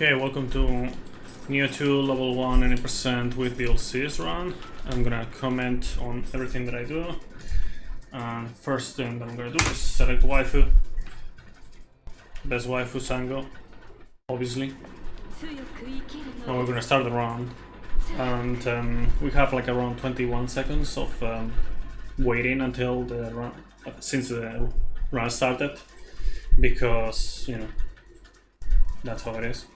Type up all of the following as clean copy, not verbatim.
Okay, welcome to Nioh 2 level 1 90% with the DLCs run. I'm gonna comment on everything that I do. First thing that I'm gonna do is select waifu. Best waifu Sango, obviously. Now we're gonna start the run. And we have like around 21 seconds of waiting until the run, since the run started. Because, you know, that's how it is.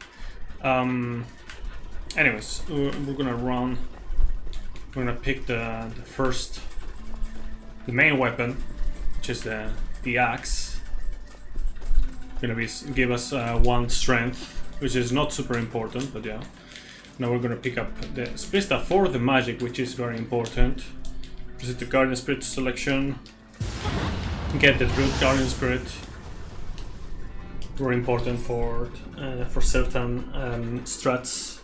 Anyways, we're gonna run. We're gonna pick the main weapon, which is the axe. Gonna give us 1 strength, which is not super important, but yeah. Now we're gonna pick up the Spista for the magic, which is very important. Visit the Guardian Spirit selection. Get the Root Guardian Spirit. Very important for certain strats,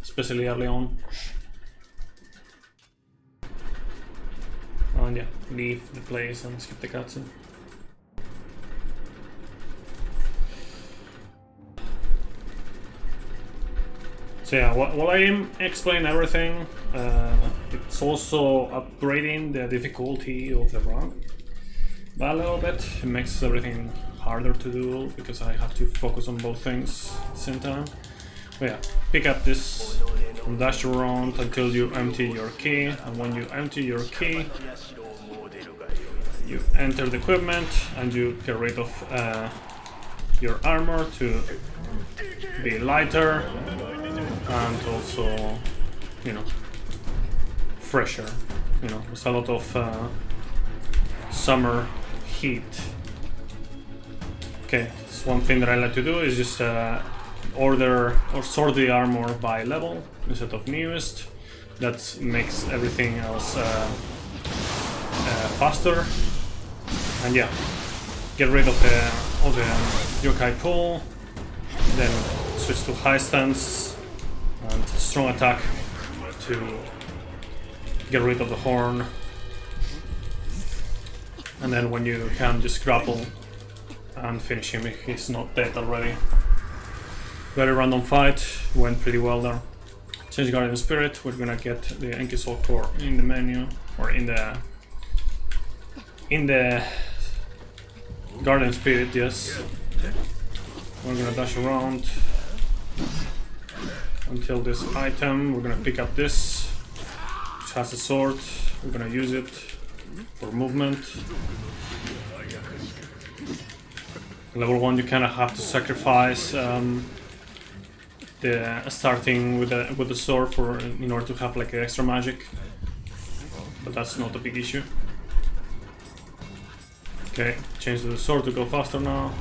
especially early on. And yeah, leave the place and skip the cutscene. So yeah, while I'm explaining everything, it's also upgrading the difficulty of the run by a little bit. It makes everything harder to do because I have to focus on both things at the same time. But yeah, pick up this and dash around until you empty your key, and when you empty your key, you enter the equipment and you get rid of your armor to be lighter and also, you know, fresher. You know, there's a lot of summer heat. Okay, so one thing that I like to do is just order or sort the armor by level instead of newest. That makes everything else faster. And yeah, get rid of the yokai pull, then switch to high stance and strong attack to get rid of the horn. And then when you can, just grapple and finish him if he's not dead already. Very random fight, went pretty well there. Change Guardian Spirit, we're gonna get the Enki Soul Core in the menu, or in the Guardian Spirit, yes. We're gonna dash around until this item. We're gonna pick up this, which has a sword. We're gonna use it for movement. Level 1, you kind of have to sacrifice the starting with the sword in order to have like extra magic, but that's not a big issue. Okay, change to the sword to go faster now.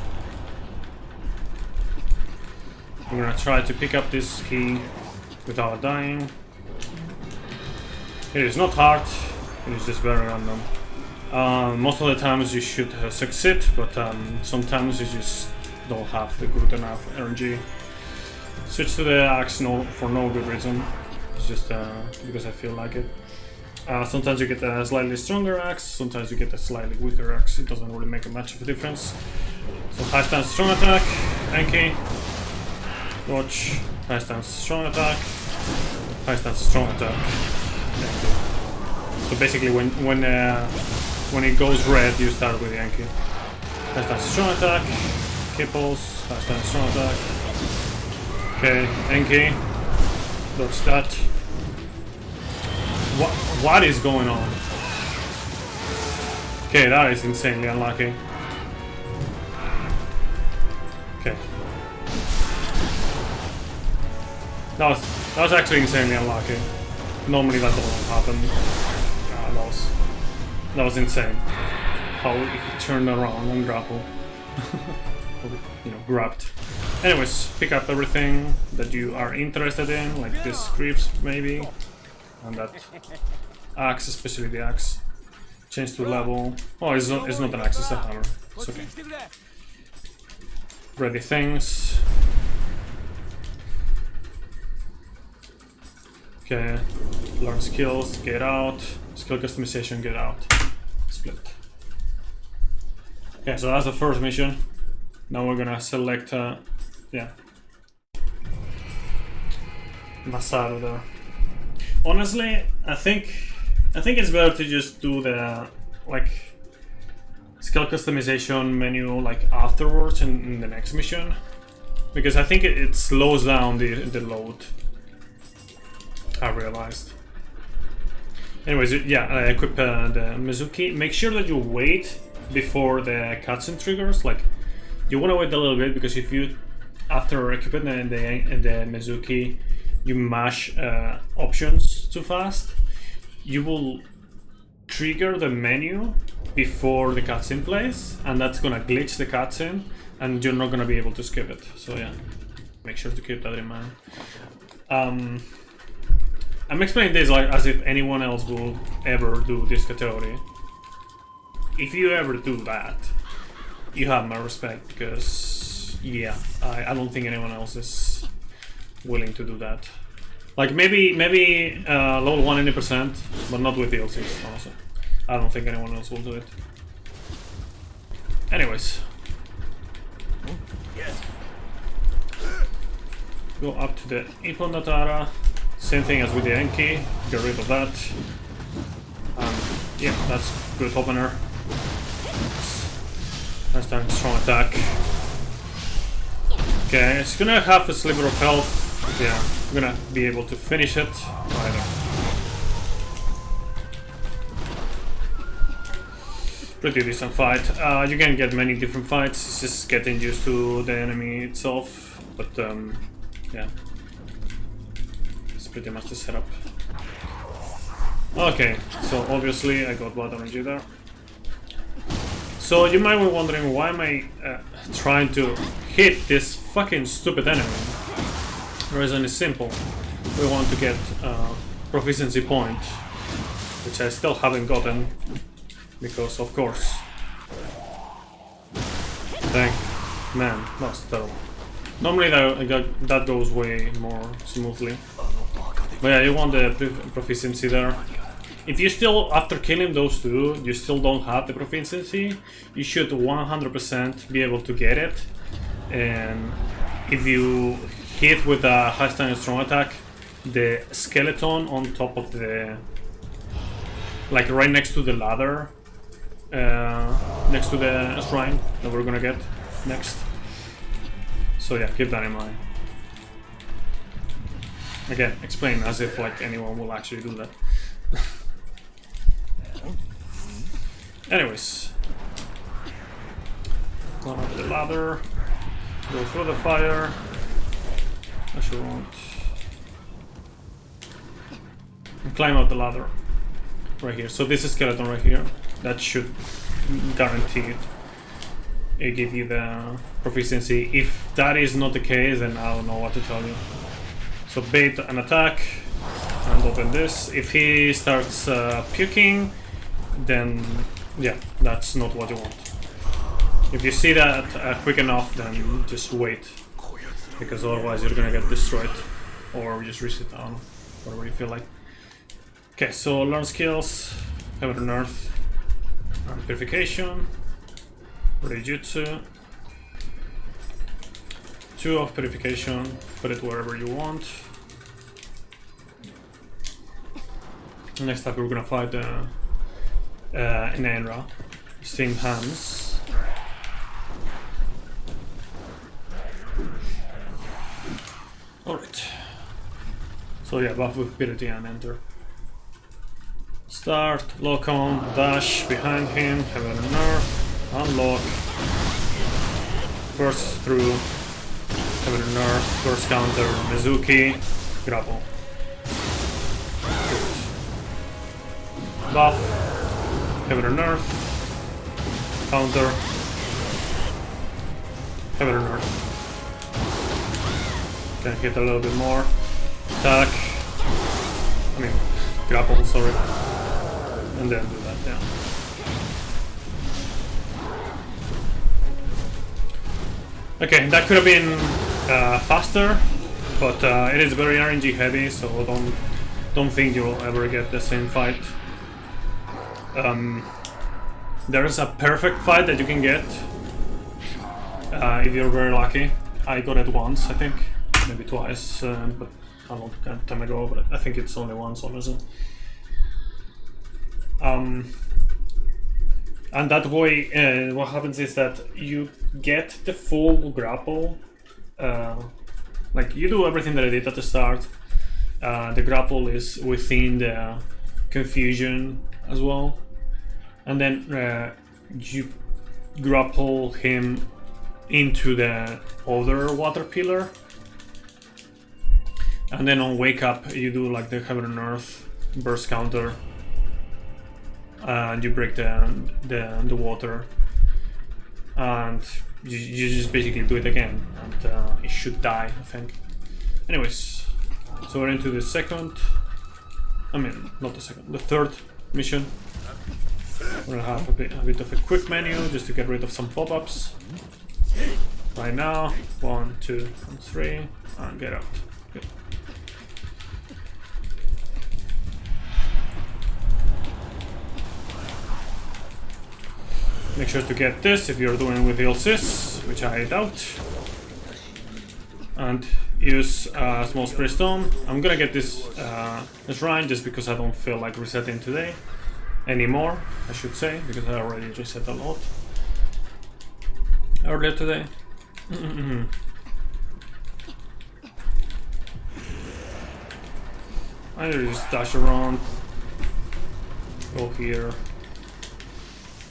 I'm gonna try to pick up this key without dying. It is not hard, it is just very random. Most of the times you should succeed, but sometimes you just don't have the good enough energy. Switch to the axe for no good reason. It's just because I feel like it. Sometimes you get a slightly stronger axe, sometimes you get a slightly weaker axe. It doesn't really make much of a difference. So high stance, strong attack, Enki, dodge, high stance, strong attack, high stance, strong attack, Enki. So basically when it goes red, you start with Enki. High stance, strong attack, Kipples, high stance, strong attack. Okay, Enki, dodge that. What is going on? Okay, that is insanely unlucky. Okay. That was actually insanely unlucky. Normally that doesn't happen. That was insane. How he turned around and grapple. You know, grabbed. Anyways, pick up everything that you are interested in, like this creeps maybe, and that axe, especially the axe. Change to level. Oh, it's not an axe, it's a hammer. It's okay. Ready things. Okay, learn skills, get out. Skill customization, get out. Split. Okay, so that's the first mission. Now we're gonna select, yeah, Masaru there. Honestly, I think it's better to just do the like skill customization menu like afterwards in the next mission, because I think it slows down the load. I realized. Anyways, yeah, equip the Mizuki. Make sure that you wait before the cutscene triggers. Like, you want to wait a little bit, because if you, after equipping the Mizuki, you mash options too fast, you will trigger the menu before the cutscene plays, and that's gonna glitch the cutscene, and you're not gonna be able to skip it. So yeah, make sure to keep that in mind. I'm explaining this like as if anyone else will ever do this category. If you ever do that, you have my respect, because yeah, I don't think anyone else is willing to do that. Like maybe level 100%, but not with DLCs. Also, I don't think anyone else will do it. Anyways, go up to the Ippon Natara. Same thing as with the Enki, get rid of that. Yeah, that's good opener. Last time strong attack. Okay, it's gonna have a sliver of health. Yeah, I'm gonna be able to finish it. Either. Pretty decent fight. You can get many different fights, it's just getting used to the enemy itself. But yeah. Pretty much the setup. Okay, so obviously I got bad energy there. So you might be wondering, why am I trying to hit this fucking stupid enemy? The reason is simple. We want to get proficiency point, which I still haven't gotten, because of course. Thank man, that's terrible. Normally that goes way more smoothly. But yeah, you want the proficiency there. If you still, after killing those two, you still don't have the proficiency, you should 100% be able to get it. And if you hit with a high standing strong attack, the skeleton on top of the, like right next to the ladder, next to the shrine that we're gonna get next. So yeah, keep that in mind. Again, explain as if like anyone will actually do that. Anyways, climb up the ladder, go through the fire. Actually won't. And climb up the ladder right here. So this is skeleton right here. That should guarantee it give you the proficiency. If that is not the case, then I don't know what to tell you. So bait an attack and open this. If he starts puking, then yeah, that's not what you want. If you see that quick enough, then just wait, because otherwise you're gonna get destroyed, or just reset down, whatever you feel like. Okay, so learn skills, heaven and earth, and purification, Reijutsu. 2 of purification, put it wherever you want. Next up we're gonna fight Inenra, Steamed Hands. Alright. So yeah, buff with ability and enter. Start, lock on, dash behind him, heaven and earth, unlock, burst through, heaven and earth, burst counter, Mizuki, grapple. Good. Buff, heaven and earth, counter, heaven and earth. Can hit a little bit more, attack, I mean, grapple, sorry, and then do that, yeah. Okay, that could have been faster, but it is very RNG heavy, so don't think you'll ever get the same fight. There is a perfect fight that you can get if you're very lucky. I got it once, I think, maybe twice, but how long time ago, but I think it's only once, honestly. And that way, what happens is that you get the full grapple. Like, you do everything that I did at the start. The grapple is within the confusion as well. And then you grapple him into the other water pillar. And then on wake up, you do like the heaven and earth burst counter. And you break the water. And you just basically do it again. And it should die, I think. Anyways, so we're into the second. I mean, not the second, the third mission. We're gonna have a bit of a quick menu just to get rid of some pop-ups. Right now, 1, 2, and 3, and get out. Good. Make sure to get this if you're doing with DLCs, which I doubt. And use small spray stone. I'm gonna get this shrine just because I don't feel like resetting today anymore, I should say, because I already reset a lot earlier today. I just dash around, go here,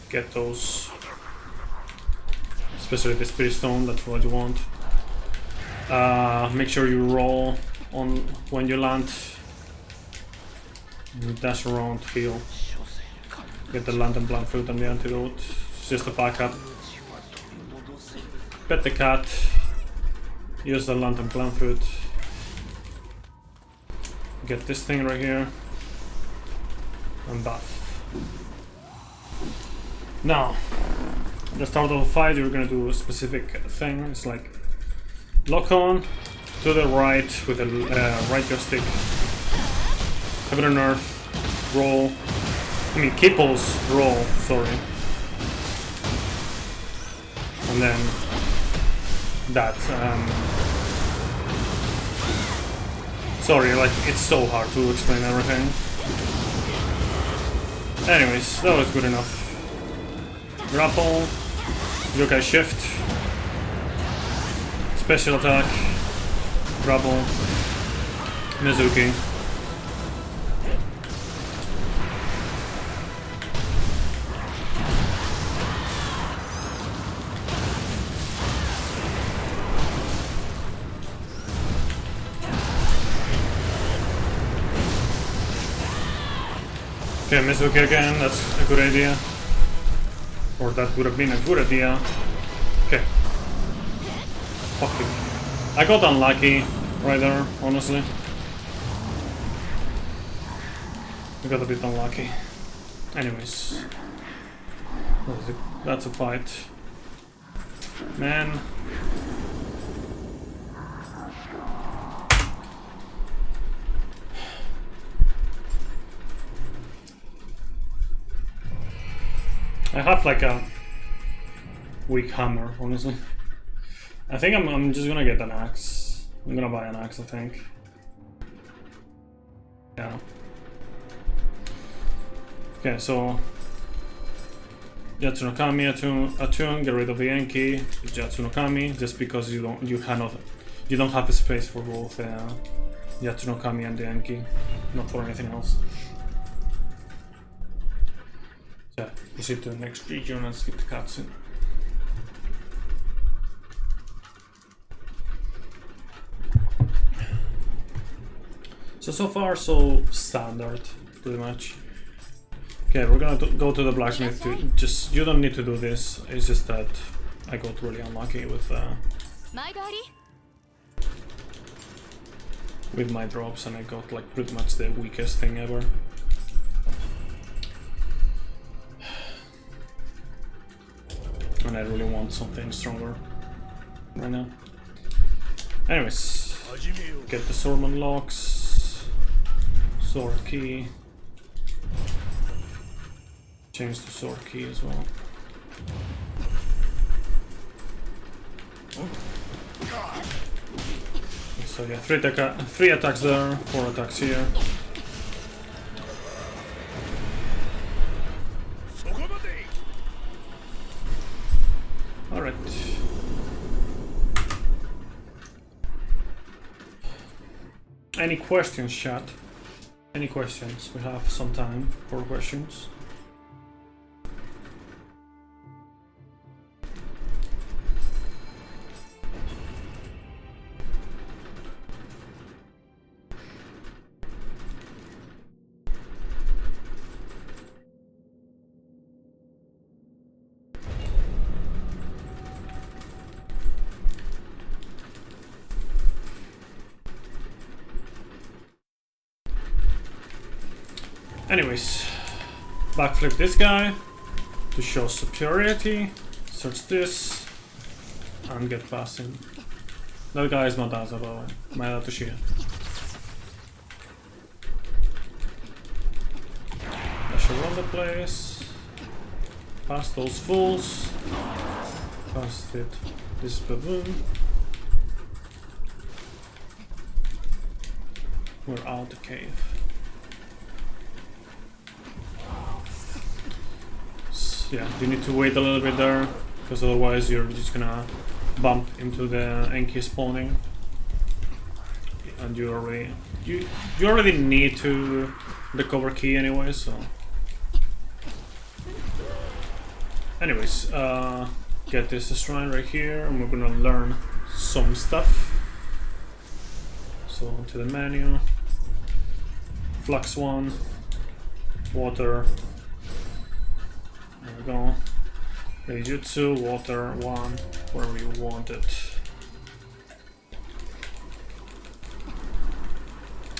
get those, especially the spirit stone. That's what you want. Make sure you roll on when you land. Dash around, heal. Get the lantern plant fruit and the antidote. It's just a backup. Pet the cat. Use the lantern plant fruit. Get this thing right here. And buff. Now, at the start of a fight, you're gonna do a specific thing. It's like lock on to the right with the right joystick. Heaven and earth. Roll. I mean, Kipples roll, sorry. And then that. Sorry, like, it's so hard to explain everything. Anyways, that was good enough. Grapple, yokai shift, special attack, grapple, Mizuki. Okay, Mizuki again, that's a good idea. Or that would have been a good idea. Okay. Fuck it. I got unlucky right there, honestly. I got a bit unlucky. Anyways. That's a fight. Man. I have like a weak hammer, honestly. I think I'm just gonna get an axe. I'm gonna buy an axe, I think. Yeah. Okay, so Yatsu no Kami, attune, get rid of the Enki, Yatsu no Kami, just because you don't have a space for both Yatsu no Kami and the Enki, not for anything else. Yeah, proceed to the next region and skip the cutscene. So far, so standard, pretty much. Okay, we're gonna go to the blacksmith. You don't need to do this. It's just that I got really unlucky with my drops, and I got like pretty much the weakest thing ever. And I really want something stronger right now. Anyways, get the sword unlocks, sword key, change the sword key as well. So yeah, 3 attacks there, 4 attacks here. Alright. Any questions, chat? Any questions? We have some time for questions. Anyways, backflip this guy to show superiority, search this, and get past him. That guy is not as by the way. Maeda Toshiya. I should run the place. Past those fools. Past it. This baboon. We're out the cave. Yeah, you need to wait a little bit there, because otherwise you're just gonna bump into the Enki spawning, and you already need to recover key anyway. So, anyways, get this shrine right here, and we're gonna learn some stuff. So to the menu, flux 1, water. There we go. Reijutsu, water 1, wherever you want it.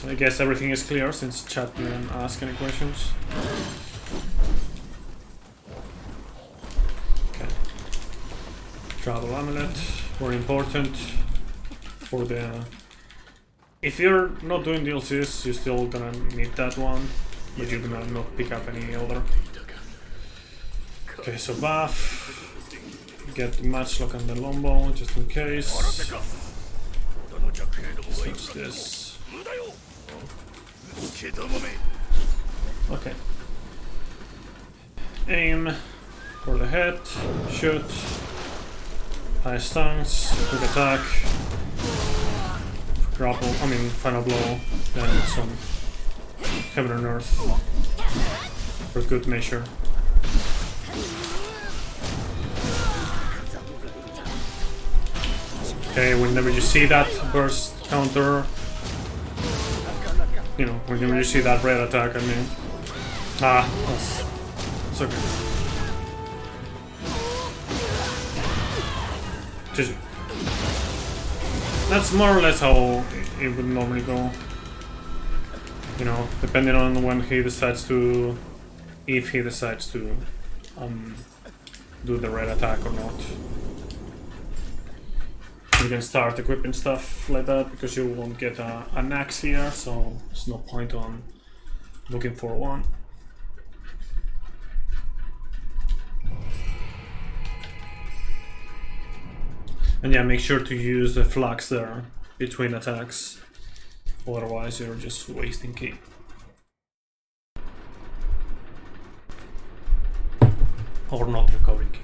I guess everything is clear since chat didn't ask any questions. Okay. Travel amulet, very important for the... If you're not doing DLCs, you're still gonna need that one, but you're gonna not pick up any other. Okay, so buff, get the matchlock and the longbow just in case. Switch this. Okay. Aim for the head, shoot, high stance, quick attack, grapple, final blow, then some heaven and earth for good measure. Okay, whenever you see that burst counter, you know, whenever you see that red attack, it's okay. GG. That's more or less how it would normally go. You know, depending on when he decides to, if he decides to do the red attack or not. You can start equipping stuff like that because you won't get an axe here, so there's no point on looking for one. And yeah, make sure to use the flux there between attacks, otherwise you're just wasting key. Or not recovering key.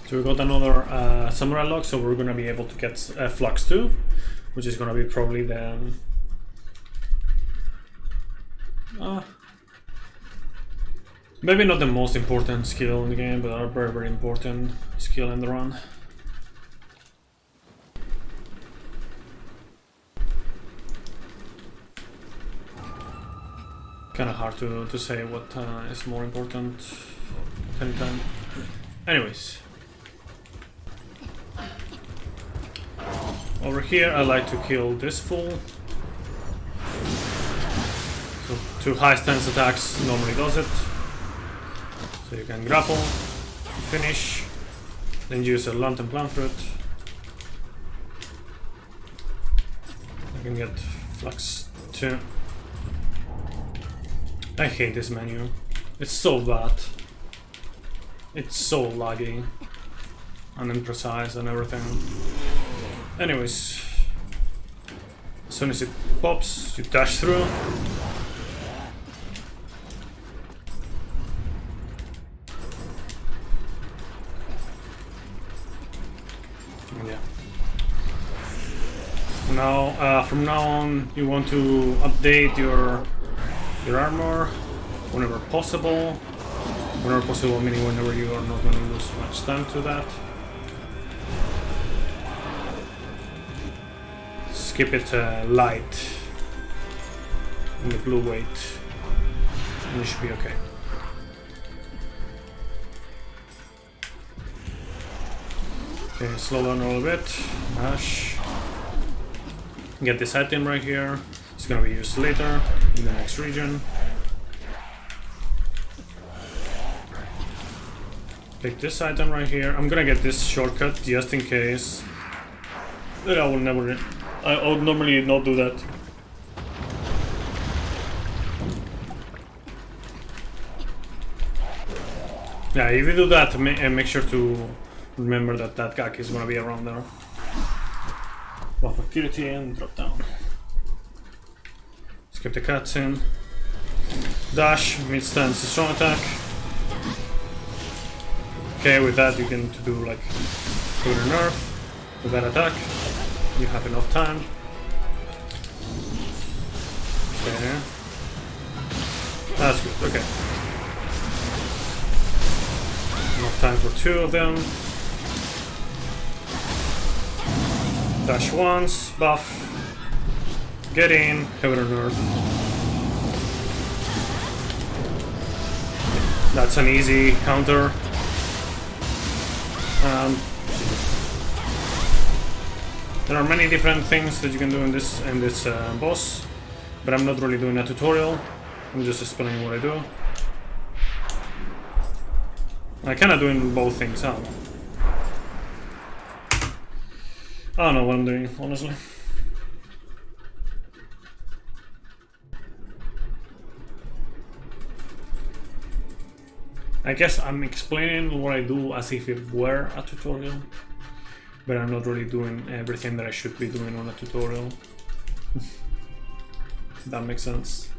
So we got another samurai lock, so we're gonna be able to get flux 2, which is gonna be probably the maybe not the most important skill in the game, but a very, very important skill in the run. Kind of hard to say what is more important at any time. Anyways. Over here I like to kill this fool. So 2 high stance attacks normally does it. So you can grapple, finish, then use a lantern plant fruit. You can get flux 2. I hate this menu. It's so bad. It's so laggy and imprecise and everything. Anyways, as soon as it pops, you dash through. And yeah. Now, from now on, you want to update your armor whenever possible. Whenever possible, meaning whenever you are not going to lose much time to that. Skip it light in the blue weight, and you should be okay. Okay, slow down a little bit. Dash. Get this item right here. It's gonna be used later in the next region. Take this item right here. I'm gonna get this shortcut just in case. I will never. I would normally not do that. Yeah, if you do that, make sure to remember that that gag is gonna be around there. Buff activity and drop down. Skip the cutscene. Dash, mid-stance, strong attack. Okay, with that you can do like good and earth. With that attack, you have enough time. Okay. That's good, okay. Enough time for two of them. Dash once, buff. Get in, heaven and earth. That's an easy counter. There are many different things that you can do in this boss, but I'm not really doing a tutorial. I'm just explaining what I do. I'm kind of doing both things, huh? I don't know what I'm doing, honestly. I guess I'm explaining what I do as if it were a tutorial, but I'm not really doing everything that I should be doing on a tutorial. That makes sense.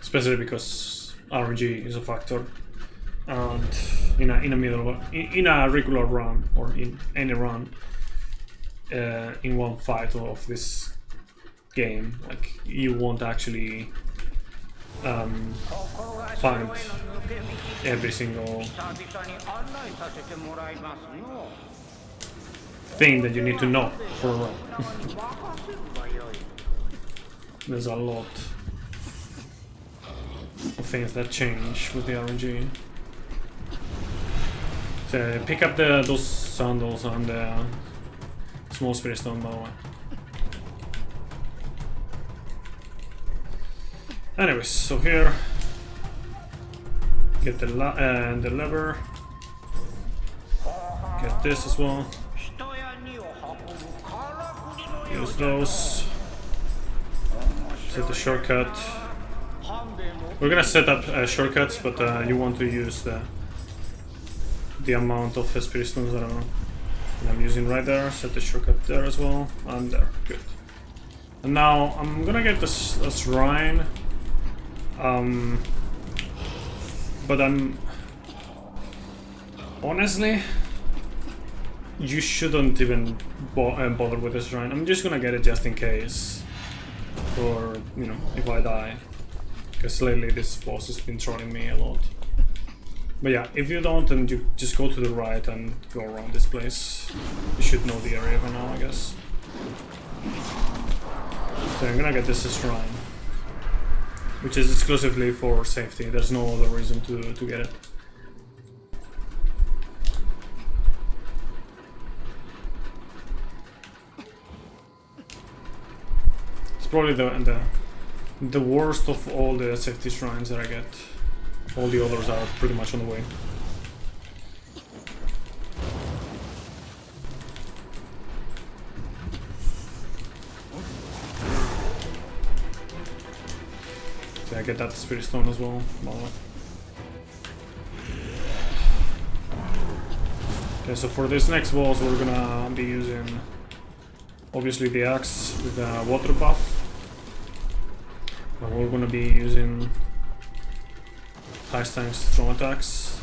Especially because RNG is a factor, and in a regular run or in any run, in one fight of this game, like you won't actually find every single thing that you need to know for a run. There's a lot of things that change with the RNG. So pick up those sandals and the small spirit stone, by the way. Anyways, so here, get the lever, get this as well, use those, set the shortcut. We're gonna set up shortcuts, but you want to use the amount of spirit stones that I'm using right there. Set the shortcut there as well, and there, good. And now I'm gonna get this a shrine. But honestly, you shouldn't even bother with this shrine. I'm just gonna get it just in case, or you know, if I die, because lately this boss has been trolling me a lot. But yeah, if you don't, then you just go to the right and go around this place. You should know the area by now, I guess. So I'm gonna get this shrine, which is exclusively for safety. There's no other reason to get it. It's probably the worst of all the safety shrines that I get. All the others are pretty much on the way. get that Spirit Stone as well. Okay, so for this next boss we're gonna be using obviously the axe with the water buff. And we're gonna be using high times strong attacks.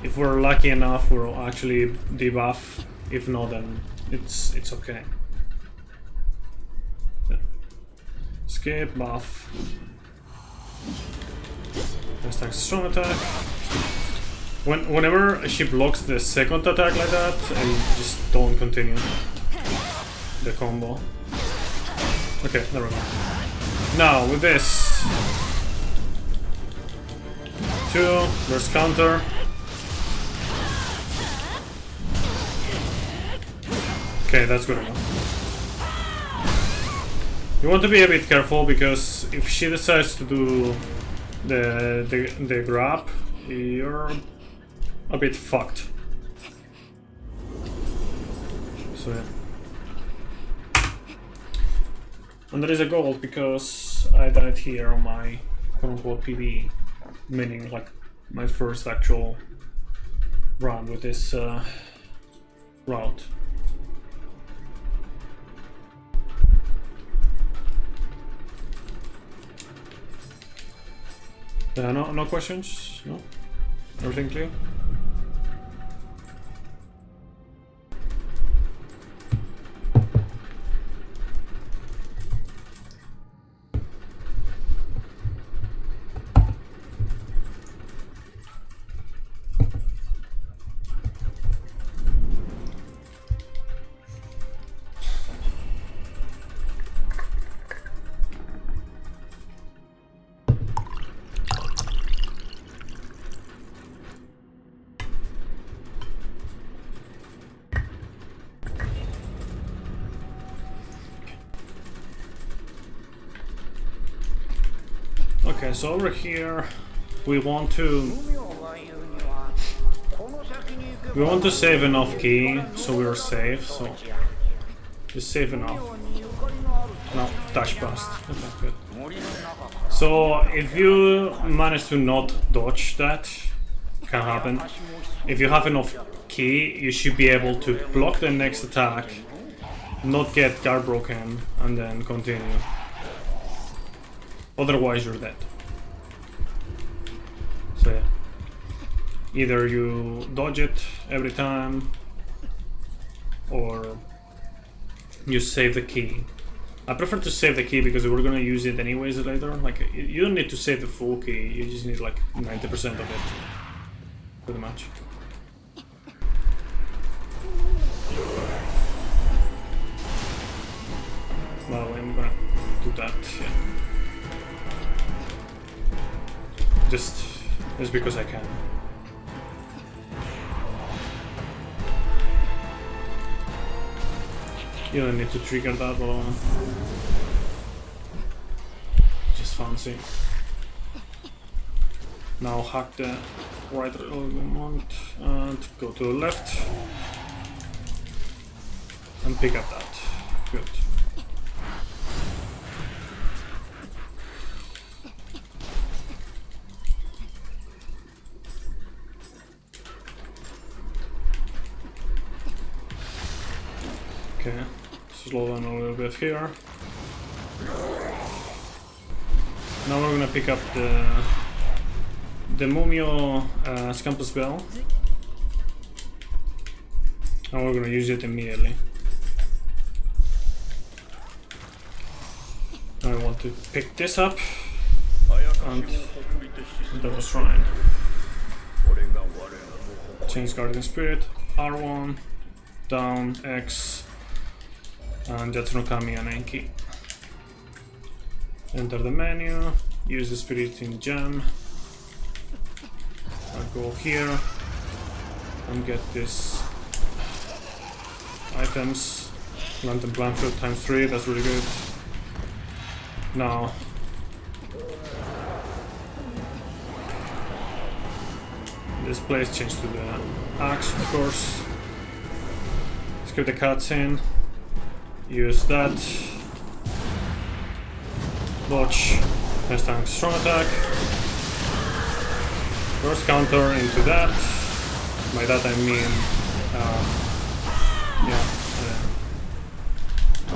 If we're lucky enough, we'll actually debuff. If not, then it's okay. Yeah. Skip, buff. Next attack, strong attack. Whenever she blocks the second attack like that, I just don't continue the combo. Okay, never mind. Now with this, 2, there's counter. Okay, that's good enough. You want to be a bit careful because if she decides to do the grab, you're a bit fucked. So yeah. And there is a gold because I died here on my quote-unquote PB, meaning like my first actual run with this route. No questions? No? Everything clear? Okay, so over here we want to save enough key so we're safe. So just save enough. No, dash past. Okay, good. So if you manage to not dodge that, can happen. If you have enough key, you should be able to block the next attack, not get guard broken, and then continue. Otherwise you're dead. So yeah. Either you dodge it every time or you save the key. I prefer to save the key because we're gonna use it anyways later. Like, you don't need to save the full key, you just need like 90% of it. Pretty much. Well, I'm gonna do that, yeah. Just because I can. You don't need to trigger that, but just fancy. Now hack the right element and go to the left and pick up that. Good. Okay, slow down a little bit here. Now we're gonna pick up the Nioh Scampus Bell. And we're gonna use it immediately. I want to pick this up and do the shrine. Change Guardian Spirit, R1, down, X, and Jatsunokami and Enki. Enter the menu, use the Spirit in Gem. I'll go here and get this items. Lantern Planfield times 3, that's really good. Now this place changed to the axe, of course. Skip the cutscene. Use that. Dodge. Next time strong attack. First counter into that. By that I mean,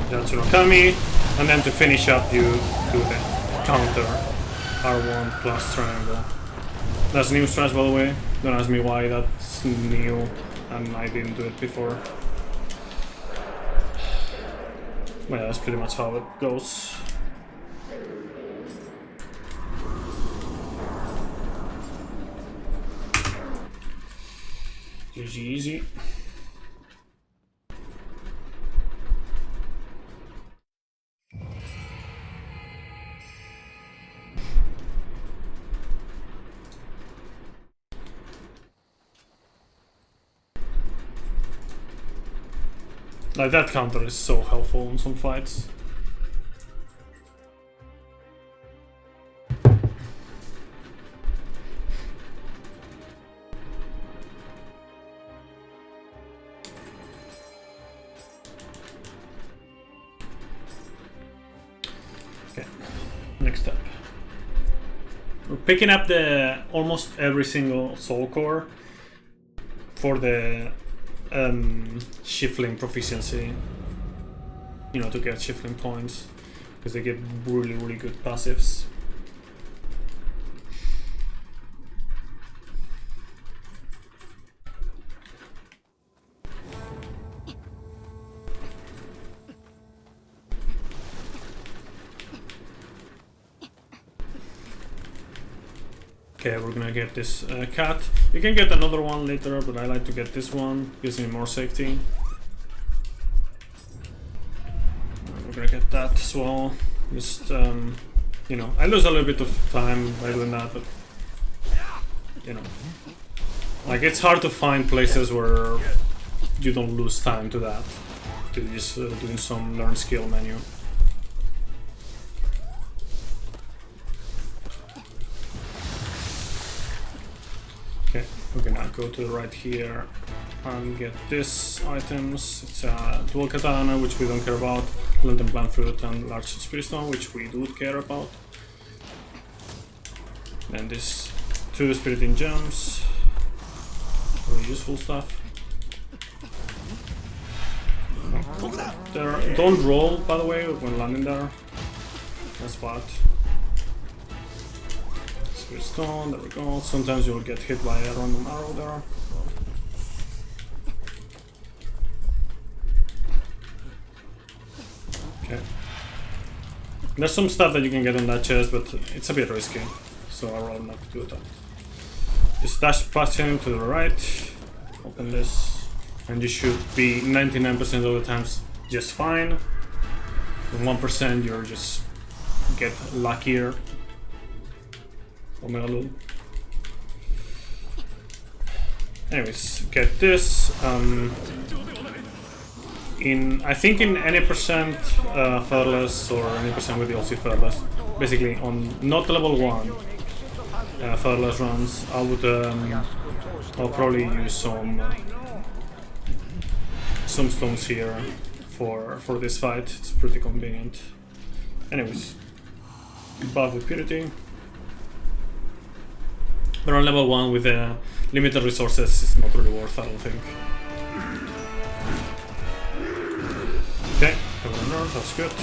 that's Urakami, and then to finish up you do the counter R1 plus triangle. That's new strat, by the way. Don't ask me why that's new, and I didn't do it before. Well, yeah, that's pretty much how it goes. Easy. Like, that counter is so helpful in some fights. Okay, next step. We're picking up the almost every single soul core for the shifting proficiency, you know, to get shifting points, because they get really good passives. Okay, we're gonna get this cat. You can get another one later, but I like to get this one. Gives me more safety. We're gonna get that as well. Just, you know, I lose a little bit of time by doing that, but, you know. Like, it's hard to find places where you don't lose time to that. To just doing some learn skill menu. Okay, we're gonna go to the right here and get this items. It's a dual katana, which we don't care about, lantern plant fruit, and large spirit stone, which we do care about. Then this 2 spiriting gems, very useful stuff. There, don't roll, by the way, when landing there. That's bad. Stone, there we go. Sometimes you'll get hit by a random arrow there. Okay. There's some stuff that you can get on that chest, but it's a bit risky, so I'd rather not do that. Just dash past him to the right, open this, and you should be 99% of the times just fine. And 1% you're just get luckier. Anyways, get this. I think in any percent fearless or any percent with the OC fearless, basically on not level 1 fearless runs, I'll probably use some stones here for this fight. It's pretty convenient. Anyways, buff with purity. But on level 1 with limited resources, it's not really worth, I don't think. Okay, cover a nerf, that's good.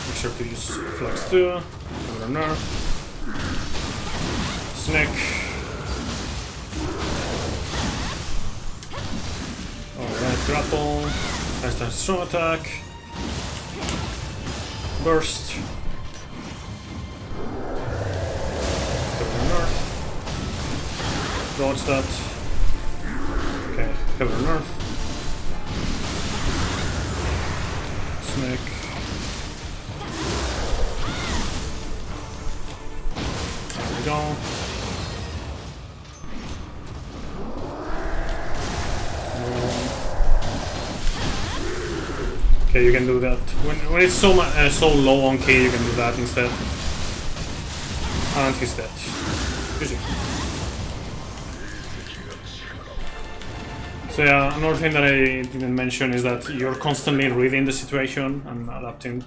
Make sure to use flex too. Cover a nerf. Snake. Alright, grapple. Nice time strong attack. Burst. Dodge that. Okay, cover nerf. Snake. There we go. Okay, you can do that. When it's so low on K, you can do that instead. And he's dead. Easy. So yeah, another thing that I didn't mention is that you're constantly reading the situation and adapting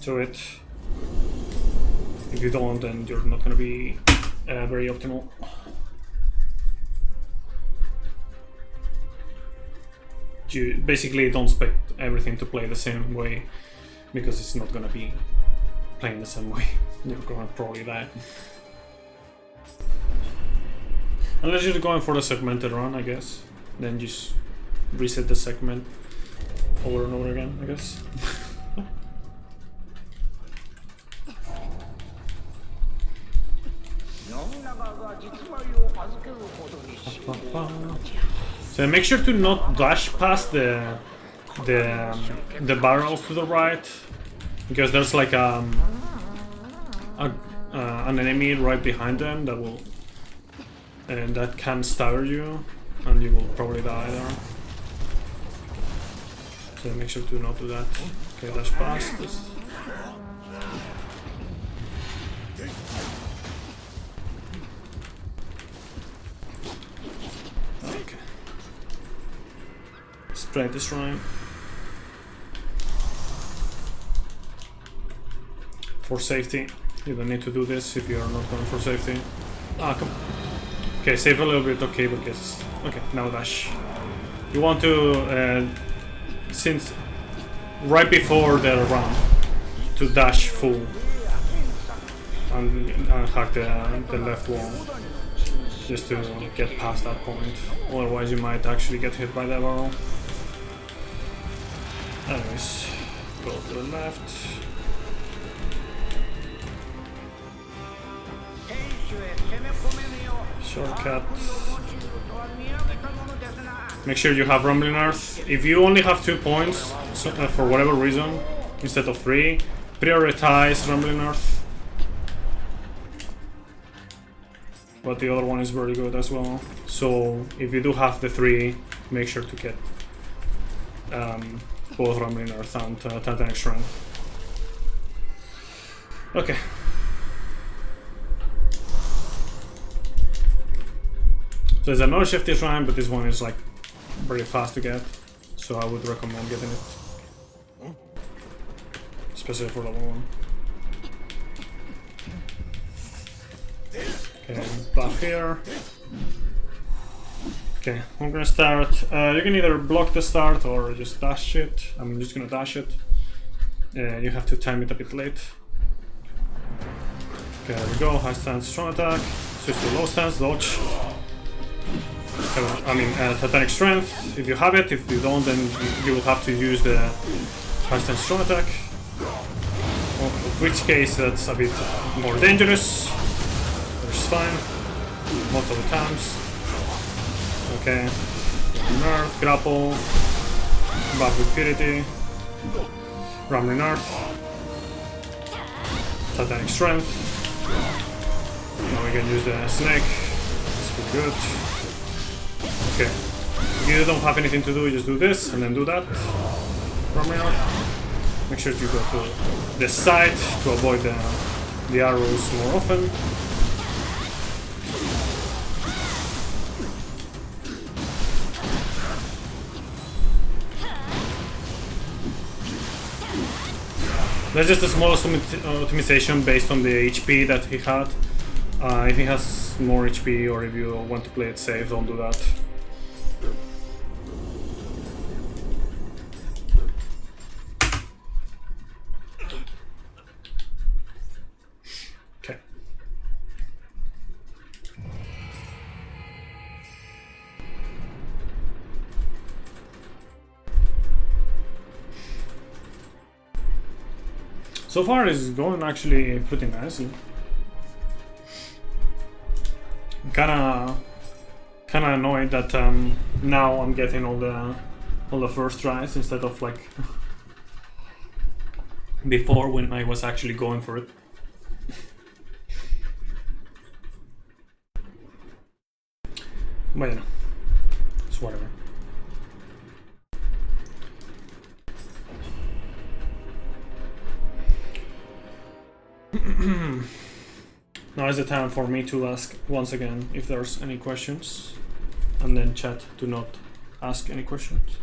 to it. If you don't, then you're not gonna be very optimal. You basically don't expect everything to play the same way, because it's not gonna be playing the same way. You're gonna probably die. Unless you're going for the segmented run, I guess. Then just reset the segment over and over again, I guess. So make sure to not dash past the barrels to the right, because there's like an enemy right behind them that will that can stagger you, and you will probably die there. So make sure to not do that. Okay, dash past this. Okay. Straight this shrine. For safety. You don't need to do this if you are not going for safety. Ah, come on. Okay, save a little bit, okay, because... Okay, now dash. You want to, since right before the run, to dash full and hack the left wall, just to get past that point. Otherwise you might actually get hit by the barrel. Anyways, go to the left. Shortcut. Make sure you have Rumbling Earth. If you only have 2 points, so, for whatever reason, instead of 3, prioritize Rumbling Earth. But the other one is very good as well. So if you do have the 3, make sure to get both Rumbling Earth and Titanic Strength. Okay. So there's another shifty shrine, but this one is like very fast to get, so I would recommend getting it, especially for level 1. Okay, buff here. Okay, I'm gonna start. You can either block the start or just dash it. I'm just gonna dash it. You have to time it a bit late. Okay, there we go. High stance, strong attack. Switch to low stance, dodge. Titanic Strength, if you have it. If you don't, then you will have to use the high stance strong attack. In which case, that's a bit more dangerous. That's fine, most of the times. Okay, Nerf, grapple, buff with purity, Rumbling Earth, Titanic Strength. Now we can use the snake. It's pretty good. Okay, if you don't have anything to do, just do this and then do that. Rumbling Earth. Make sure you go to the side to avoid the arrows more often. That's just a small optimization based on the HP that he had. If he has more HP, or if you want to play it safe, don't do that. Okay. So far it's going actually pretty nicely. I'm kinda annoyed that now I'm getting all the first tries instead of like before when I was actually going for it. But you know, it's whatever. Now is the time for me to ask once again if there's any questions, and then chat to not ask any questions.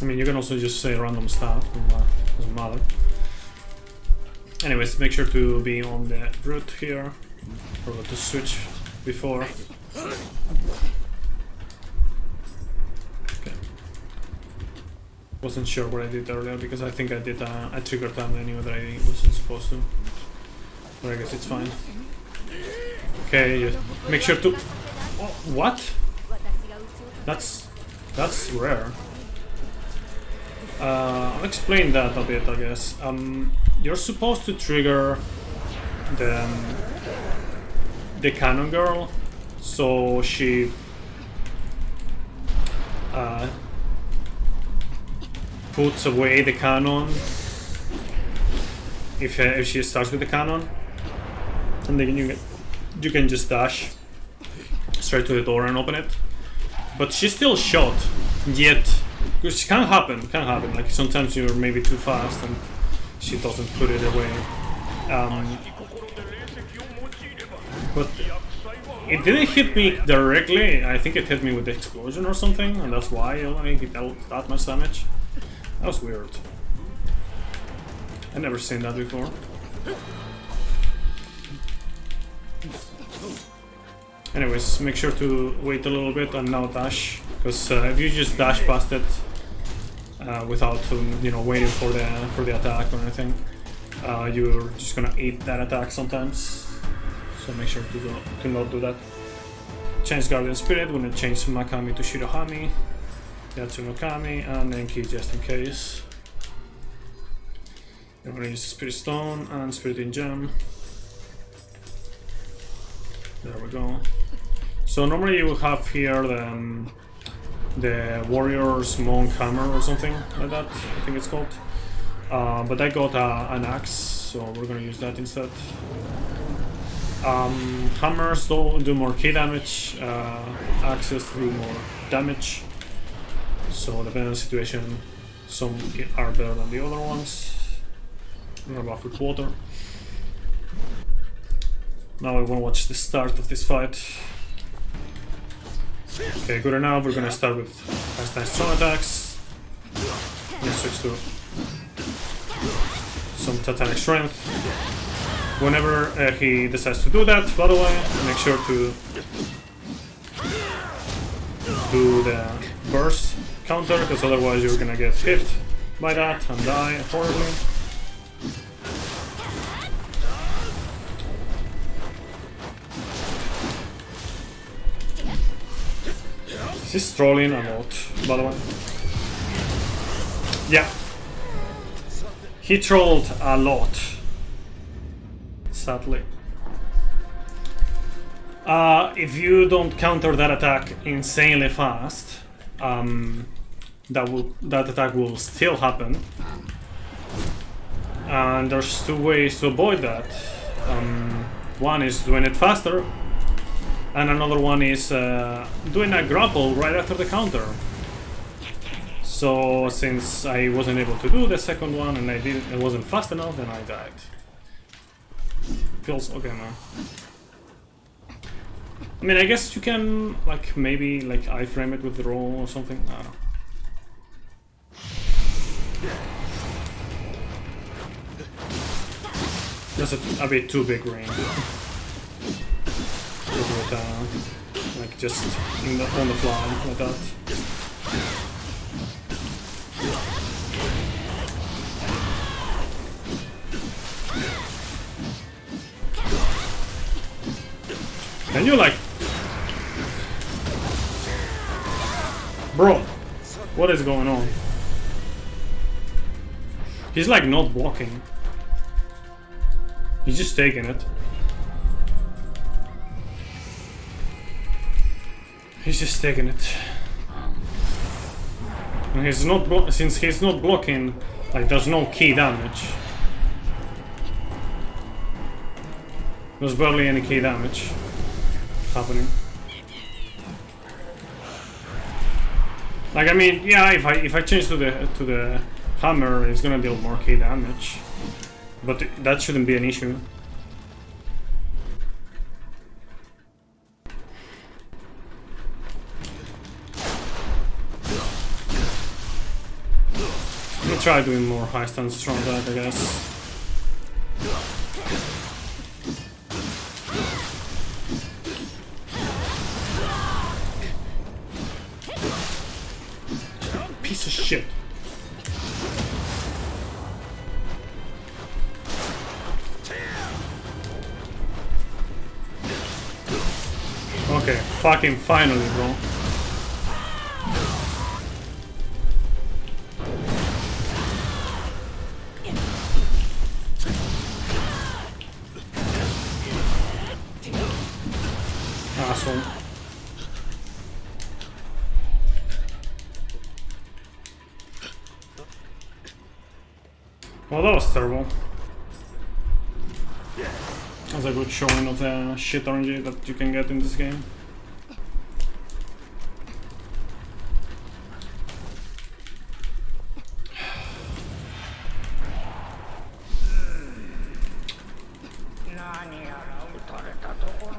I mean, you can also just say random stuff, doesn't matter. Anyways, make sure to be on the route here. Forgot to switch before. Okay. Wasn't sure what I did earlier because I think I did a trigger time anyway that I wasn't supposed to. But I guess it's fine. Okay, just make sure to... Oh, what? That's rare. I'll explain that a bit, I guess. You're supposed to trigger the cannon girl, so she puts away the cannon if she starts with the cannon, and then you can just dash straight to the door and open it. But she's still shot, yet, which can happen. Like sometimes you're maybe too fast and she doesn't put it away. But it didn't hit me directly. I think it hit me with the explosion or something, and that's why I dealt that much damage. That was weird. I've never seen that before. Anyways, make sure to wait a little bit and now dash, because if you just dash past it without waiting for the attack or anything, you're just gonna eat that attack sometimes. So make sure to not do that. Change Guardian Spirit, we're gonna change Makami to Shirohami, Yatsunokami, and Enki just in case. We're gonna use Spirit Stone and Spiriting Gem. There we go. So normally you have here the Warrior's Monk Hammer or something like that, I think it's called. But I got an axe, so we're gonna use that instead. Hammers do more key damage, axes do more damage. So depending on the situation, some are better than the other ones. I'm gonna buff with water. Now I want to watch the start of this fight. Okay, good enough. We're gonna start with nice strong attacks. Let's switch to some Titanic Strength. Whenever he decides to do that, by the way, make sure to do the burst counter, because otherwise you're gonna get hit by that and die horribly. He's trolling a lot, by the way. Yeah. He trolled a lot. Sadly. If you don't counter that attack insanely fast, that attack will still happen. And there's two ways to avoid that. One is doing it faster, and another one is doing a grapple right after the counter. So since I wasn't able to do the second one and it wasn't fast enough, then I died. Feels okay now. I mean, I guess you can maybe iframe it with the roll or something. I don't know. That's a bit too big range. Just on the fly, like that. Can you Bro, what is going on? He's not blocking. He's just taking it. He's just taking it. And he's not since he's not blocking, there's no key damage. There's barely any key damage happening. I mean, yeah, if I change to the hammer, it's gonna deal more key damage. But that shouldn't be an issue. try doing more high stance from that, I guess. Piece of shit. Okay, fucking finally, bro. Asshole. Well, that was terrible. That's a good showing of the shit RNG that you can get in this game.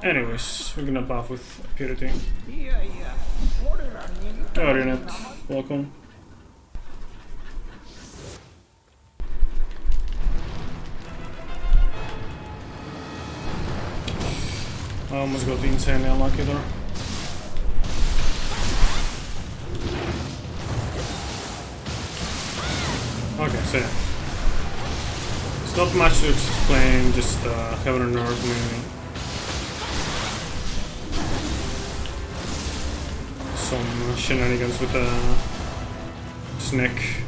Anyways, we're gonna buff with Purity. Orionet, welcome. I almost got insanely unlucky there. Okay, so yeah. It's not much to explain, just heaven and earth mainly. Some shenanigans with the snake.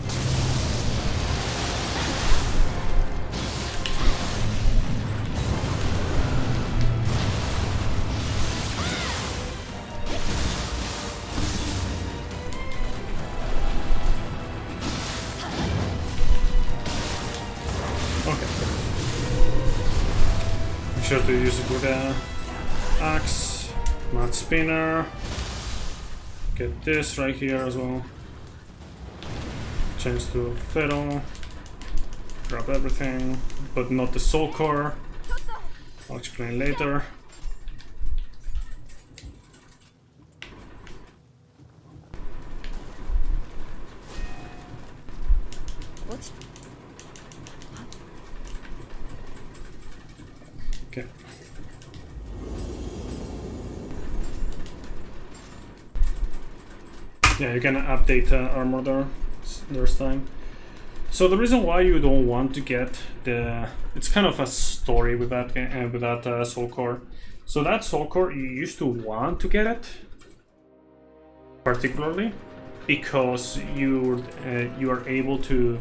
Sure to use it with a axe, mat spinner. Get this right here as well. Change to fiddle. Grab everything, but not the soul core. I'll explain later. What's okay. Yeah, you can update armor there. There's time. So the reason why you don't want to get the, it's kind of a story with that soul core. So that soul core, you used to want to get it, particularly because you are able to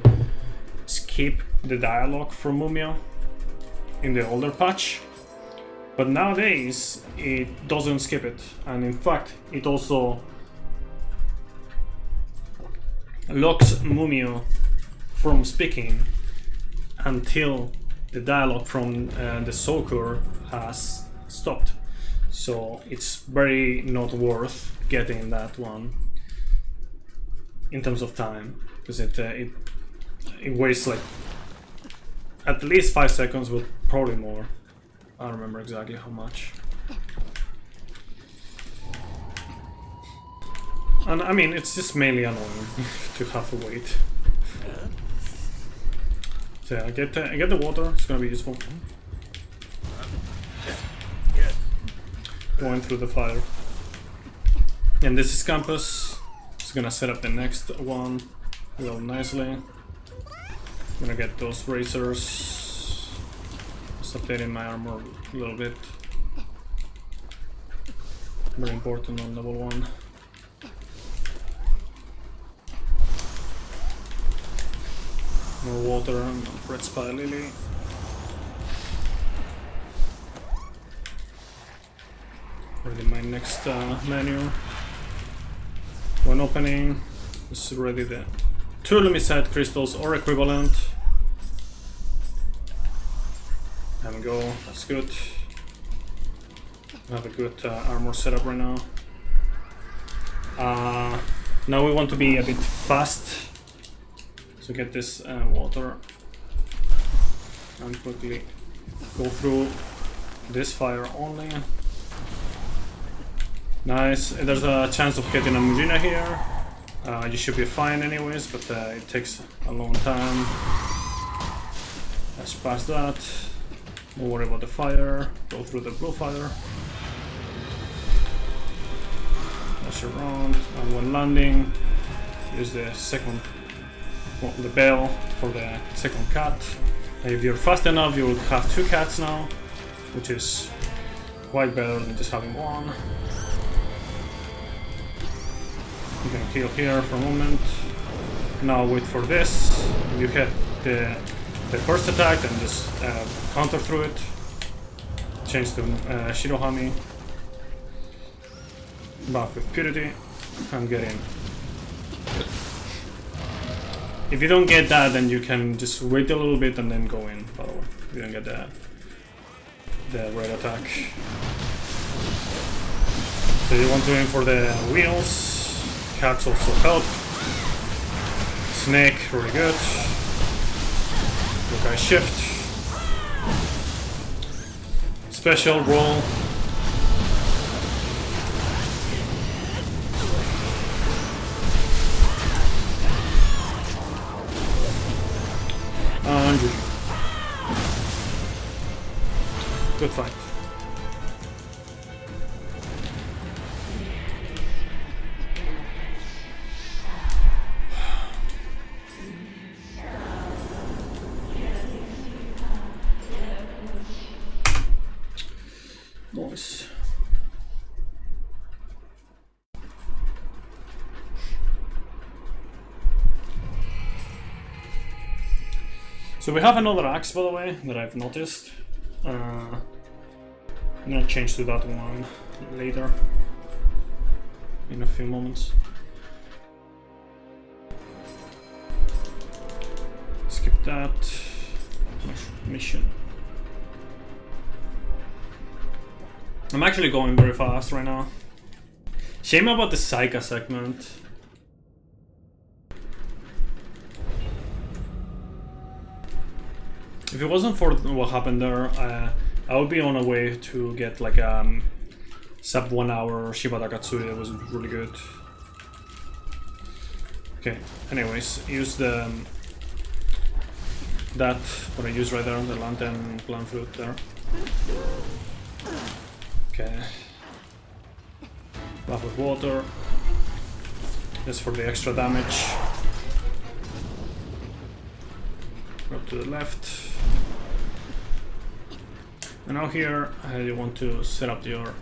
skip the dialogue from Mumio in the older patch, but nowadays it doesn't skip it, and in fact it also locks Mumio from speaking until the dialogue from the soul core has stopped. So it's very not worth getting that one in terms of time, because it wastes like at least 5 seconds, but probably more. I don't remember exactly how much. And I mean, it's just mainly annoying to have to wait. So yeah, I get the water, it's gonna be useful. Going through the fire. And this is Campus. It's gonna set up the next one real nicely. I'm gonna get those razors. Just updating my armor a little bit. Very important on level 1. More water and red spire lily. Ready my next menu. When opening, this is ready the 2 Lumisite crystals or equivalent. There we go, that's good. I have a good armor setup right now. Now we want to be a bit fast. So get this water and quickly go through this fire only. Nice. There's a chance of getting a Mujina here. You should be fine anyways, but it takes a long time. Let's pass that. Don't worry about the fire. Go through the blue fire. Dash around, and when landing, use the second, well, the bell for the second cat. If you're fast enough, you will have 2 cats now, which is quite better than just having one. You can kill here for a moment. Now wait for this. You hit the burst attack and just counter through it. Change to Shirohami. Buff with Purity and get in. If you don't get that, then you can just wait a little bit and then go in. By the way, you don't get the red attack. So you want to aim for the wheels. Cats also help. Snake, really good. Yokai shift. Special roll. And good fight. Nice. So we have another axe, by the way, that I've noticed. I'm gonna change to that one later, in a few moments. Skip that. Next mission. I'm actually going very fast right now. Shame about the Saika segment. If it wasn't for what happened there, I would be on a way to get like sub 1 hour Shibata Katsuri. It was really good. Okay, anyways, use the what I used right there, the lantern plant flute there. Okay. Buff with water. Just for the extra damage. Go to the left. And now here you want to set up your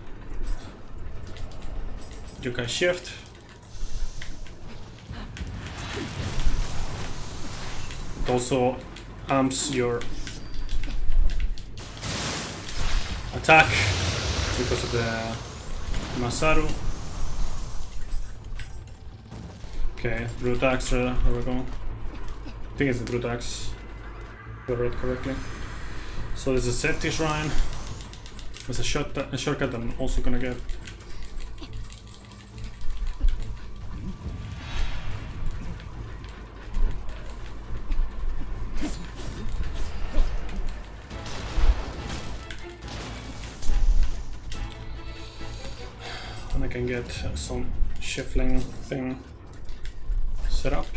yokai shift. It also amps your attack because of the Masaru. Okay, brute axe, there we go. I think it's the brute axe, if I read correctly. So there's a safety shrine. There's a shortcut I'm also gonna get. And I can get some shuffling thing set up.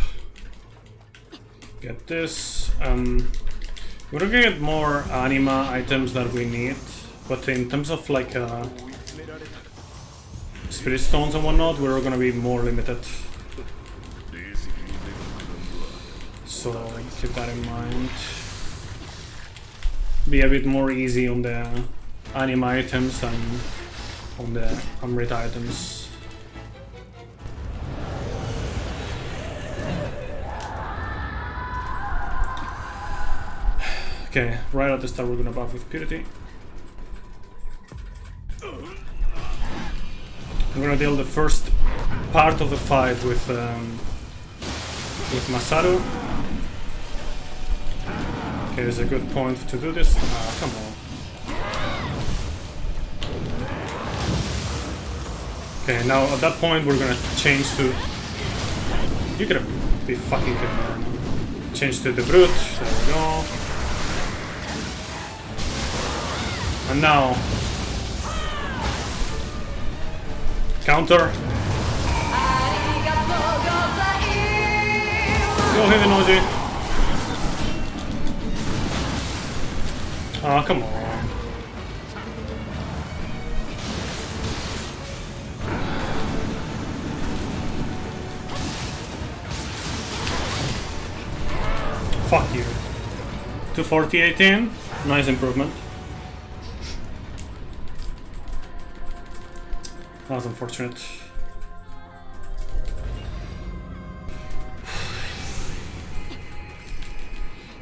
Get this. We're gonna get more anima items that we need, but in terms of like spirit stones and whatnot, we're gonna be more limited. So keep that in mind. Be a bit more easy on the anima items than on the Amrita items. Okay, right at the start we're gonna buff with Purity. I'm gonna deal the first part of the fight with Masaru. Okay, there's a good point to do this. Ah, come on. Okay, now at that point we're gonna change to... You could be fucking kidding me. Change to the brute. There we go. And now, counter. Go heavy Noji. Oh, come on. Fuck you. 240-18. Nice improvement. That was unfortunate.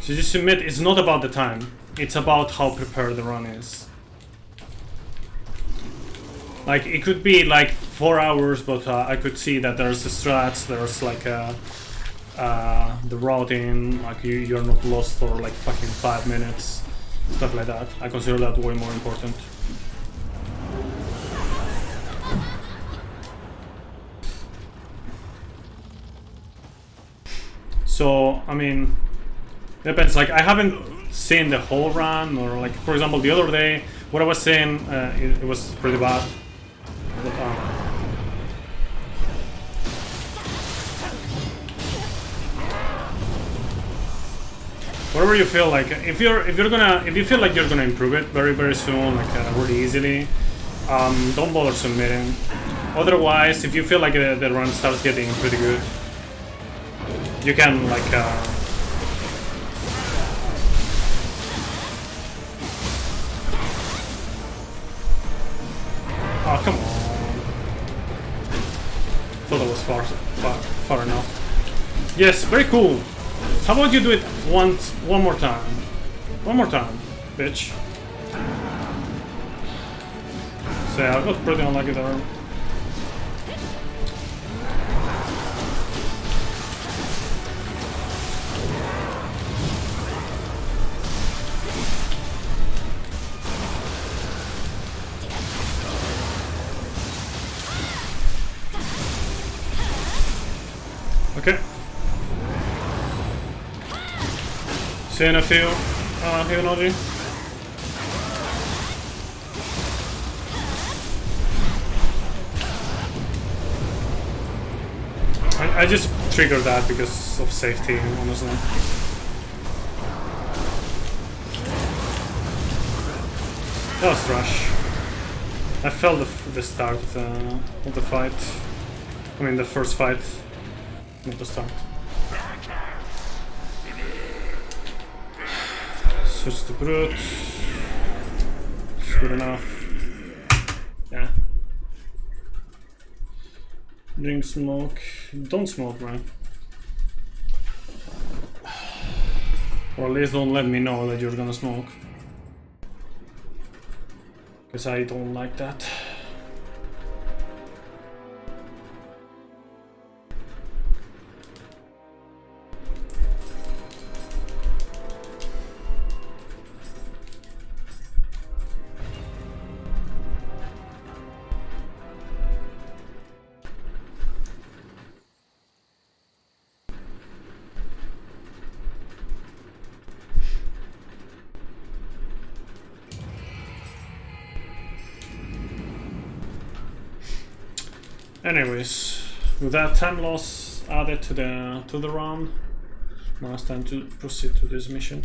So just admit, it's not about the time. It's about how prepared the run is. Like, it could be like 4 hours, but I could see that there's the strats, there's like the routing, like you're not lost for like fucking 5 minutes, stuff like that. I consider that way more important. So, I mean, depends. Like, I haven't seen the whole run, or like, for example, the other day, what I was saying, it was pretty bad. But, whatever you feel like, if you feel like you're gonna improve it very soon, like really easily, don't bother submitting. Otherwise, if you feel like the run starts getting pretty good, you can like oh, come on. Thought that was far enough. Yes, very cool. How about you do it one more time? One more time, bitch. So yeah, I got pretty unlucky there. Okay. See you in a few, Hivanoji. I just triggered that because of safety, honestly. That was rush. I felt the start of the fight. I mean, the first fight. Not the start. Switch to brute. It's good enough. Yeah. Drink smoke. Don't smoke, man. Or at least don't let me know that you're gonna smoke. Because I don't like that. Anyways, with that time loss added to the run, now it's time to proceed to this mission.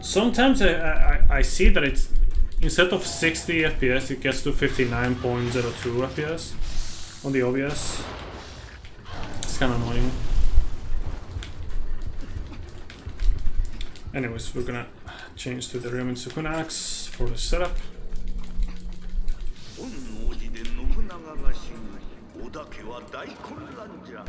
Sometimes I see that it's instead of 60 FPS, it gets to 59.02 FPS on the OBS. It's kind of annoying. Anyways, we're gonna change to the Ryomen Sukuna axe for the setup. 本能寺で信長が死ぬ織田家は大混乱じゃ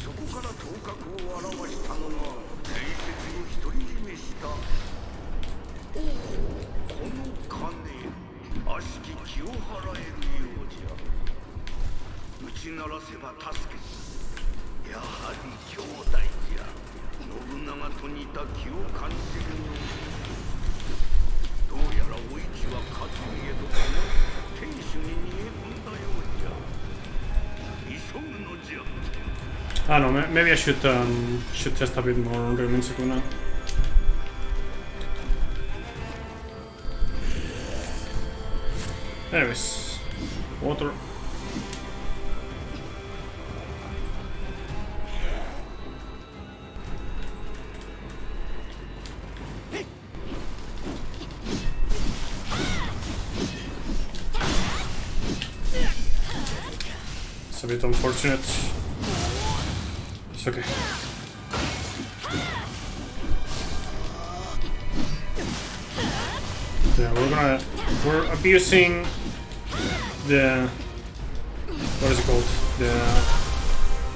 そこから頭角を現したのが伝説に独り占めしたおおこの金悪しき気を払えるようじゃ打ち鳴らせば助けやはり兄弟じゃ信長と似た気を感じるのどうやらお市は勝家とこの天守に逃げ込んだようじゃ急ぐのじゃ I don't know, maybe I should test a bit more on Ryomen Sukuna. Anyways, water. It's a bit unfortunate. It's okay. Yeah, we're abusing the, what is it called? The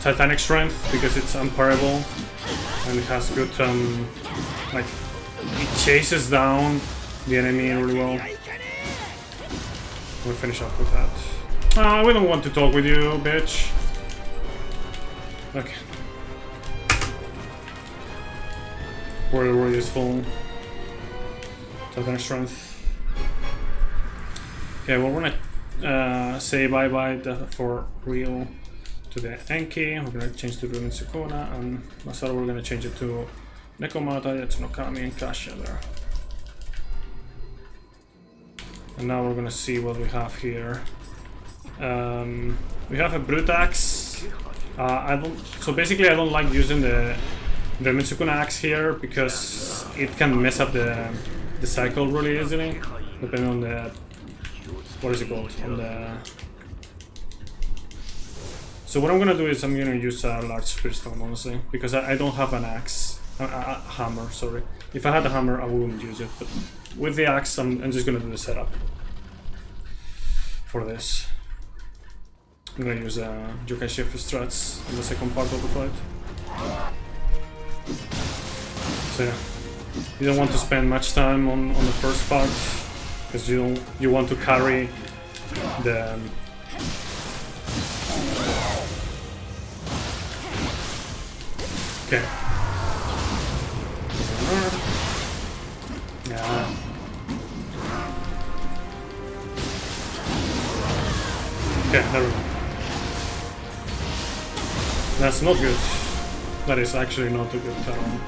Titanic strength, because it's unparable and it has good like it chases down the enemy really well. We'll finish up with that. We don't want to talk with you, bitch. Okay. We're useful. Titanic strength. Okay, well, we're gonna say bye-bye for real to the Enki. We're gonna change to Ruin Sukuna, and Masaru we're gonna change it to Nekomata, Yatsunokami, and Kasha there. And now we're gonna see what we have here. We have a Brute Axe. So basically I don't like using the Mitsukuna Axe here because it can mess up the cycle really easily, depending on the, what is it called, on the... So what I'm gonna do is I'm gonna use a large Spirit Stone, honestly, because I don't have an axe, a hammer, sorry. If I had a hammer I wouldn't use it, but with the axe I'm just gonna do the setup for this. I'm gonna use Yokai Shift struts in the second part of the fight. So yeah, you don't want to spend much time on the first part, because you want to carry the okay. Yeah. Okay, there we go. That's not good. That is actually not a good talent.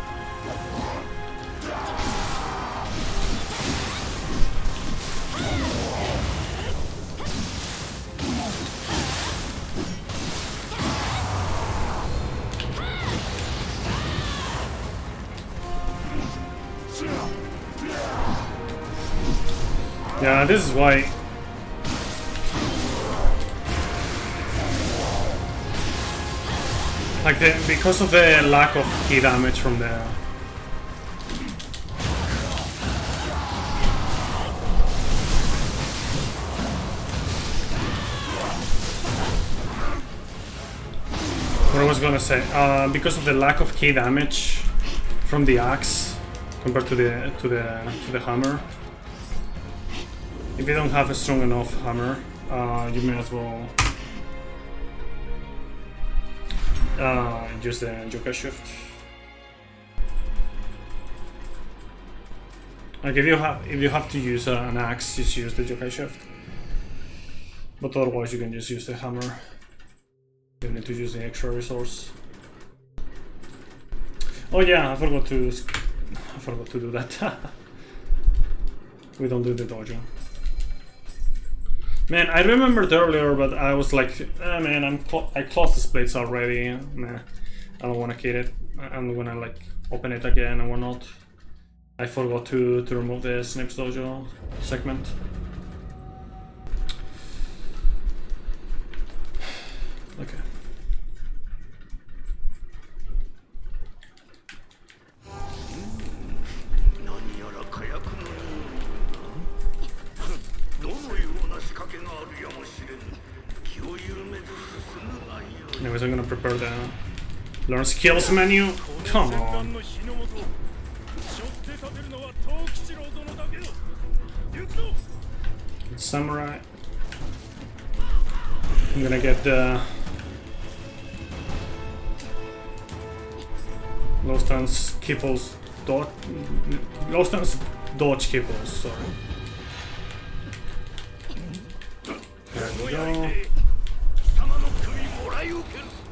Yeah, this is why like because of the lack of key damage from the what I was gonna say, because of the lack of key damage from the axe compared to the hammer. If you don't have a strong enough hammer, you may as well use the Yokai Shift. Like if you have to use an axe, just use the Yokai Shift. But otherwise, you can just use the hammer. You need to use the extra resource. Oh yeah, I forgot to do that. We don't do the dojo. Man, I remembered earlier, but I was like, man, I closed the splits already. Nah, I don't want to kit it. I'm gonna like open it again and whatnot. I forgot to remove the Snake's Dojo segment. Okay. Anyways, I'm gonna prepare the learn skills menu. Come on. It's samurai. I'm gonna get the low stance kipples dodge. Low stance dodge kipples. Sorry. There we go.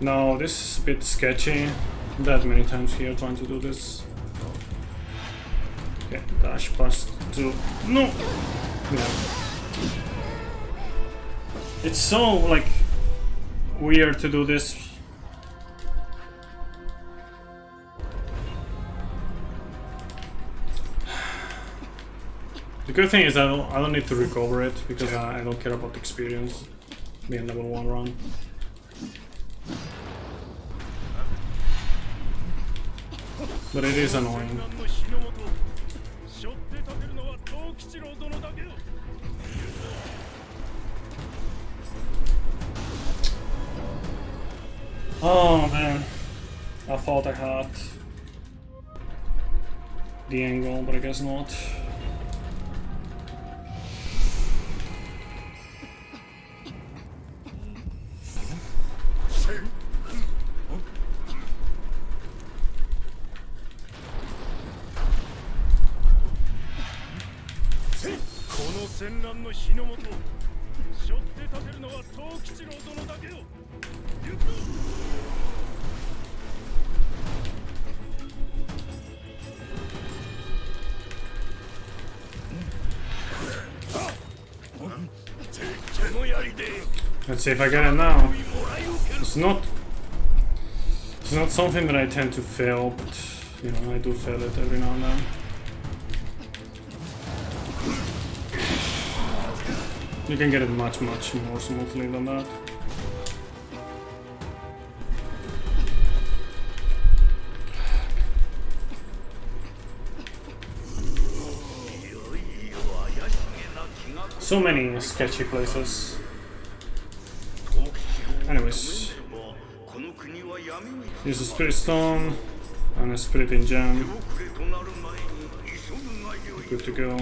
No, this is a bit sketchy. That many times here trying to do this. Okay, dash past to no. Yeah. It's so like weird to do this. The good thing is I don't need to recover it because I don't care about the experience. Being level 1 run. But it is annoying. Oh man, I thought I had the angle, but I guess not. Let's see if I get it now. It's not something that I tend to fail, but you know, I do fail it every now and then. You can get it much more smoothly than that. So many sketchy places. Anyways, use a spirit stone and a spiriting gem. Good to go.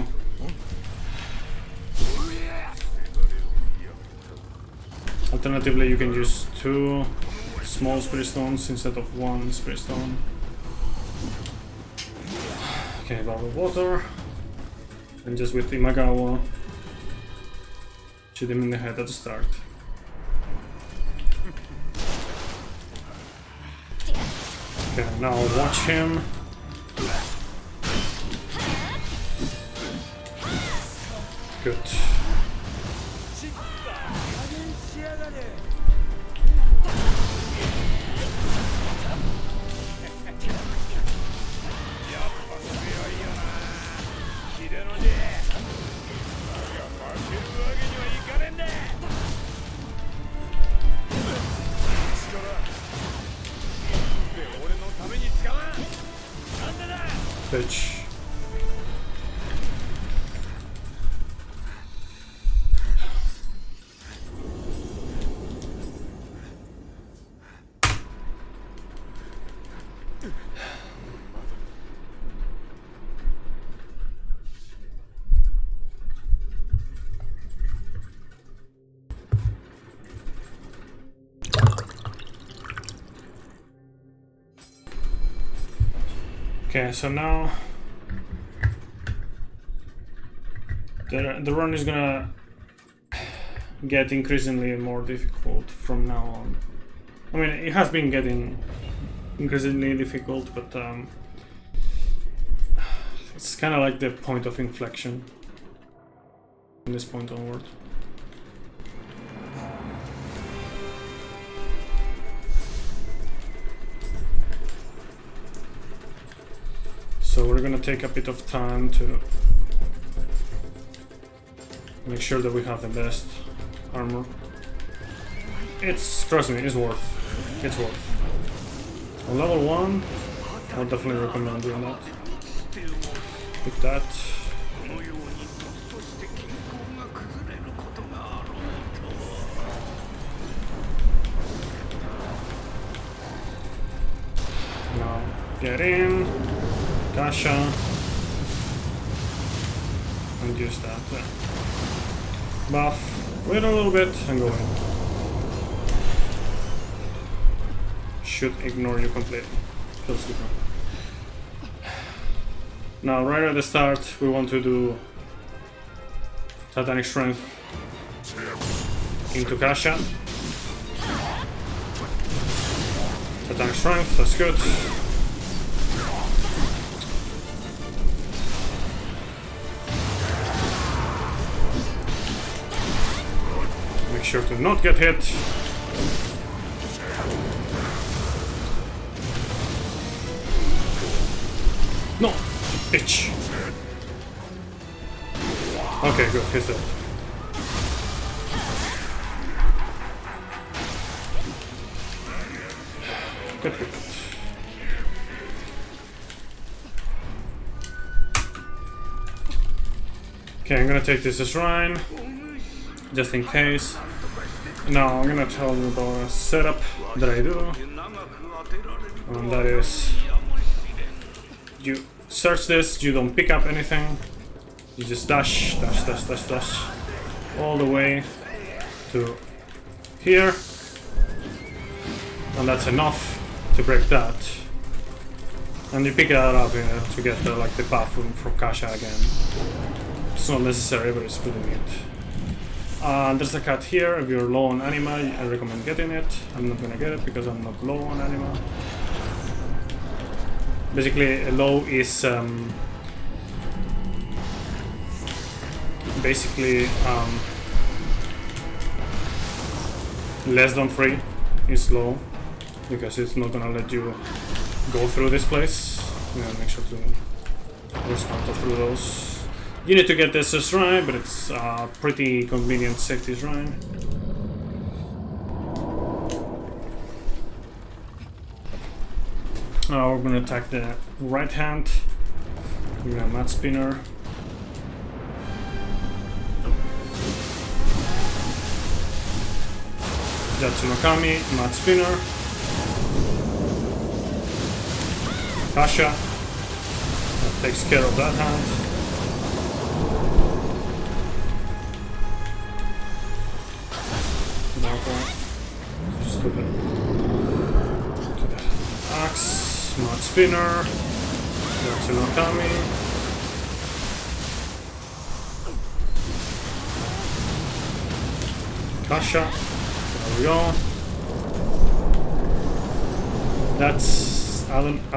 Alternatively, you can use 2 small spirit stones instead of 1 spirit stone. Okay, bottle of water. And just with Imagawa, shoot him in the head at the start. Okay, now watch him. Good. Bitch. Okay, so now the run is gonna get increasingly more difficult from now on. I mean, it has been getting increasingly difficult, but it's kind of like the point of inflection from this point onward. So we're gonna take a bit of time to make sure that we have the best armor. Trust me, it's worth. It's worth. On level 1, I would definitely recommend doing that. Pick that. Now, get in. Kasha. And use that. Buff. Wait a little bit and go in. Should ignore you completely. Feels good. Now, right at the start, we want to do Satanic Strength into Kasha. Satanic Strength, that's good. Make sure to not get hit. No! Bitch! Okay, good, he's dead. Good, good, good. Okay, I'm gonna take this as shrine, just in case. Now I'm gonna tell you about a setup that I do, and that is, you search this, you don't pick up anything, you just dash, dash, dash, dash, dash, all the way to here, and that's enough to break that. And you pick that up to get like the bathroom from Kasha again. It's not necessary, but it's pretty neat. There's a cat here. If you're low on anima, I recommend getting it. I'm not gonna get it because I'm not low on anima. Basically, a low is basically less than 3 is low, because it's not gonna let you go through this place. You know, make sure to respond through those. You need to get this shrine, but it's a pretty convenient safety shrine. Now we're gonna attack the right hand. We're gonna mat spinner. Jatsunokami, mat spinner. Kasha. That takes care of that hand. Just to the axe, mat spinner. Jatsunokami. Kasha. There we go. That's... I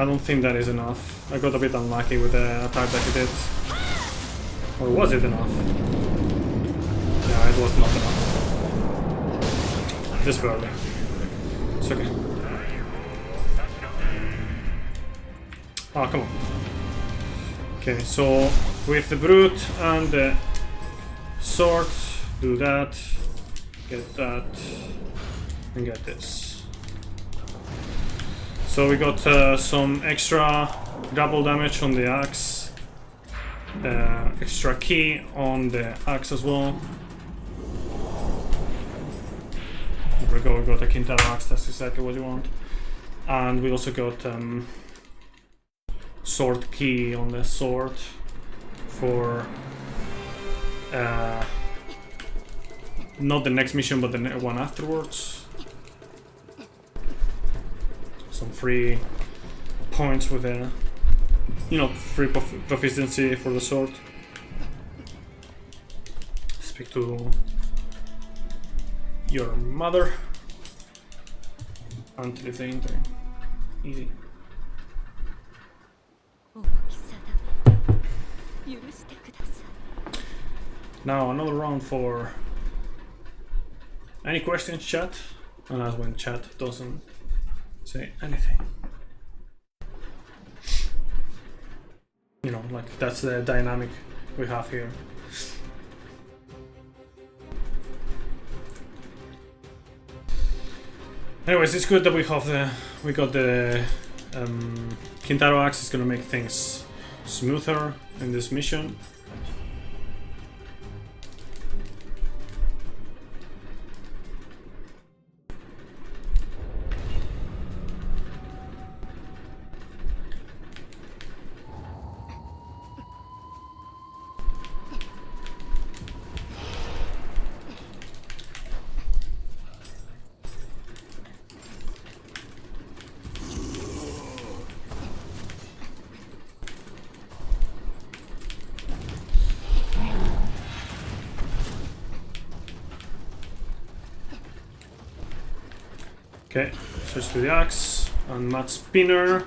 don't think that is enough. I got a bit unlucky with the attack that he did. Or was it enough? Yeah, it was not enough. Just barely. It's okay. Ah, come on. Okay, so with the brute and the sword, do that, get that, and get this. So we got some extra double damage on the axe, extra key on the axe as well. There we go, we got a Kintaro axe, that's exactly what you want. And we also got sword key on the sword for not the next mission, but the one afterwards. Some free points with a, you know, free proficiency for the sword. Speak to your mother and leave the intern. Easy. Now another round for any questions, chat, and that's when chat doesn't say anything. You know, like that's the dynamic we have here. Anyways, it's good that we got the Kintaro axe. Is gonna make things smoother in this mission. Okay, switch to the axe and mat spinner.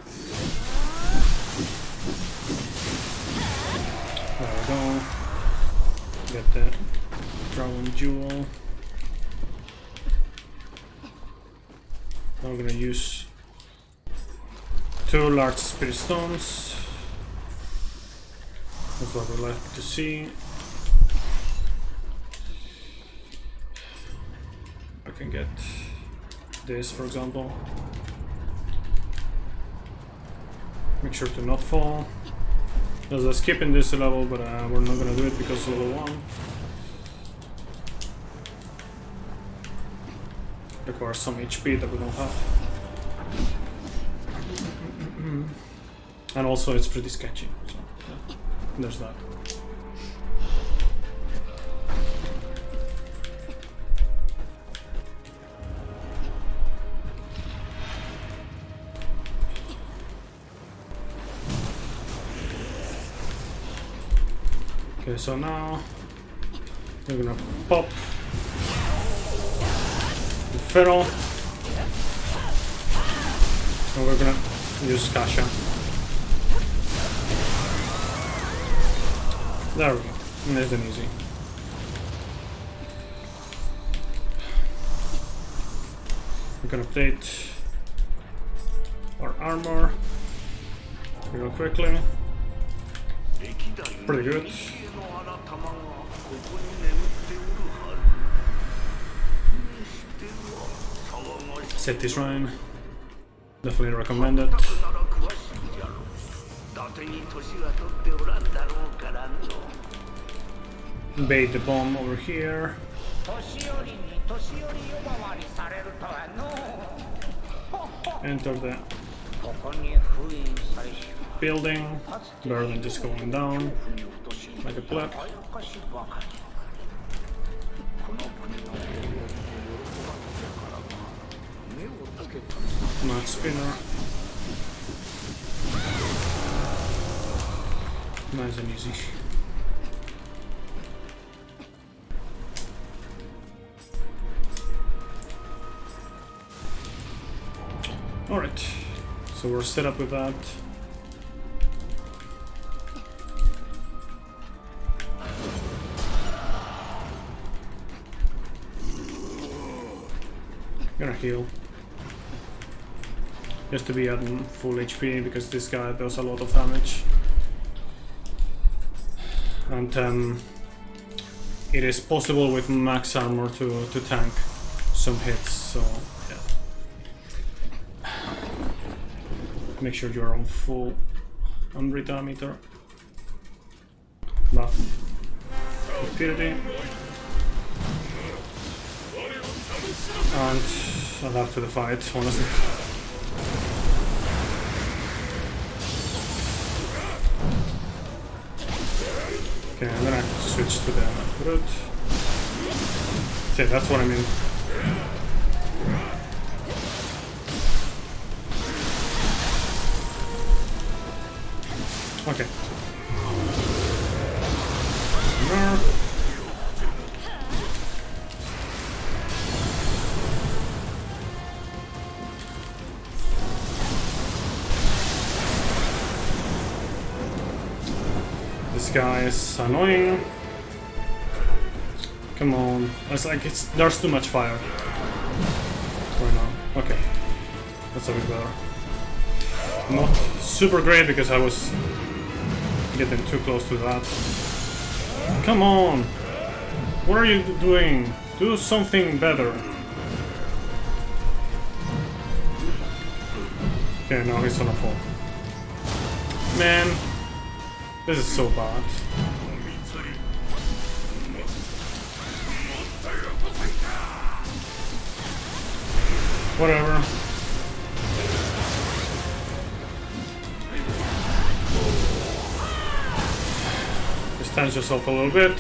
There we go. Get the dragon jewel. I'm gonna use 2 large spirit stones. That's what we like to see. I can get this, for example. Make sure to not fall. There's a skip in this level, but we're not gonna do it because of level 1. Requires some HP that we don't have. And also it's pretty sketchy, so yeah, there's that. Okay, so now we're gonna pop the Feral and we're gonna use Kasha. There we go, nice and easy. We're gonna update our armor real quickly. Pretty good. Set this Shrine. Definitely recommend it. Bait the bomb over here. Enter the building, better than just going down like a pleb. Not spinner. Nice and easy. Alright, so we're set up with that. Gonna heal. Just to be at full HP because this guy does a lot of damage. And it is possible with max armor to tank some hits, so yeah. Make sure you're on full unread meter. Buff. Rapidity. And I'll have to the fight, honestly. Okay, I'm gonna switch to the root. Okay, that's what I mean. Okay. This guy is annoying. Come on. It's like there's too much fire right now. Okay. That's a bit better. Not super great because I was getting too close to that. Come on! What are you doing? Do something better. Okay, now he's on a fall. Man, this is so bad. Whatever. Distance yourself a little bit.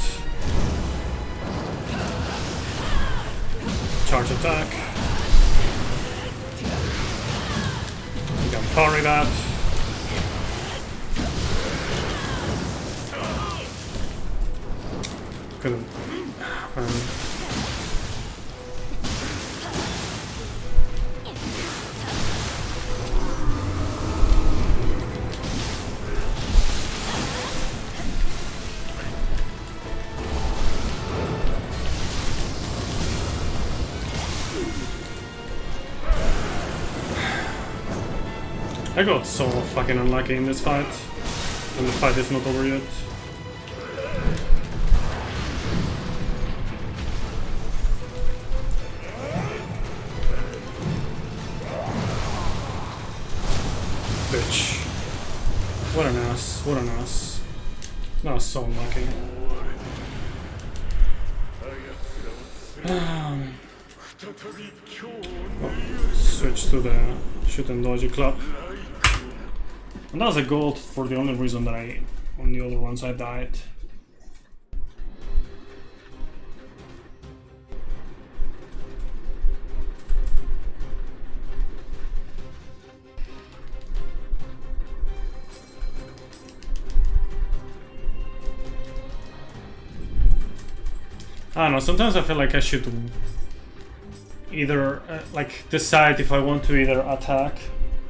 Charge attack. You can parry that. Couldn't. I got so fucking unlucky in this fight, and the fight is not over yet. Bitch. What an ass, what an ass. That was so unlucky. Switch to the shoot and dodge club. And that was a gold for the only reason that on the other ones I died. I don't know, sometimes I feel like I should either like decide if I want to either attack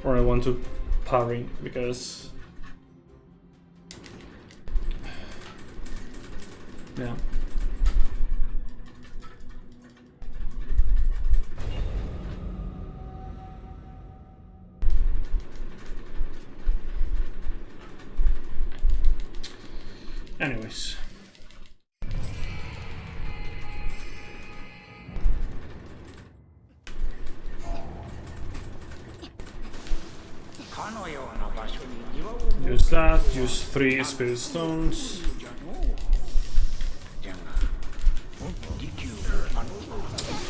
or I want to parry, because yeah. Anyways. Use that, use 3 spirit stones.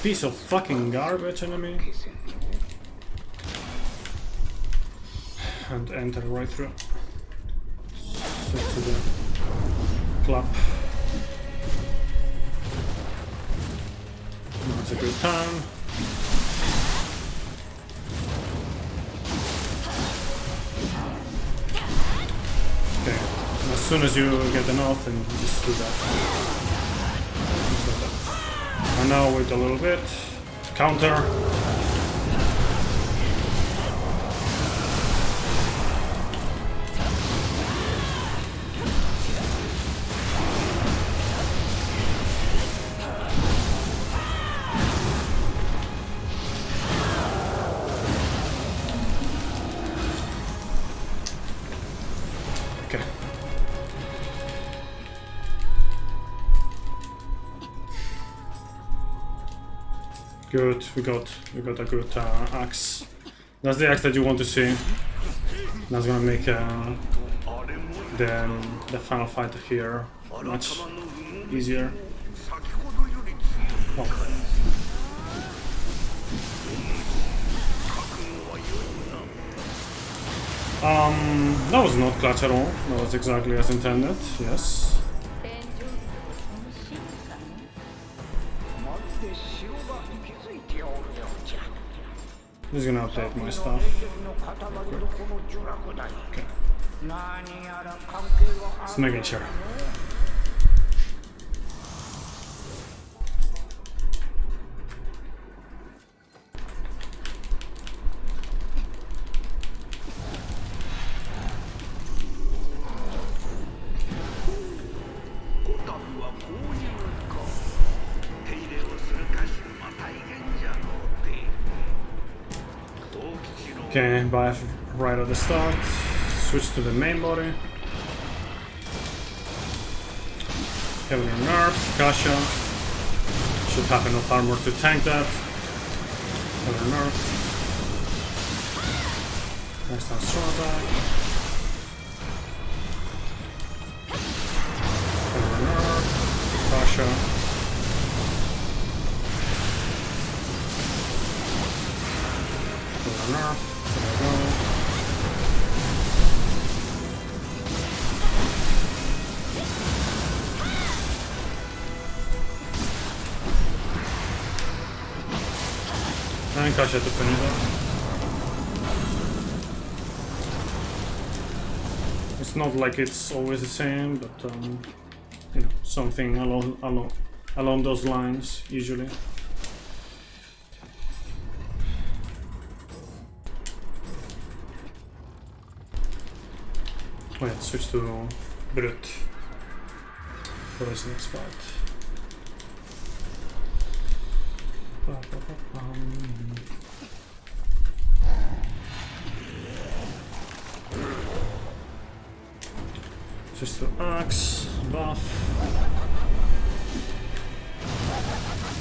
Piece of fucking garbage enemy. And enter right through. Switch to the club. That's a good time. As soon as you get enough, then you just do that. And now wait a little bit. Counter. Okay. Good, we got a good axe. That's the axe that you want to see. That's gonna make the final fight here much easier. Oh. That was not clutch at all. That was exactly as intended. Yes. Just gonna update my stuff. Okay. Just making sure. Okay, buy right at the start. Switch to the main body. Heavily nerfed, Kasha. Should have enough armor to tank that. Heavily nerfed. Next time strong attack. Heavily nerfed, Kasha. Heavily nerfed. There we go. And Kasha to finish that. It's not like it's always the same, but you know, something along those lines usually. Wait, switch to Brut for this next fight. Just to axe, buff.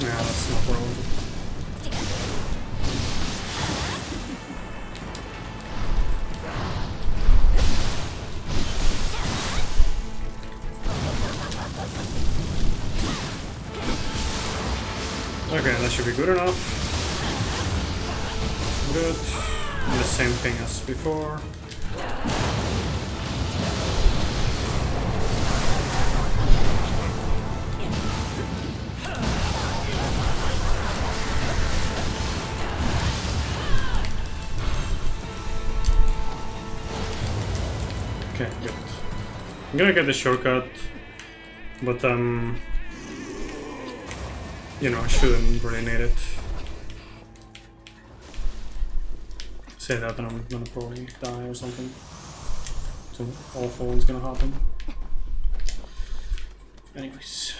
Yeah, that's not wrong. That should be good enough. Good. And the same thing as before. Okay, good. I'm gonna get the shortcut, but you know, I shouldn't really need it. Say that and I'm gonna probably die or something. Something awful is gonna happen. Anyways.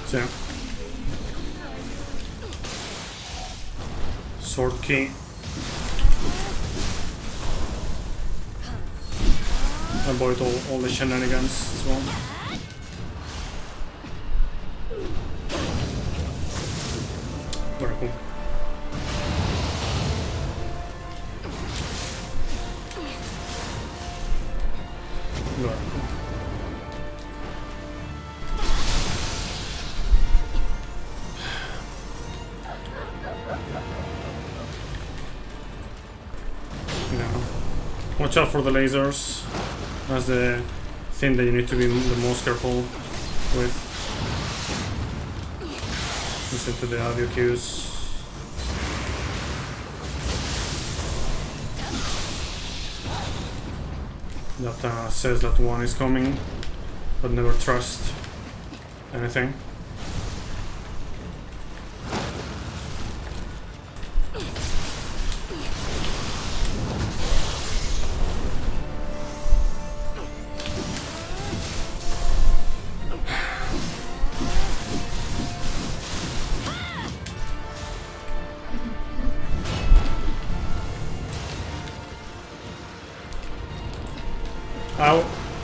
So, sword key. Avoid all the shenanigans as well. Very cool. Very cool. Watch out for the lasers. That's the thing that you need to be the most careful with. Listen to the audio cues. That says that one is coming, but never trust anything.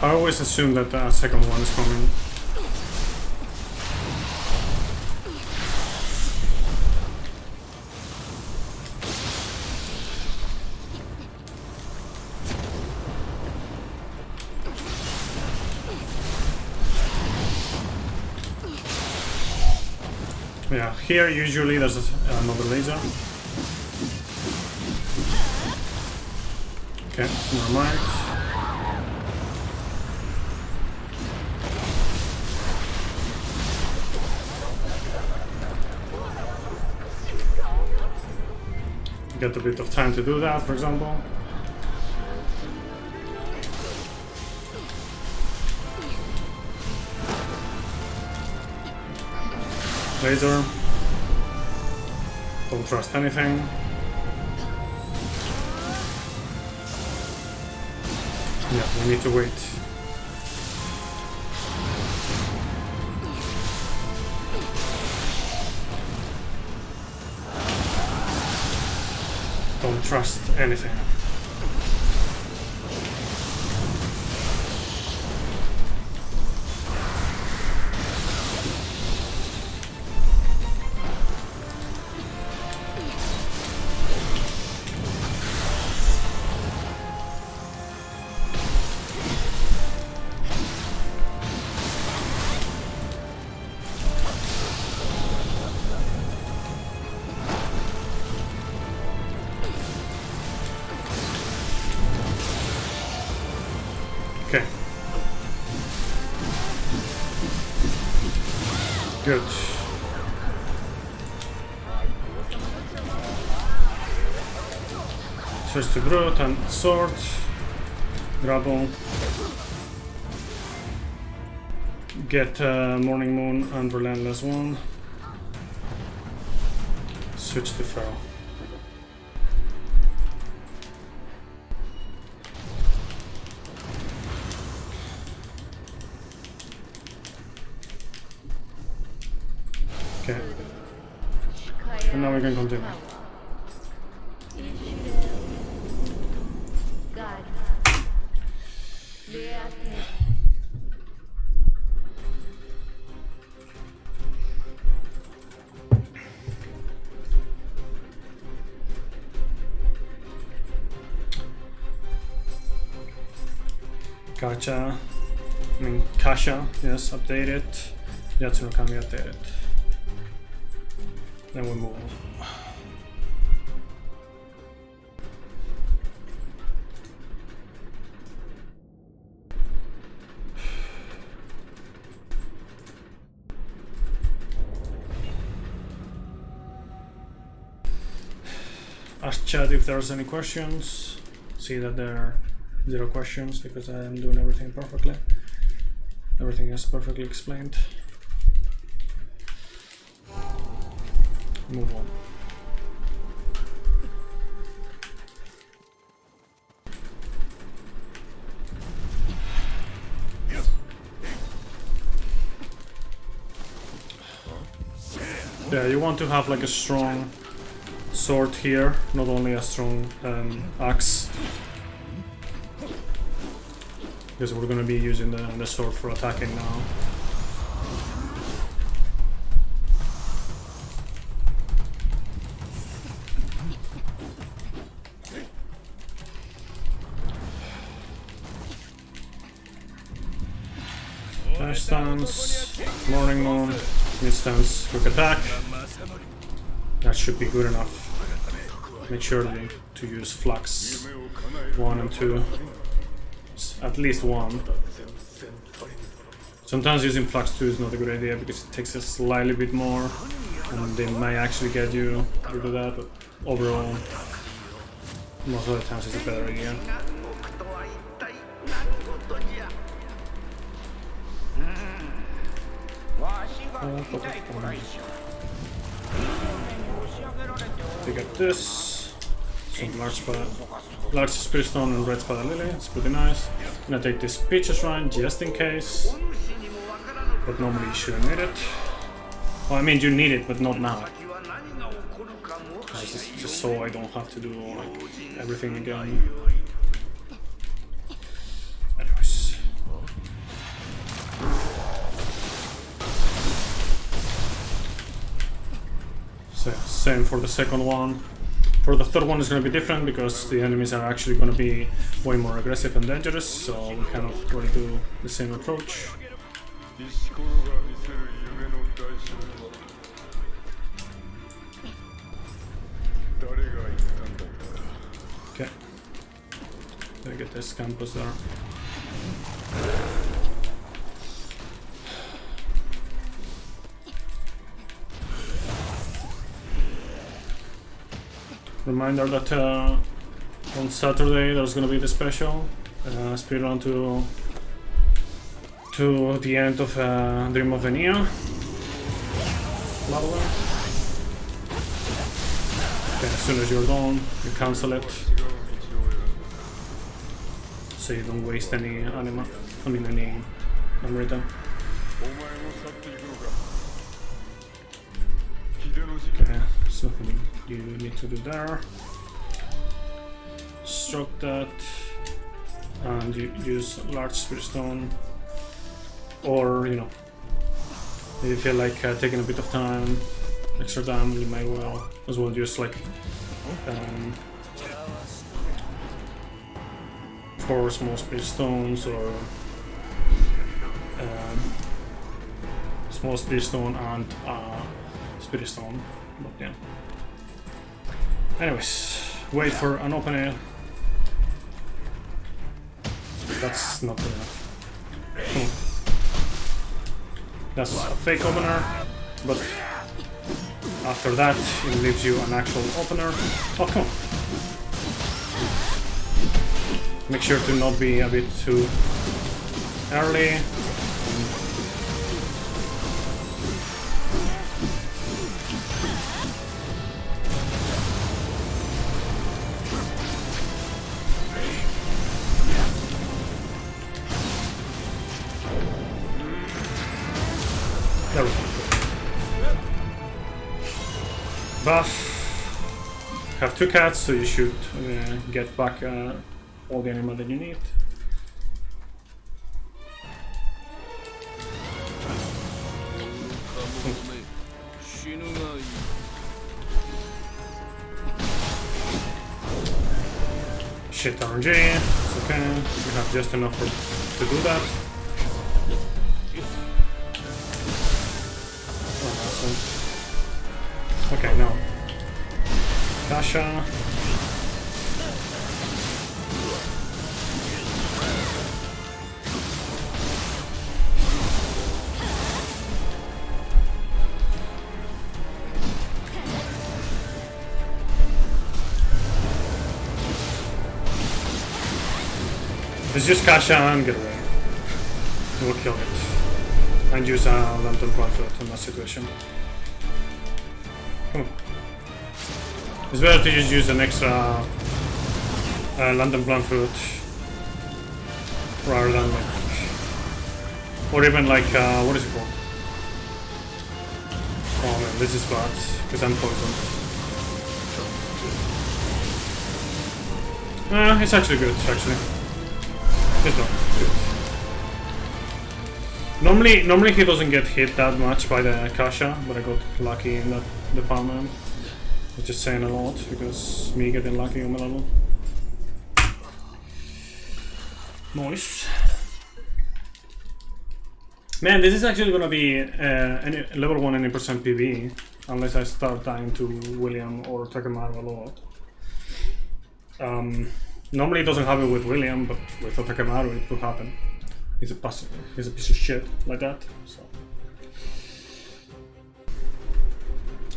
I always assume that the second one is coming. Yeah, here usually there's another laser. Okay, never mind. Get a bit of time to do that, for example. Laser. Don't trust anything. Yeah, we need to wait. Don't trust anything. Okay. Good. Switch to brute and sword. Grapple. Get Morning Moon and Relentless one. Switch to Feral. Okay. And now we can continue. Gacha. I mean, Kasha, yes, updated. Yatsu no Kami updated. Then we move on. Ask chat if there's any questions. See that there are 0 questions because I am doing everything perfectly. Everything is perfectly explained. Move on. Yeah, you want to have like a strong sword here, not only a strong axe. Because we're gonna be using the sword for attacking now. Dash stance, morning moon, mid stance, quick attack. That should be good enough. Make sure to use flux 1 and 2. At least 1. Sometimes using flux 2 is not a good idea because it takes a slightly bit more and they might actually get you to do that, but overall most of the times it's a better idea. We got this, some large spirit stone and red spada lily, it's pretty nice. I'm gonna take this peach shrine just in case, but normally you shouldn't need it. Well, I mean you need it, but not now. Just so I don't have to do like everything again. Anyways. So same for the second one. For the third one it's going to be different because the enemies are actually going to be way more aggressive and dangerous, so we cannot really do the same approach. Okay. Let me get this campus there. Reminder that on Saturday there's gonna be the special speedrun to the end of Dream of the Nioh level. Okay, as soon as you're done, you cancel it, so you don't waste any any memory time. Okay, so nothing you need to do there. Stroke that, and you use large spirit stone, or you know, if you feel like taking a bit of time, extra time, you might as well use like 4 small spirit stones or small spirit stone and spirit stone, but yeah. Anyways, wait for an opening. That's not good enough. That's a fake opener, but after that it leaves you an actual opener. Oh, come on. Make sure to not be a bit too early. There we go. Buff. Have 2 cats, so you should get back all the anima that you need. Shit RNG, so Okay, we have just enough to do that. Oh, awesome. Okay, now. Kasha. It's just Kasha and get away. We'll kill it. And use a lantern prophet in that situation. Come on. It's better to just use an extra lantern foot rather than like, or even like what is it called? Oh man, this is bad because I'm poisoned. It's actually good, actually. It's not good. Normally he doesn't get hit that much by the Kasha, but I got lucky in that department. Which is saying a lot, because me getting lucky on the level. Nice. Man, this is actually gonna be any level 1 any percent PV, unless I start dying to William or Takemaru a lot. Normally it doesn't happen with William, but with Takemaru it could happen. He's a piece of shit like that, so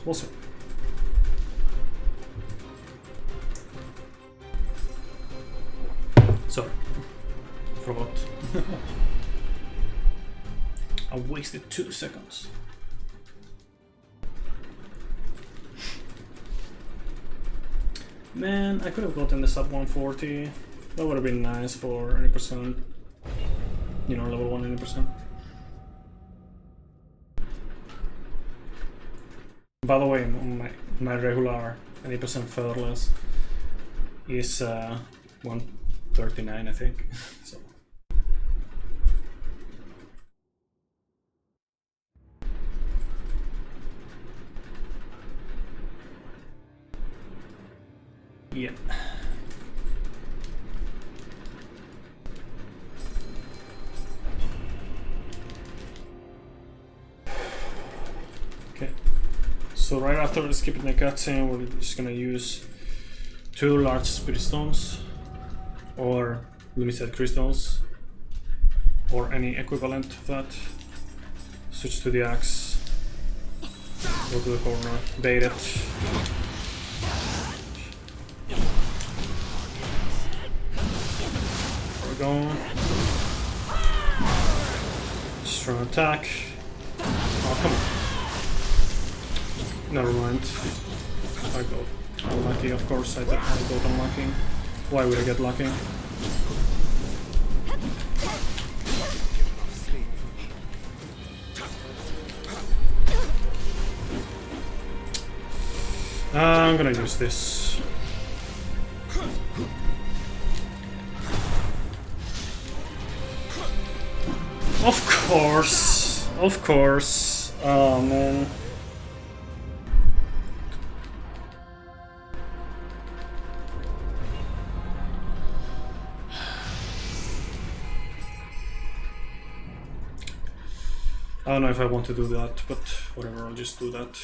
we'll see. Sorry, forgot. I wasted 2 seconds. Man, I could have gotten the sub 140. That would have been nice for any percent. You know, level 1 any percent. By the way, my regular any percent featherless is 139, I think. So. Yeah. Okay. So right after skipping the cutscene, we're just gonna use 2 large spirit stones, or limited crystals, or any equivalent of that. Switch to the axe. Go to the corner. Bait it. There we go. Strong attack. Oh, come on. Never mind. I got unlucky, of course. I got unlucky. Why would I get lucky? I'm gonna use this. Of course! Of course! Oh man. I don't know if I want to do that, but whatever, I'll just do that.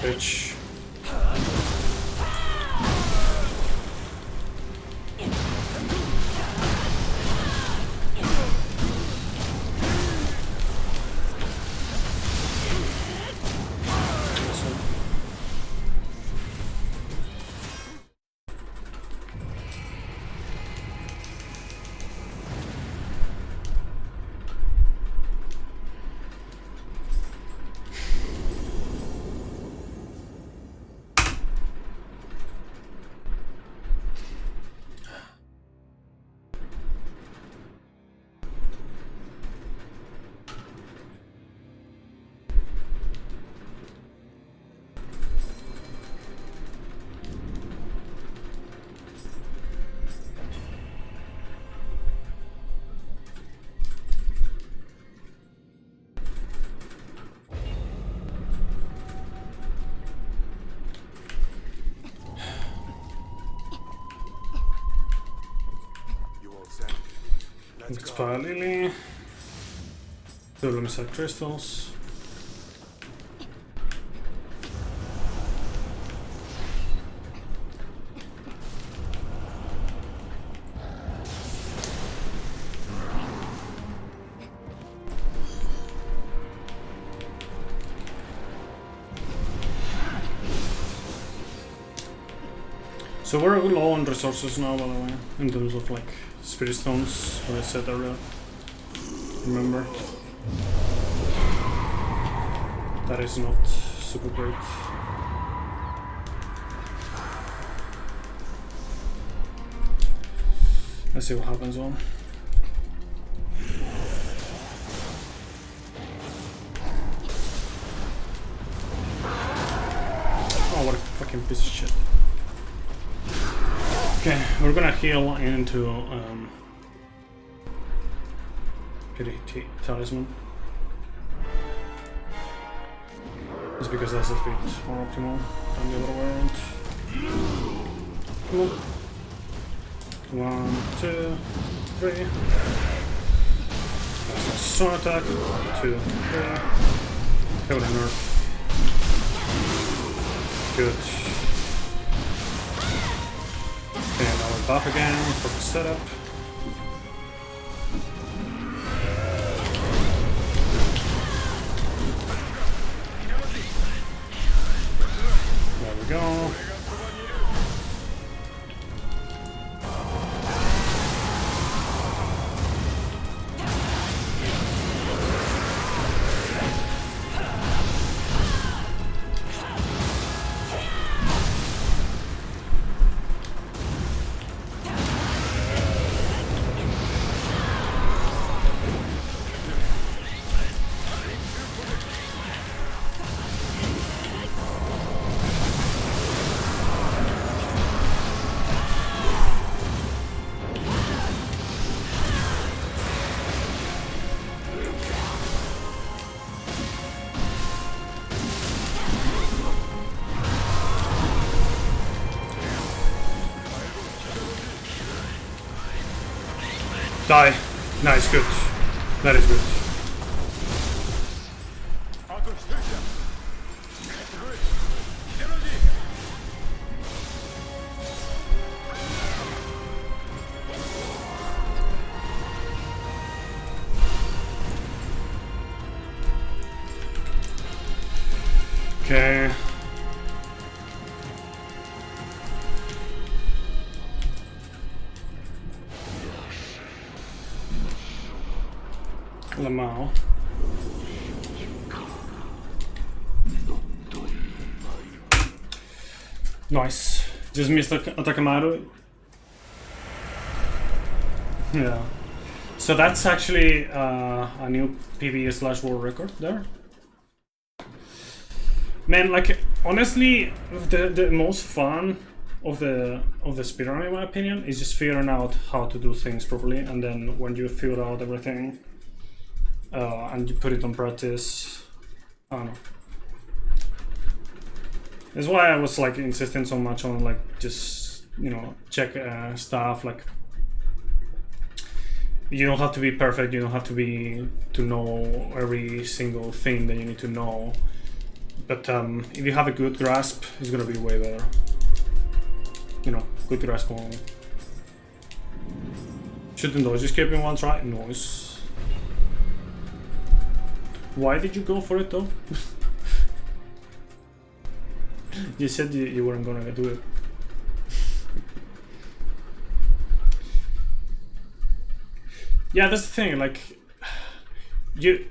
Bitch. It's Fire Lily. 2 Lumisite crystals. So we're low on resources now, by the way, in terms of like spirit stones, what I said earlier. Remember? That is not super great. Let's see what happens on. Oh, what a fucking piece of shit. Okay, we're gonna heal into Pity Talisman. Just because that's a bit more optimal than the other way around. Come on. 1, 2, 3. That's a strong attack. 2, 3. Go to nerf. Good. Okay, now we're buff again for the setup. There we go. Die. Nice, good. That is good. Okay. Lamau. Nice. Just missed Atakamaru. Yeah. So that's actually a new PvE/world record there. Man, like honestly, the most fun of the speedrun, in my opinion, is just figuring out how to do things properly, and then when you figure out everything. And you put it on practice. I don't know. That's why I was like insisting so much on like just check stuff. Like you don't have to be perfect. You don't have to know every single thing that you need to know. But if you have a good grasp, it's gonna be way better. Good grasp on. Shouldn't those escape in one try? Noise. Why did you go for it though? You said you weren't gonna do it. Yeah, that's the thing. Like, you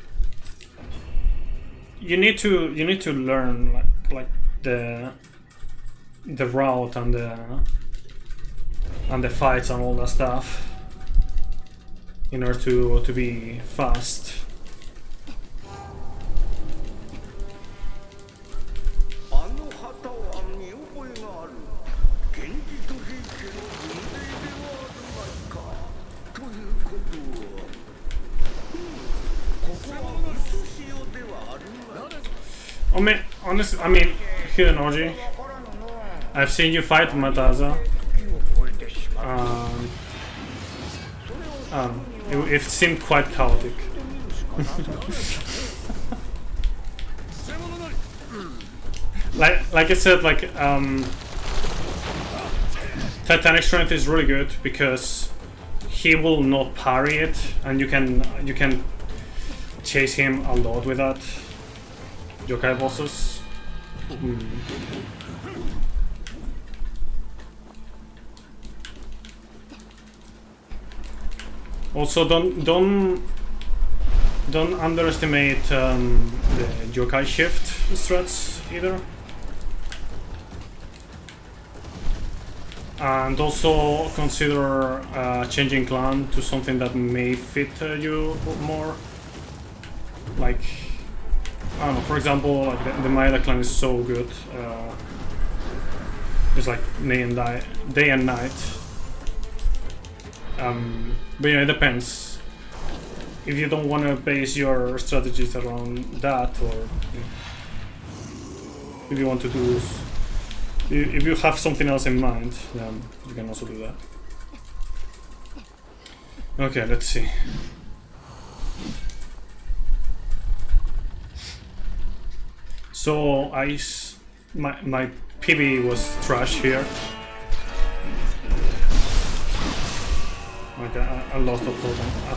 need to learn like the route and the fights and all that stuff in order to be fast. Honestly, I mean, Hiranoji, I've seen you fight It seemed quite chaotic. like I said, like Titanic Strength is really good because he will not parry it, and you can chase him a lot with that. Yokai bosses. Also, don't underestimate the yokai shift strats either. And also consider changing clan to something that may fit you more. Like, I don't know, for example, like the Maeda clan is so good. It's like day and night. But yeah, it depends. If you don't want to base your strategies around that, or if you want to do, if you have something else in mind, then you can also do that. Okay, let's see. So my PB was trash here. Like I lost a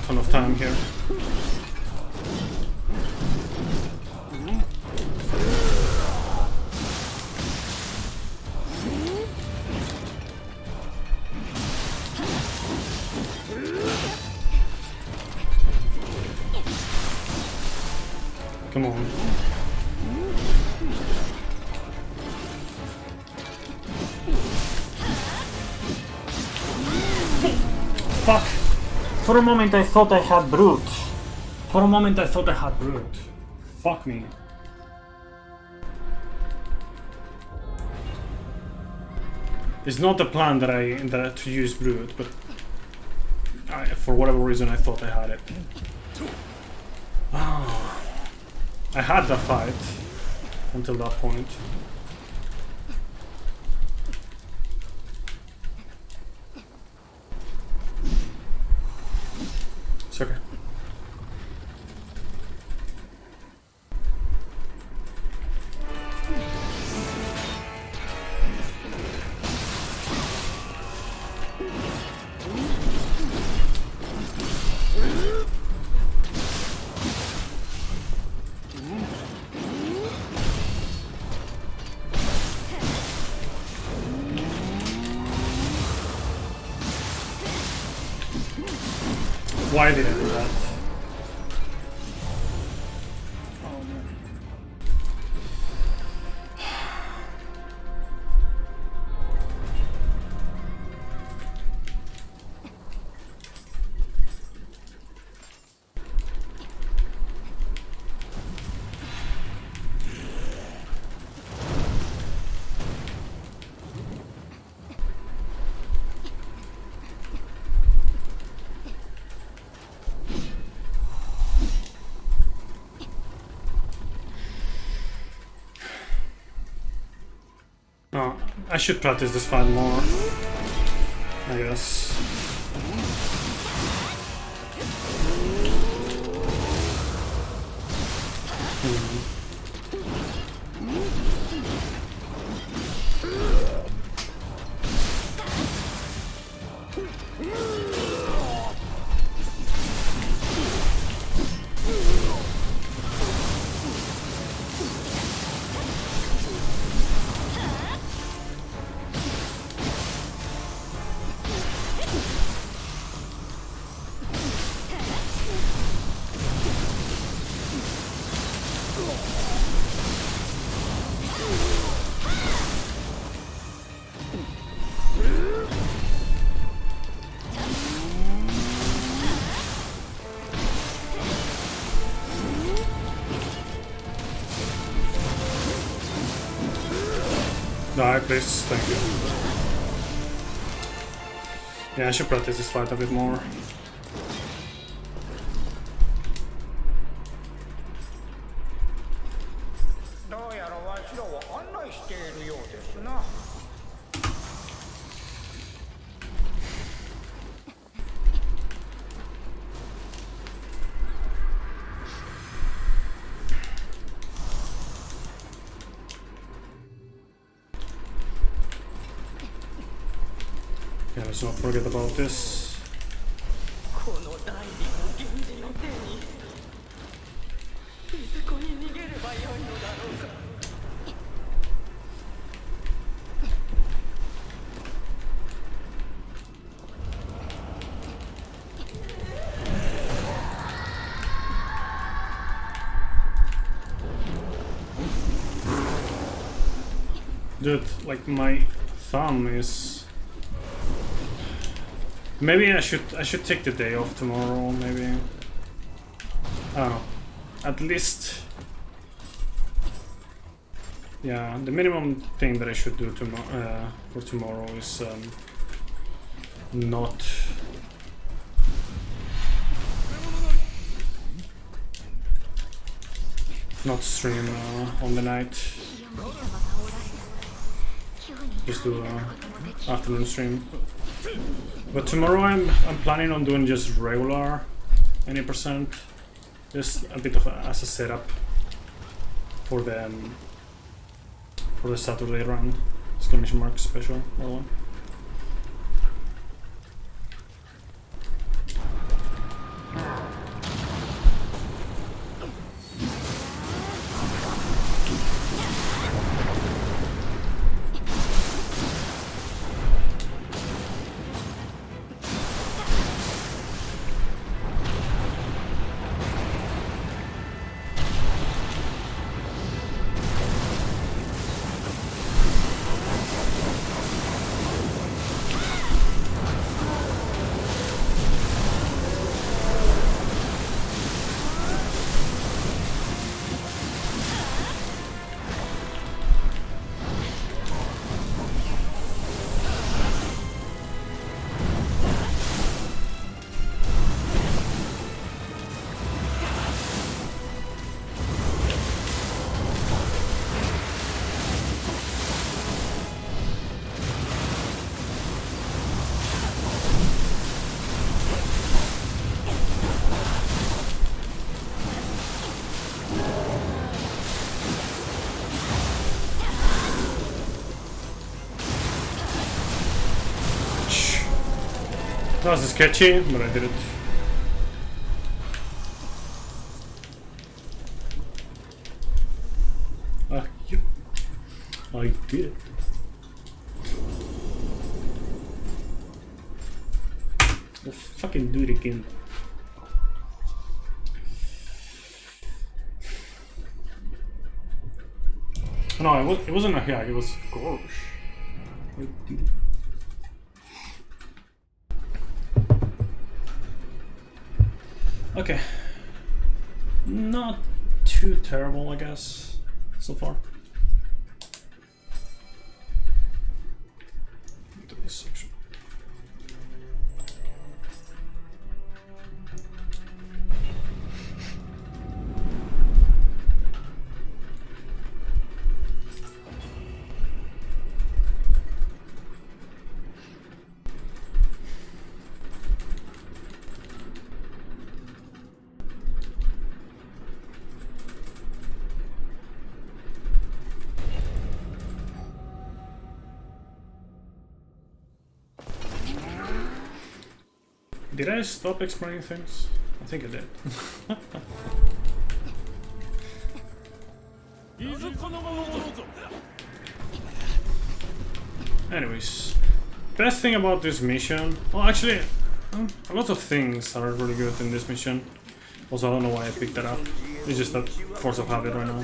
ton of time here. Come on. Fuck! For a moment I thought I had Brute. Fuck me. It's not the plan that to use Brute, but for whatever reason I thought I had it. Oh. I had that fight until that point. It's okay. Why did I do that? Oh no. Oh, I should practice this fight more, I guess. No, please, thank you. Yeah, I should practice this fight a bit more. let's not forget about this. Dude, like my thumb is. Maybe I should take the day off tomorrow. Maybe. I don't know. At least. Yeah, the minimum thing that I should do for tomorrow is not stream on the night. Just do afternoon stream. But tomorrow I'm planning on doing just regular 90%, just a bit of as a setup for the Saturday run, exclamation mark special that one. That was sketchy, but I did it. Yep. I did it. We'll fucking do it again. No, it wasn't a hack, it was Gorsh. I did it. Okay, not too terrible, I guess, so far. Into this section. Did I stop explaining things? I think I did. Anyways, best thing about this mission, well actually, a lot of things are really good in this mission. Also, I don't know why I picked that up. It's just that force of habit right now.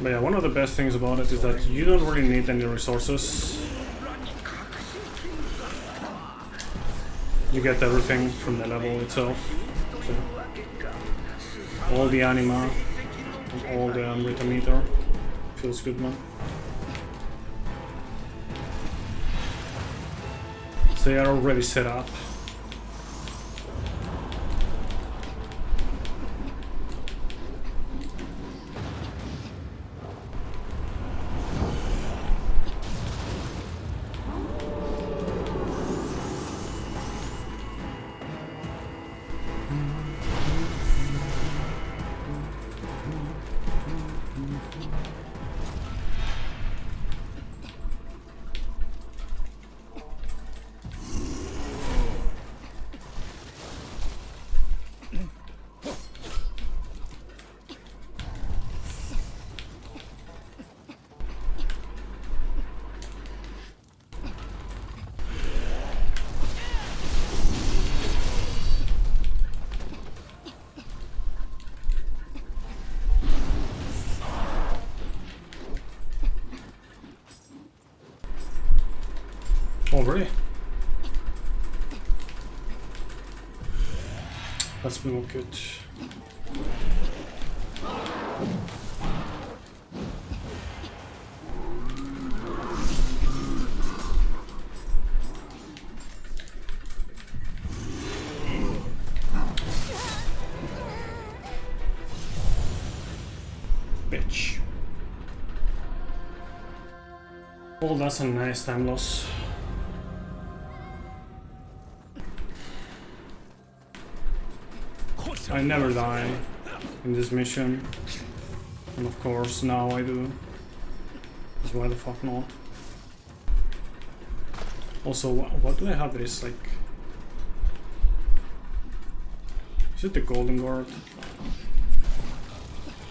But yeah, one of the best things about it is that you don't really need any resources. You get everything from the level itself. So, all the anima, and all the Amrita meter. Feels good, man. So they are already set up. Oh, really? That's been all good. Bitch. Oh, that's a nice time loss. I never die in this mission, and of course now I do. Because why the fuck not? Also, what do I have this like? Is it the golden guard?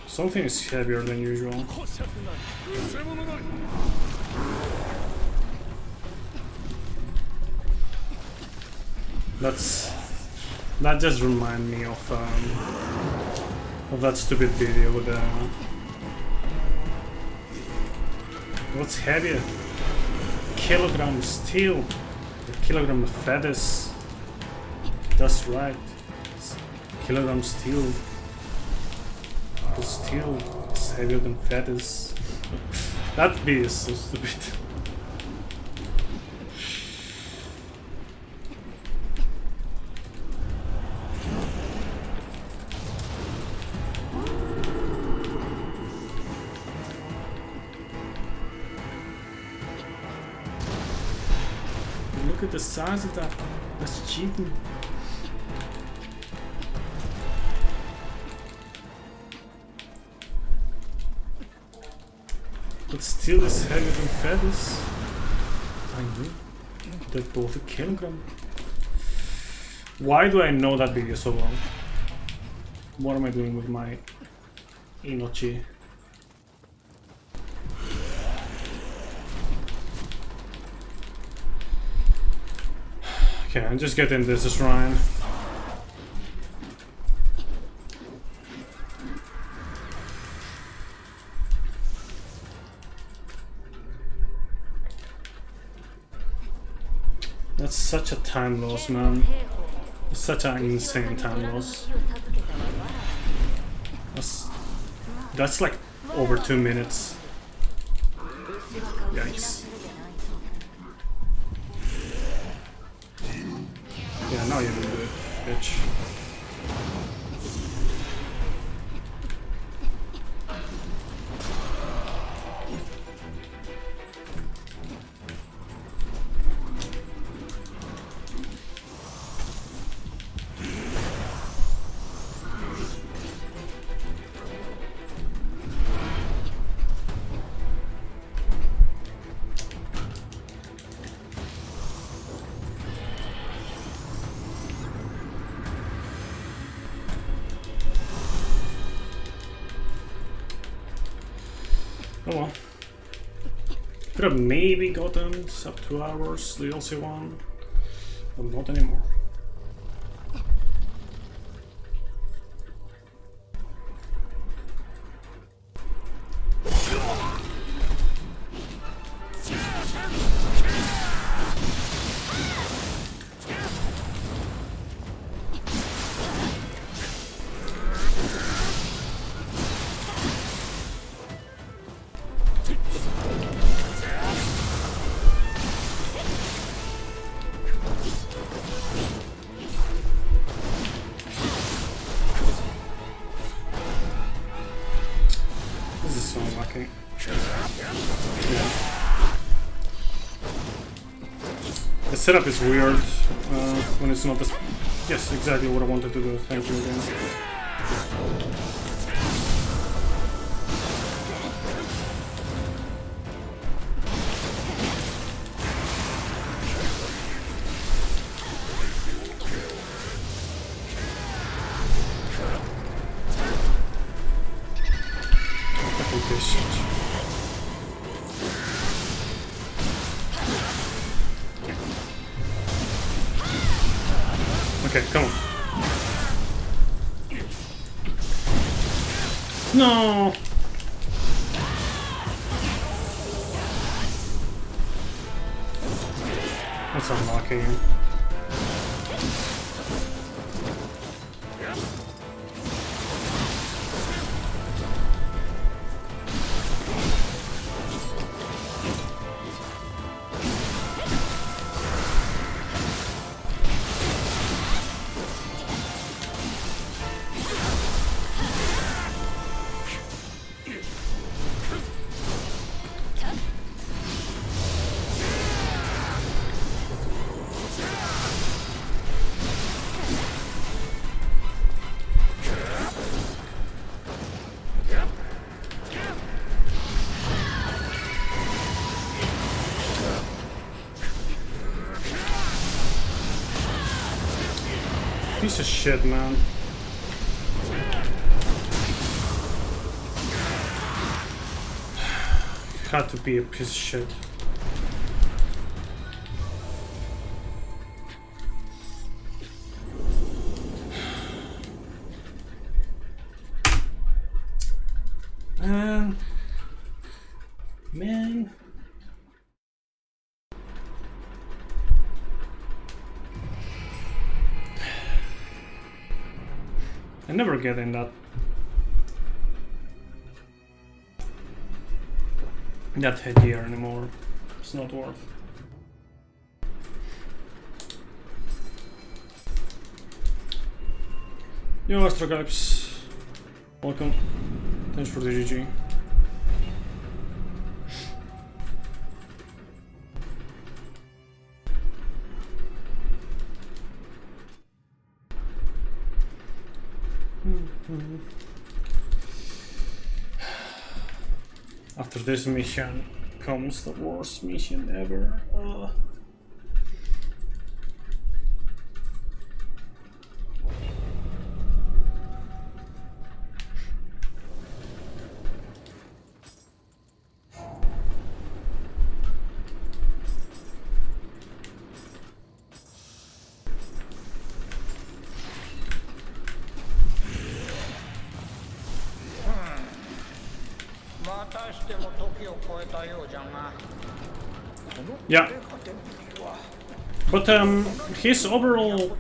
Something is heavier than usual. That just reminds me of that stupid video with the what's heavier? Kilogram steel, a kilogram of feathers. That's right, kilogram steel. The steel is heavier than feathers. That video is so stupid. Look at the size of that. That's cheating. But steel is heavier than feathers. I knew. They're both a kilogram. Why do I know that video so well? What am I doing with my Inochi? Okay, I'm just getting this shrine. That's such a time loss, man. It's such an insane time loss. That's like over 2 minutes. Yikes. Yeah, now you do it, bitch. Oh well. Could have maybe gotten sub 2 hours, the DLC one, but not anymore. The setup is weird when it's not this. Yes, exactly what I wanted to do. Thank you again. Fucking piece of shit. Okay, come on. No! That's unlucky. Piece of shit, man. Had to be a piece of shit. Man. I never get in that headgear anymore. It's not worth. Yo, Astrocalypse. Welcome. Thanks for the GG. After this mission comes the worst mission ever. Yeah, but he's overall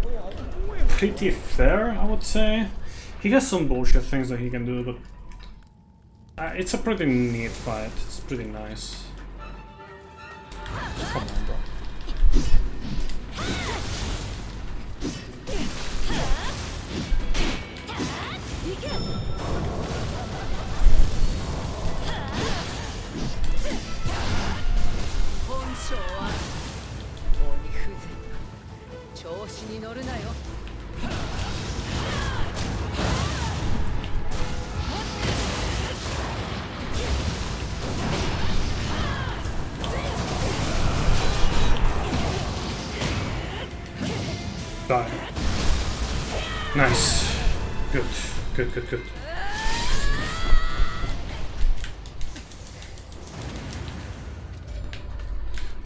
pretty fair, I would say. He has some bullshit things that he can do, but it's a pretty neat fight. It's pretty nice. Come on, bro. Die. Nice. Good. Good, good, good.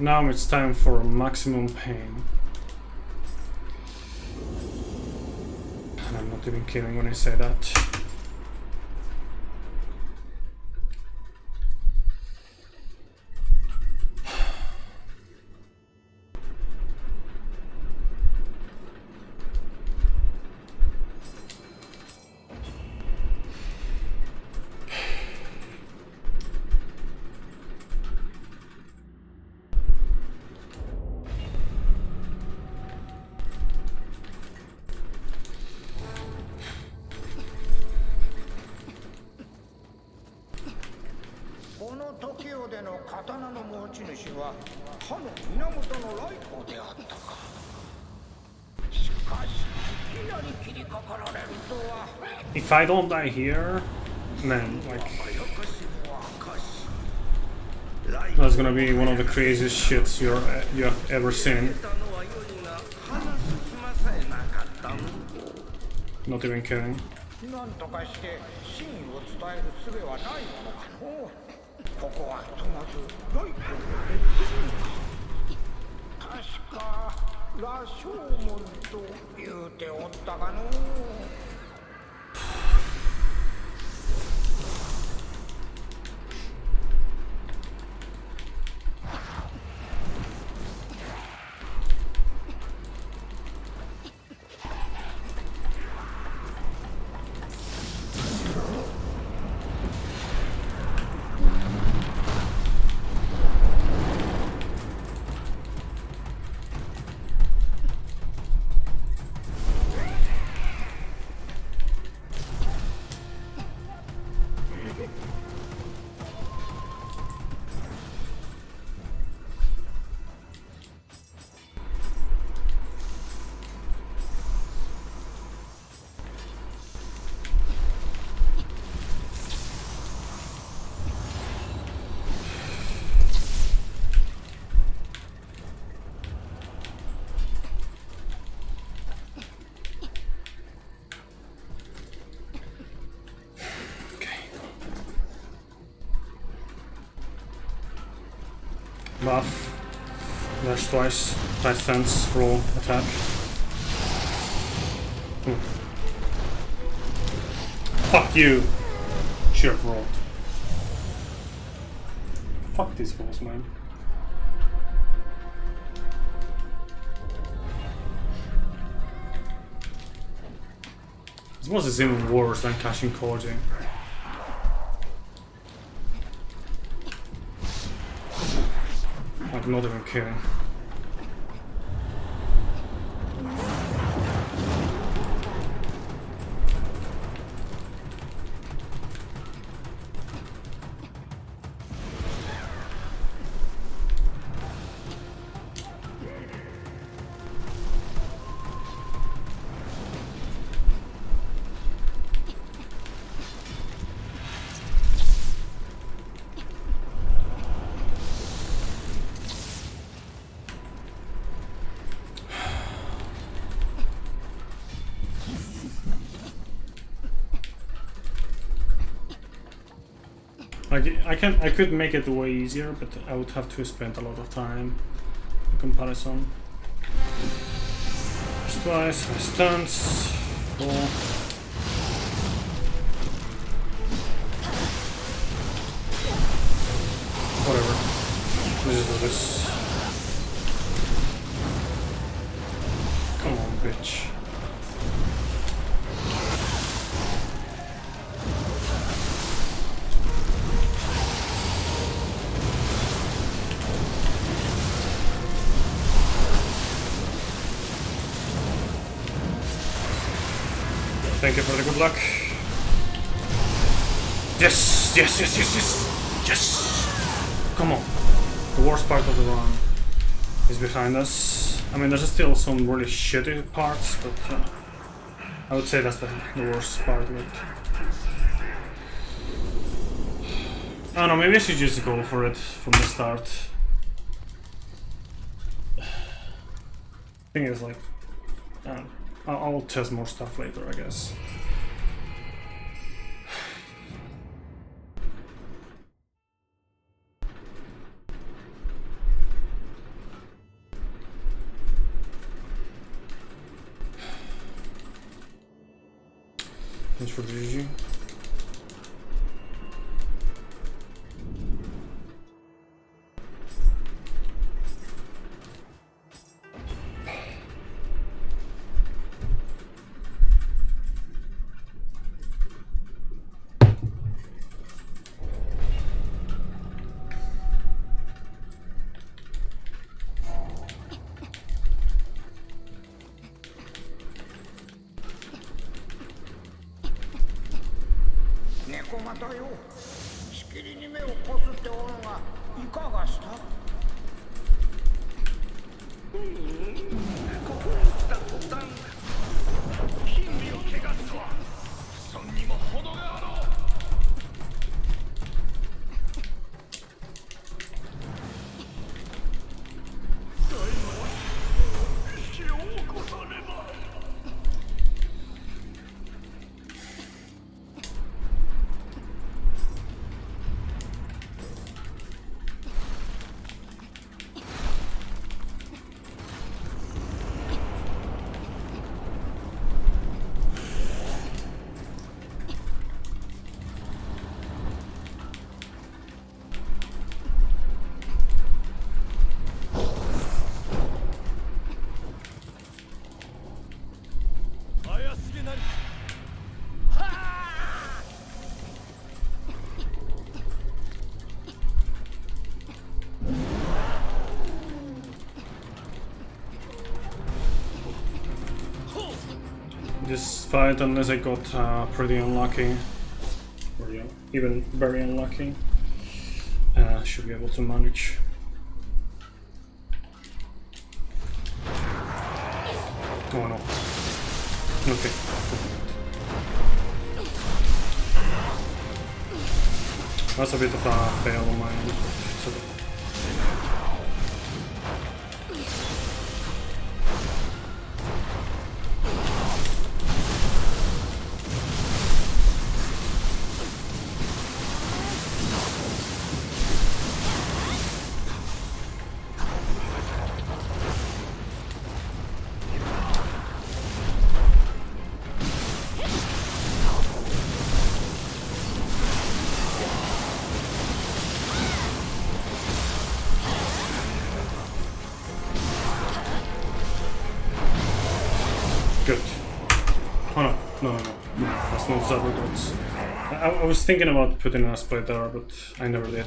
Now it's time for maximum pain. And I'm not even kidding when I say that. If I don't die here, man, like, that's gonna be one of the craziest shits you have ever seen. Not even kidding. buff. Dash twice. Tight stance. Roll. Attack. Fuck you! Should have rolled. Fuck these balls, man. This boss is even worse than catching Koji. I'm not even kidding. I could make it way easier, but I would have to spend a lot of time in comparison. Just twice, stunts, roll. Whatever. Let's do this. Come on, bitch. Thank you for the good luck. Yes, yes, yes, yes, yes, yes. Come on. The worst part of the run is behind us. I mean, there's still some really shitty parts, but I would say that's the worst part of it. I don't know, maybe I should just go for it from the start. Thing is, like, I'll test more stuff later, I guess. Thanks for the GG. This fight, unless I got pretty unlucky, or yeah, even very unlucky, should be able to manage. Oh no. Okay. That's a bit of a fail on my end. So No, that's not double dots. I was thinking about putting a split there, but I never did.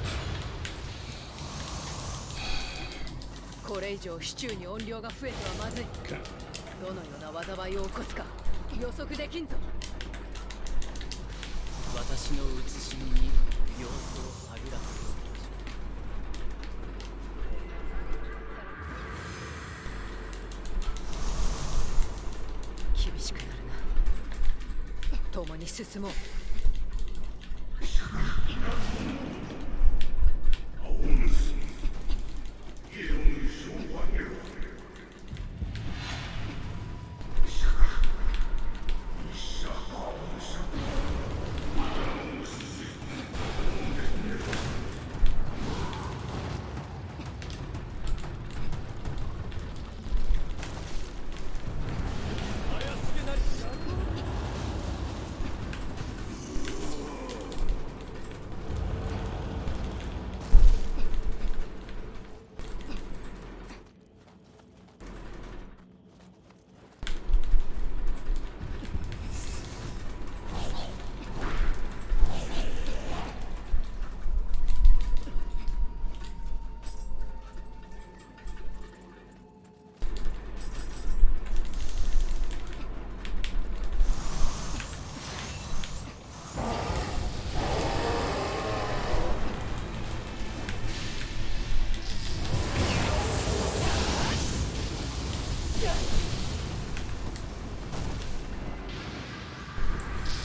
これ以上シチューに音量が増えてはまずい。 Okay. どのような災いを起こすか予測できんぞ。私の写しみに様子を探らせようとし厳しくなるな。共に進もう。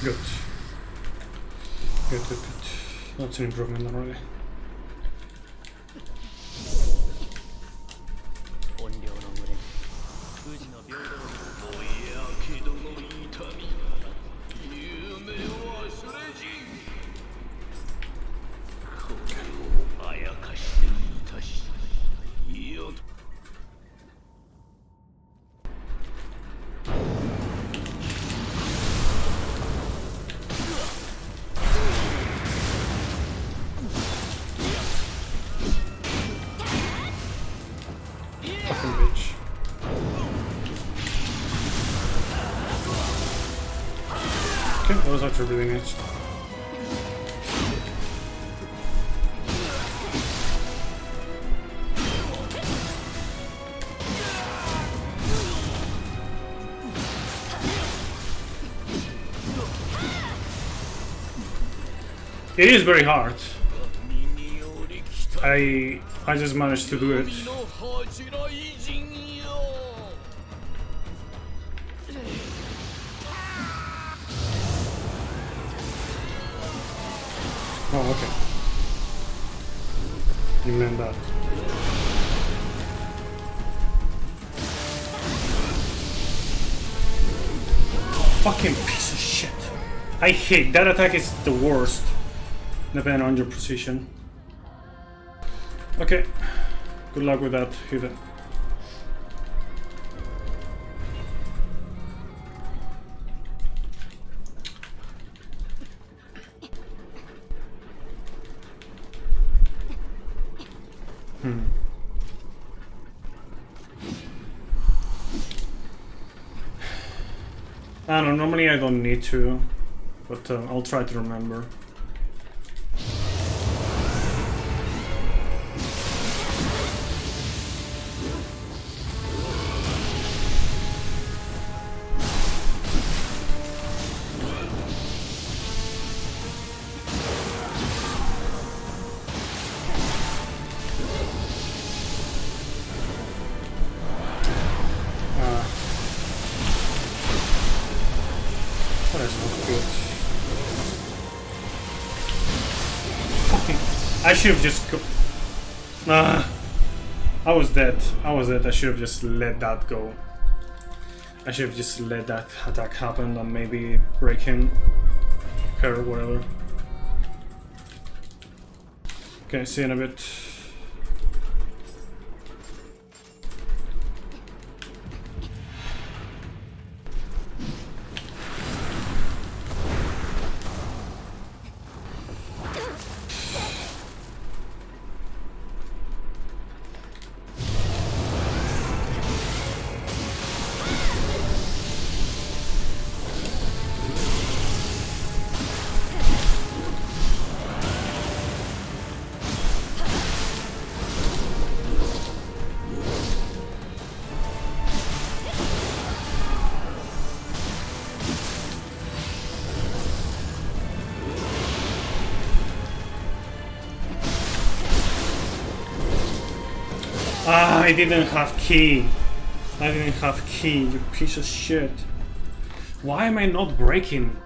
Good. Good. That's an improvement already. 音量の群れ富士の平等にぼやけどの痛み夢忘れじこれをあやかしていたしいよ Fucking bitch. Okay, that was actually really nice. It is very hard. I just managed to do it. Oh, okay. You meant that. Fucking piece of shit. I hate that attack, is the worst. Depending on your position. Okay. Good luck with that, Hidden. I don't know, normally I don't need to, but I'll try to remember. I should have just go. I was dead. I should have just let that go. I should have just let that attack happen and maybe break him, her, whatever. Okay, see you in a bit. Ah, I didn't have key. I didn't have key, you piece of shit. Why am I not breaking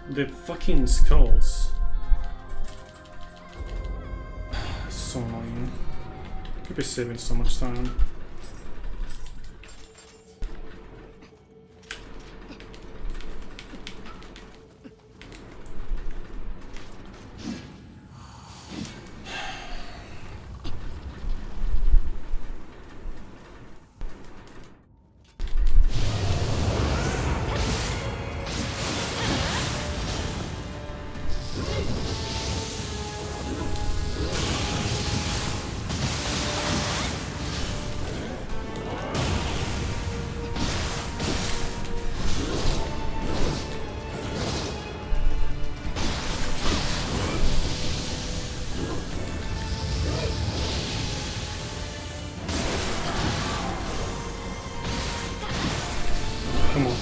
the fucking skulls? So annoying. Could be saving so much time. Come on.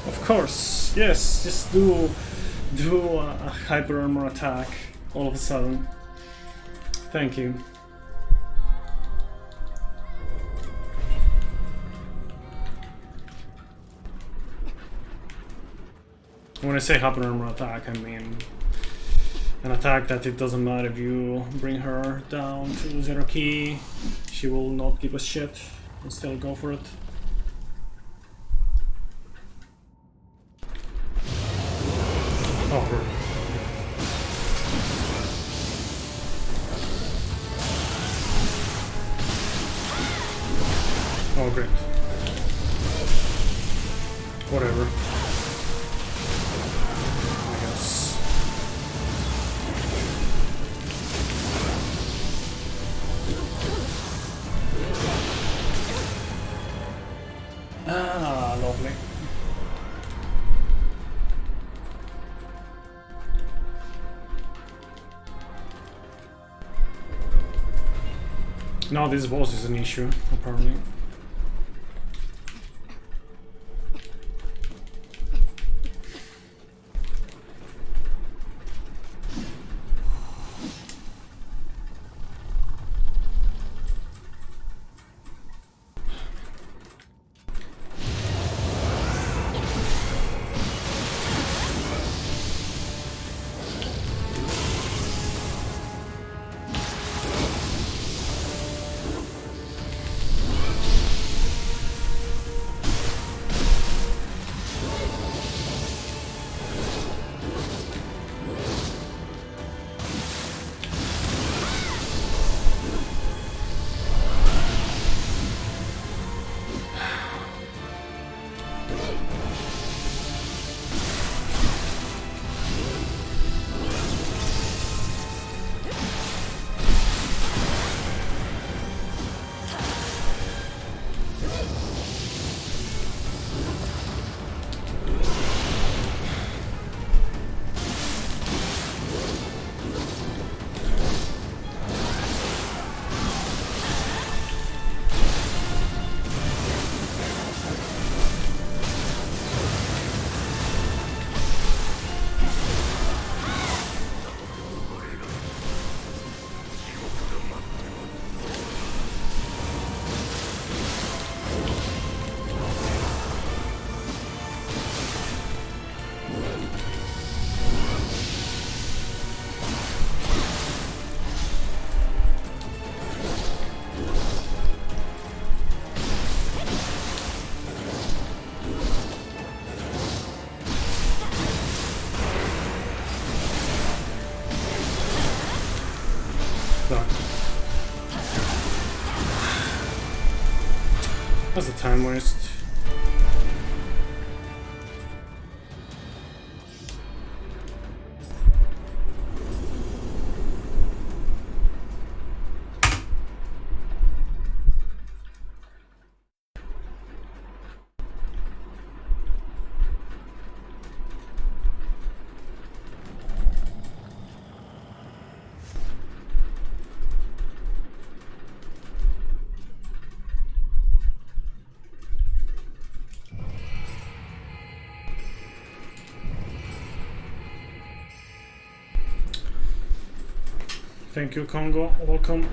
Of course, yes, just do a hyper armor attack all of a sudden. Thank you. When I say hyper armor attack, I mean an attack that it doesn't matter if you bring her down to 0 key, she will not give a shit and still go for it. Oh, great. Oh, great. Whatever. I guess. Ah, lovely. Now this boss is an issue, apparently. That's a time waste. Thank you, Congo. Welcome.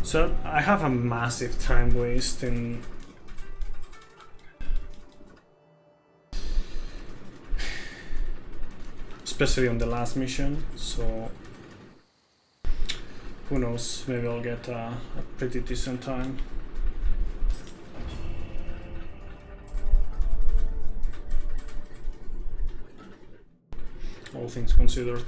So I have a massive time waste in especially on the last mission, so who knows, maybe I'll get a pretty decent time. All things considered.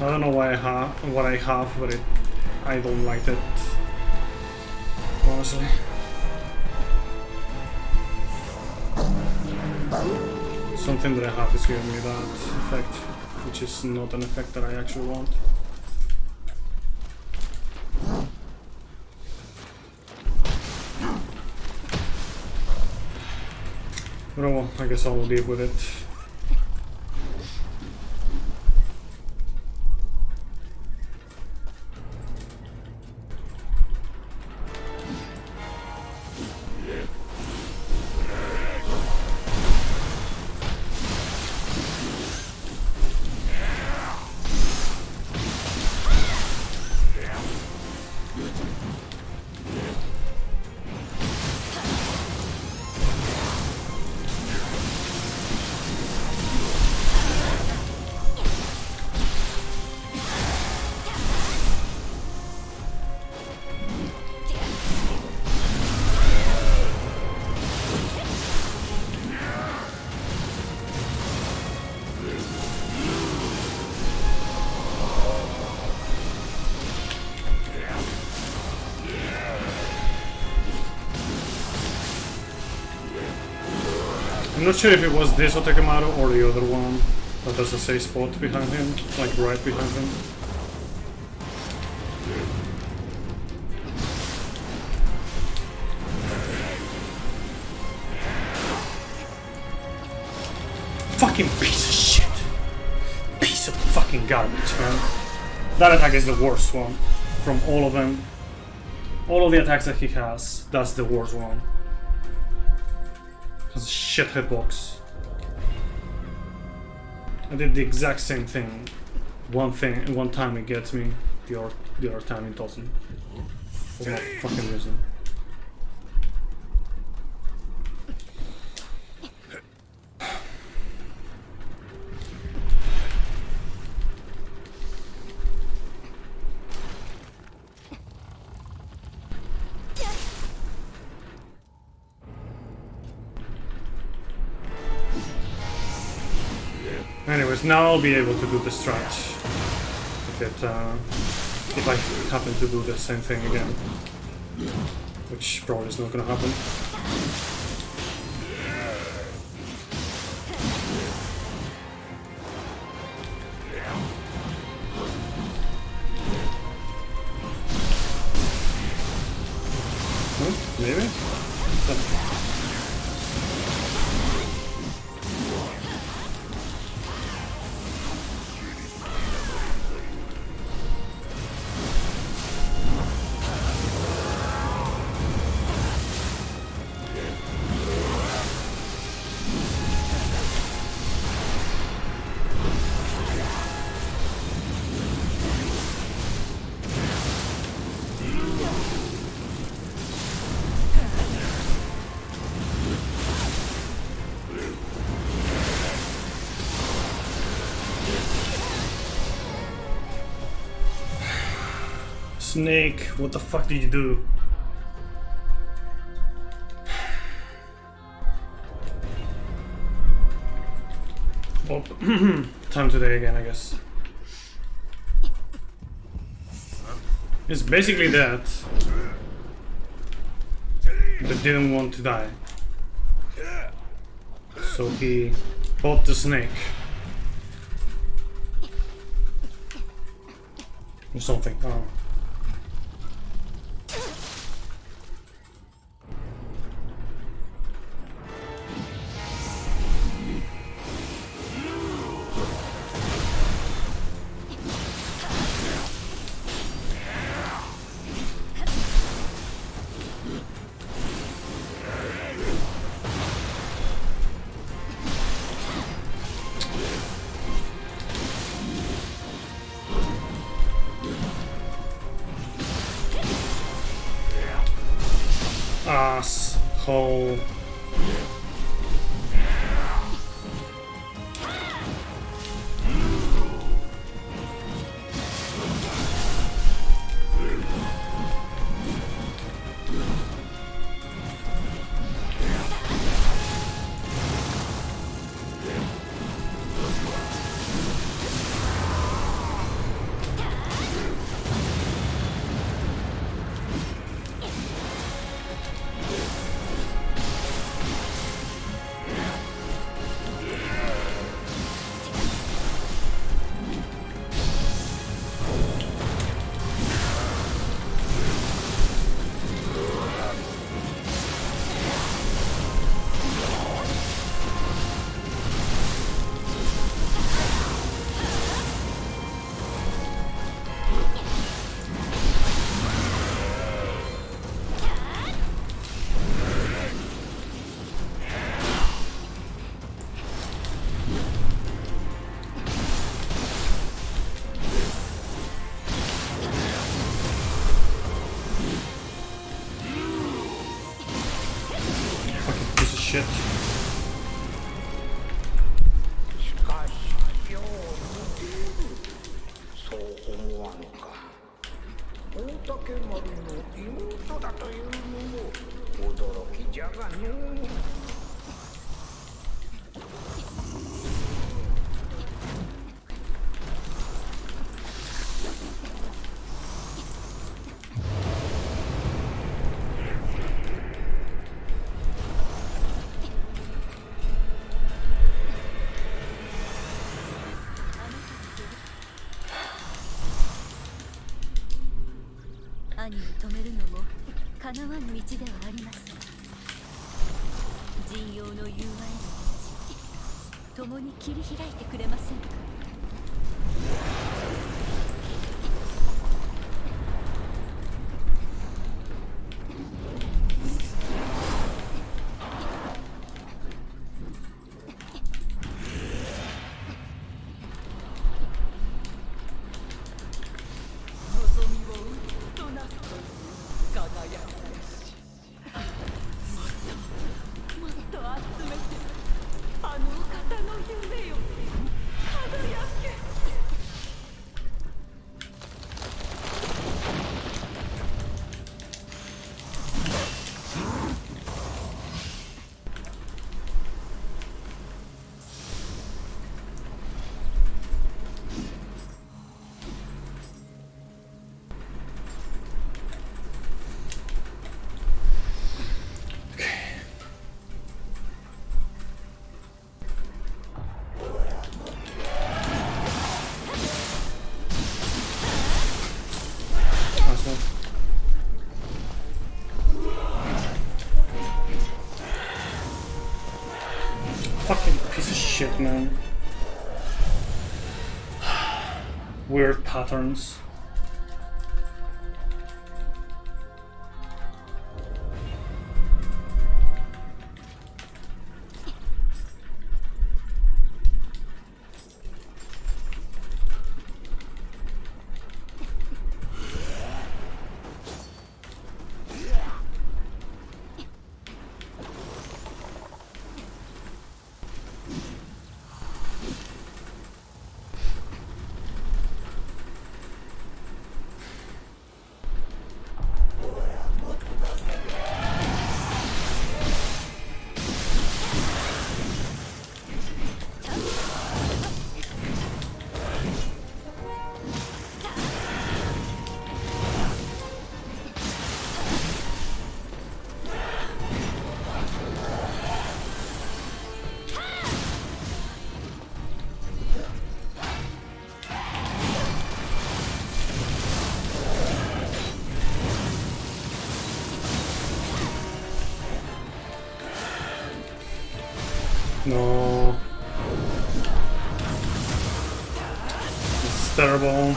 I don't know why what I have, but I don't like it, honestly. Something that I have is giving me that effect, which is not an effect that I actually want. But well, I guess I'll live with it. I'm not sure if it was this Otakamaru or the other one, but there's a safe spot behind him, like right behind him. Fucking piece of shit! Piece of fucking garbage, man. That attack is the worst one. From all of them. All of the attacks that he has, that's the worst one. Has a shit hitbox. I did the exact same thing. One time it gets me, the other time it doesn't. For no fucking reason. Anyways, now I'll be able to do the strat if I happen to do the same thing again, which probably is not gonna happen. Maybe? Snake, what the fuck did you do? Well, time today again, I guess. It's basically that didn't want to die, so he bought the snake or something. Oh. Asshole. Shit. しかしようそう思わぬか。大竹丸の妹だというのも驚きじゃがの。兄を止めるのも叶わぬ道ではありません。陣容の融和への道、共に切り開いてくれませんか。Fucking piece of shit, man. Weird patterns. No. This is terrible.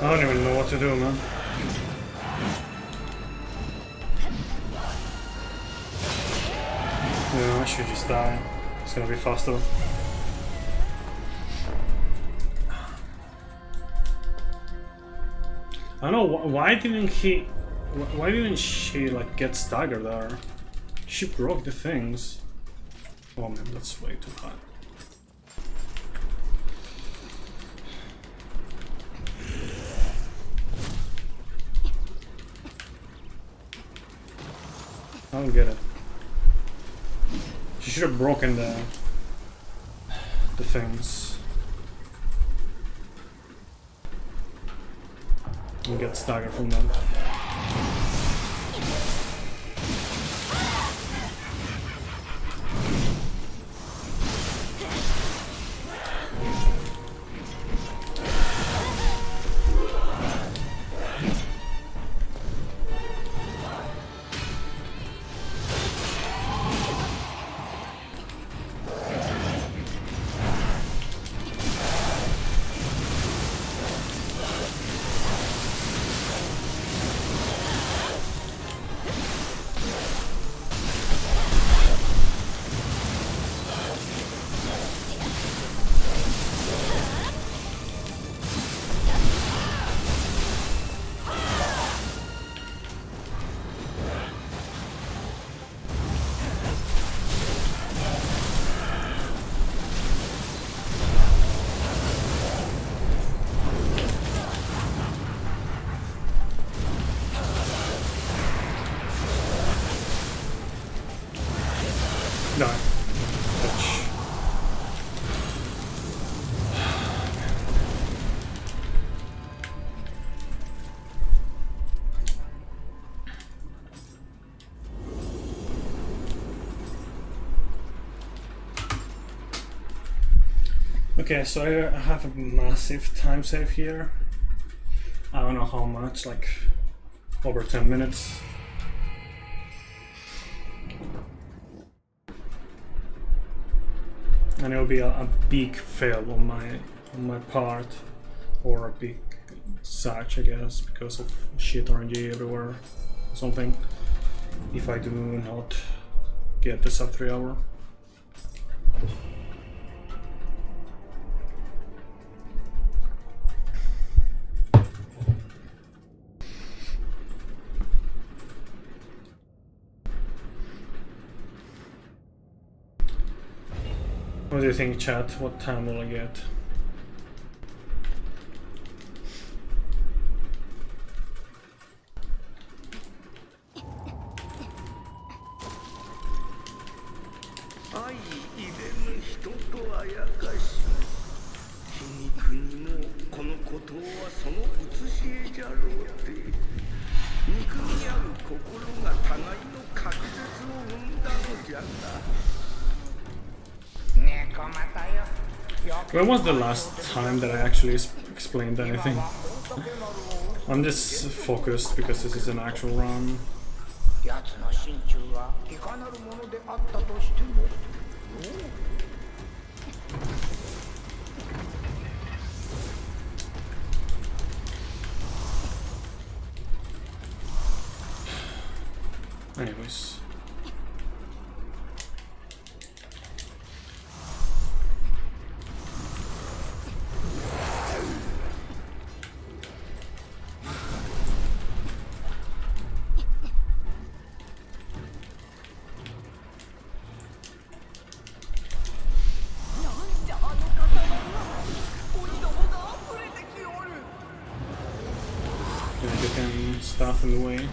I don't even know what to do, man. Yeah, I should just die. It's gonna be faster. I don't know why didn't he? Why didn't she like get staggered there? She broke the things. Oh man, that's way too high. I don't get it. She should have broken the things and get staggered from them. No. Ouch. Okay, so I have a massive time save here. I don't know how much, like over 10 minutes. And it'll be a big fail on my part, or a big such, I guess, because of shit RNG everywhere or something, if I do not get the sub 3 hour. What do you think, chat? What time will I get? When was the last time that I actually explained anything? I'm just focused because this is an actual run. Anyways. stuff in the way.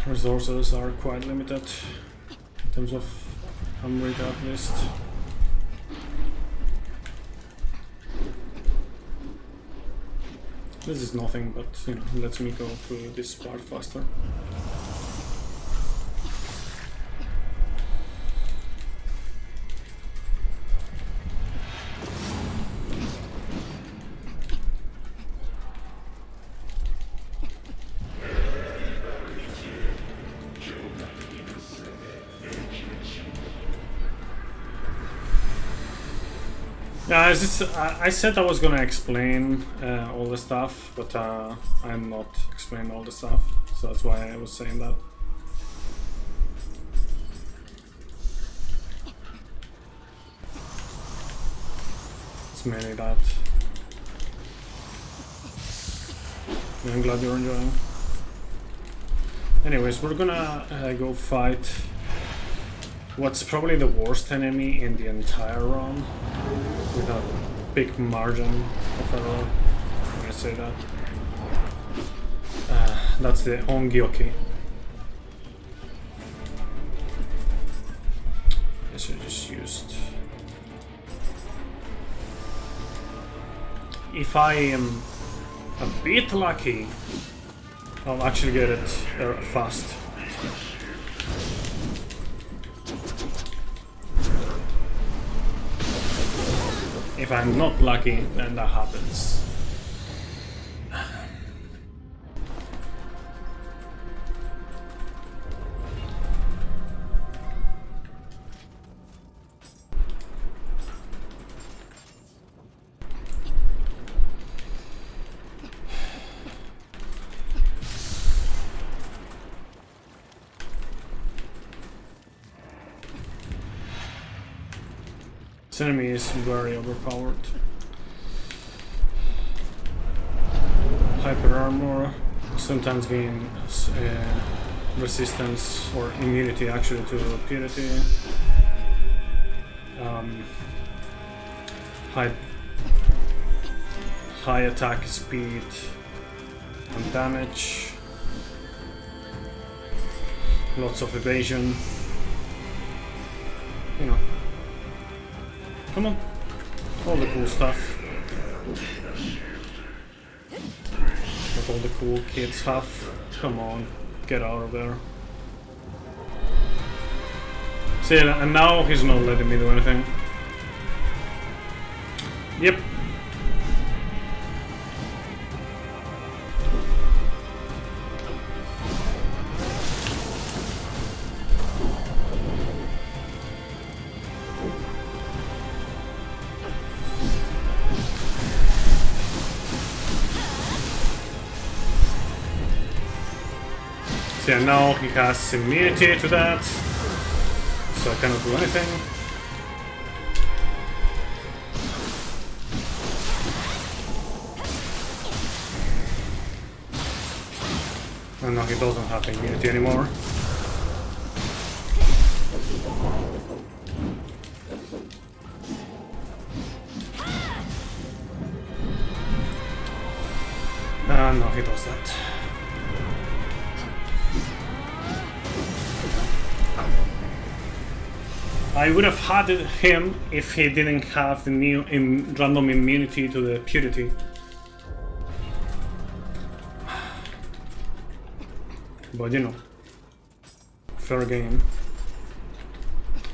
Resources are quite limited in terms of rate at least. This is nothing, but you know, lets me go through this part faster. Yeah, I said I was gonna explain all the stuff, but I'm not explaining all the stuff, so that's why I was saying that. It's mainly that. I'm glad you're enjoying. Anyways, we're gonna go fight what's probably the worst enemy in the entire run, with a big margin of error. I'm gonna say that. That's the Ongyoki. I should have just used. If I am a bit lucky, I'll actually get it fast. If I'm not lucky, then that happens. This enemy is very overpowered. Hyper armor, sometimes gain resistance or immunity actually to purity. High attack speed and damage. Lots of evasion. You know. Come on, all the cool stuff that all the cool kids have. Come on, get out of there. See, and now he's not letting me do anything. Yep. Yeah, now he has immunity to that, so I cannot do anything. And now he doesn't have immunity anymore. And now he does that. I would have had him if he didn't have the new random immunity to the purity. But you know, fair game.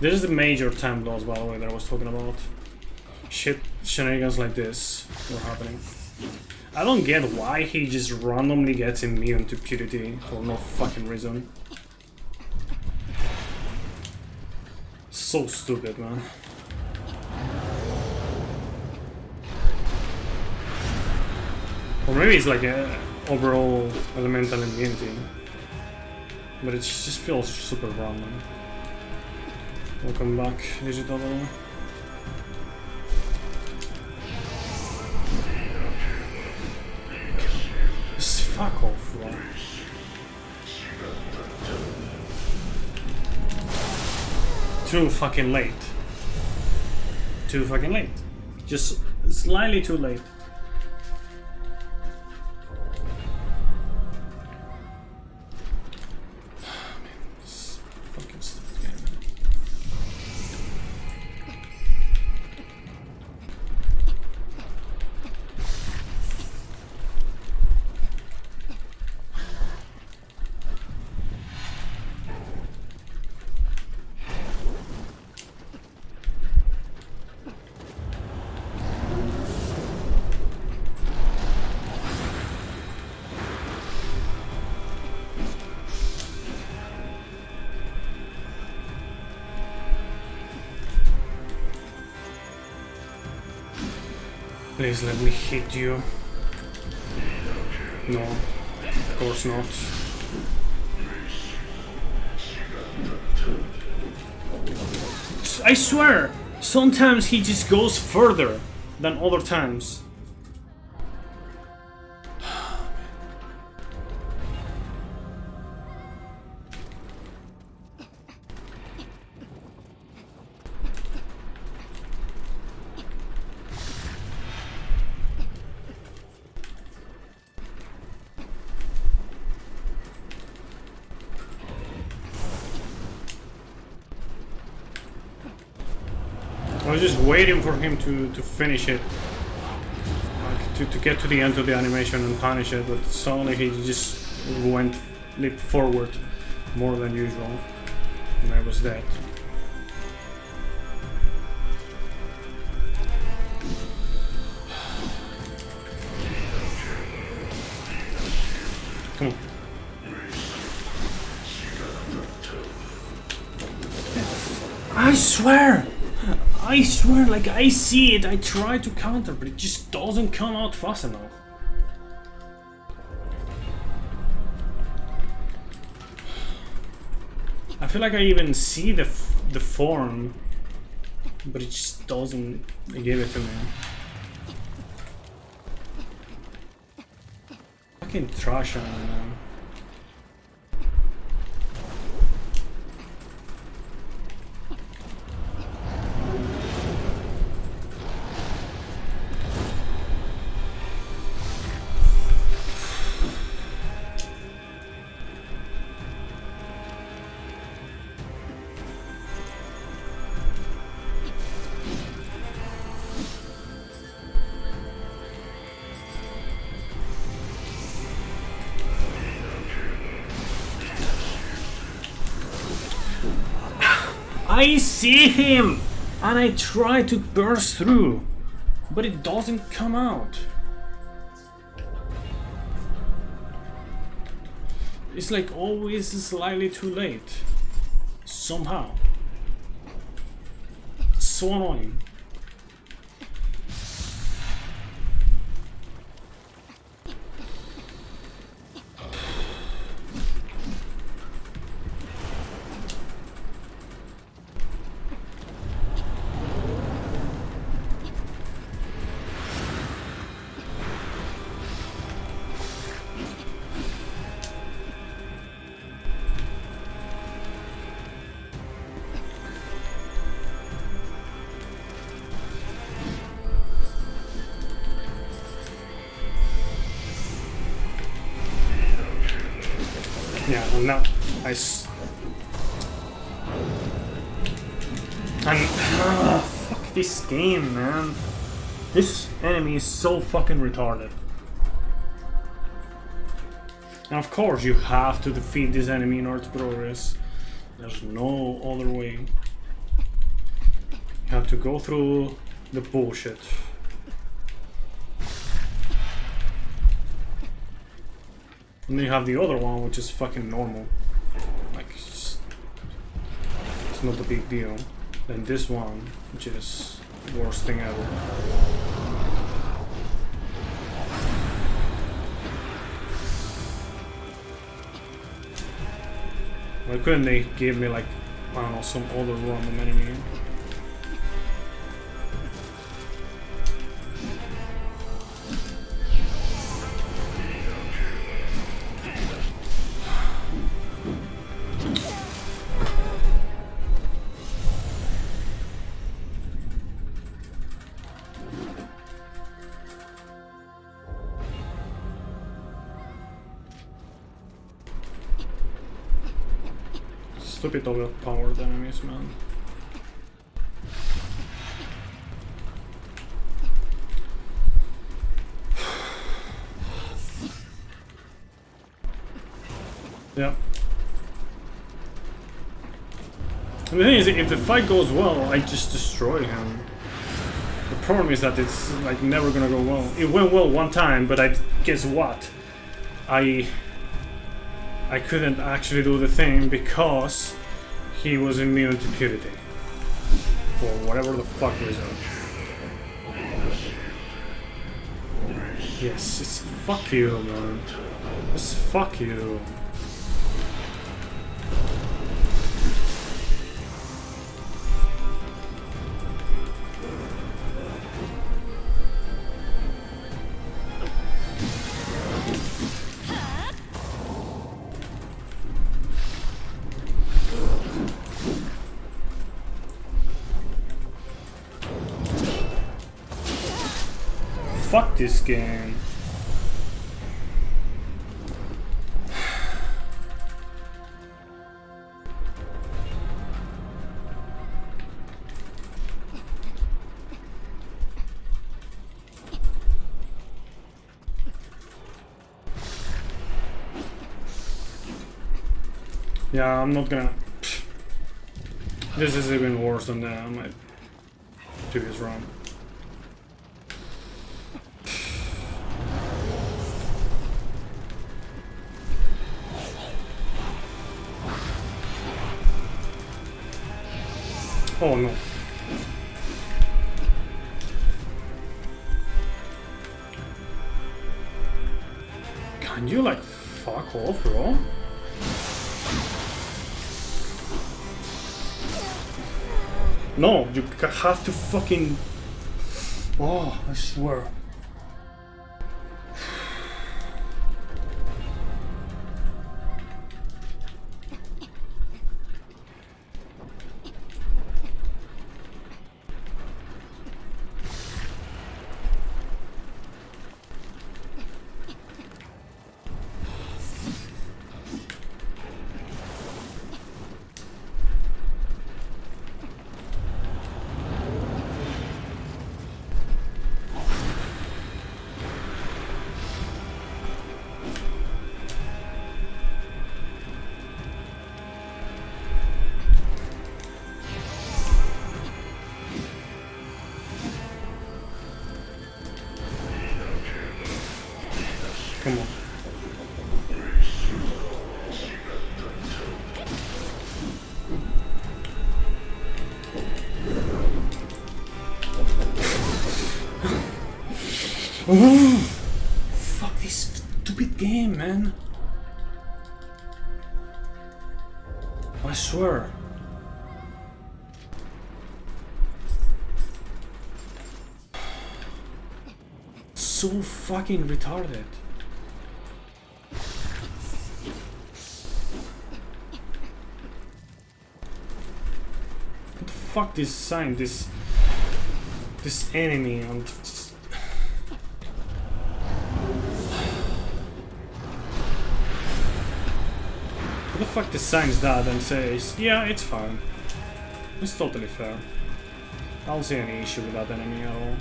This is the major time loss, by the way, that I was talking about. Shenanigans like this were happening. I don't get why he just randomly gets immune to purity for no fucking reason. So stupid, man. Or maybe it's like a overall elemental immunity, but it just feels super random. Welcome back, digital. Just fuck off, man. Too fucking late. Too fucking late. Just slightly too late. Please let me hit you. No, of course not. I swear, sometimes he just goes further than other times. I was just waiting for him to finish it, like to get to the end of the animation and punish it, but suddenly he just leaped forward more than usual, and I was dead. Come on. I swear, like I see it, I try to counter, but it just doesn't come out fast enough. I feel like I even see the form, but it just doesn't give it to me. Fucking trash on it, man. I see him! And I try to burst through, but it doesn't come out. It's like always slightly too late. Somehow. It's so annoying. Yeah, and now fuck this game, man. This enemy is so fucking retarded. And of course you have to defeat this enemy in order to progress. There's no other way. You have to go through the bullshit. And then you have the other one, which is fucking normal. Like, it's not a big deal. Then this one, which is the worst thing ever. Why couldn't they give me, like, I don't know, some other random enemy? Stupid overpowered enemies, man. Yeah. And the thing is, if the fight goes well, I just destroy him. The problem is that it's like never gonna go well. It went well one time, but guess what? I couldn't actually do the thing because he was immune to purity. For whatever the fuck reason. Yes, it's fuck you, man. It's fuck you. Fuck this game. Yeah, I'm not gonna. This is even worse than my previous run. Oh no. Can you like fuck off, bro? No, you have to fucking... Oh, I swear. Come on. Fuck this stupid game, man. I swear. So fucking retarded. What the fuck this sign, this enemy and what the fuck designs that and says, yeah, it's fine. It's totally fair. I don't see any issue with that enemy at all.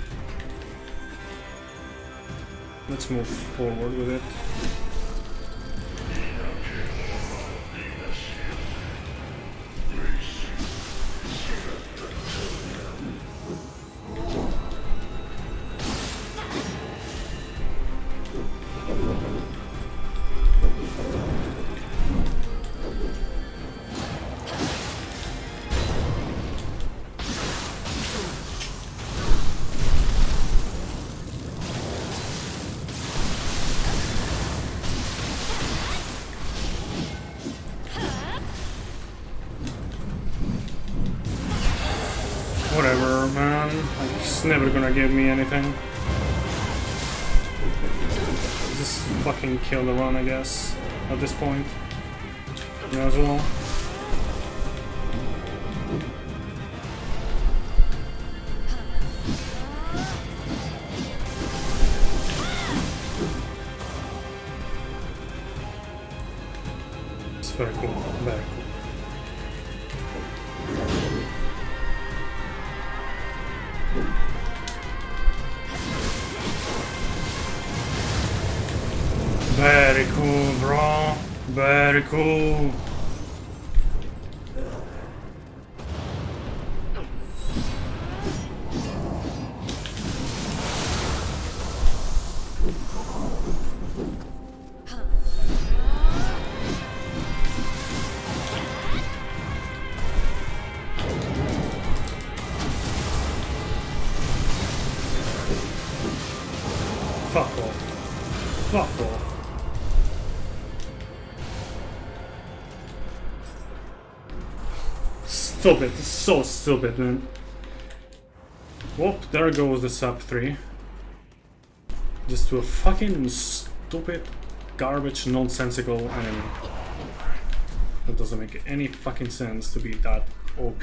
Let's move forward with it. Whatever, man. It's never gonna give me anything. Just fucking kill the run, I guess, at this point. May as well. It's very cool, very cool. Very cool, bro. Very cool. Fuck off. stupid. It's so stupid, man. Whoop, there goes the sub 3. Just to a fucking stupid, garbage, nonsensical enemy. That doesn't make any fucking sense to be that OP.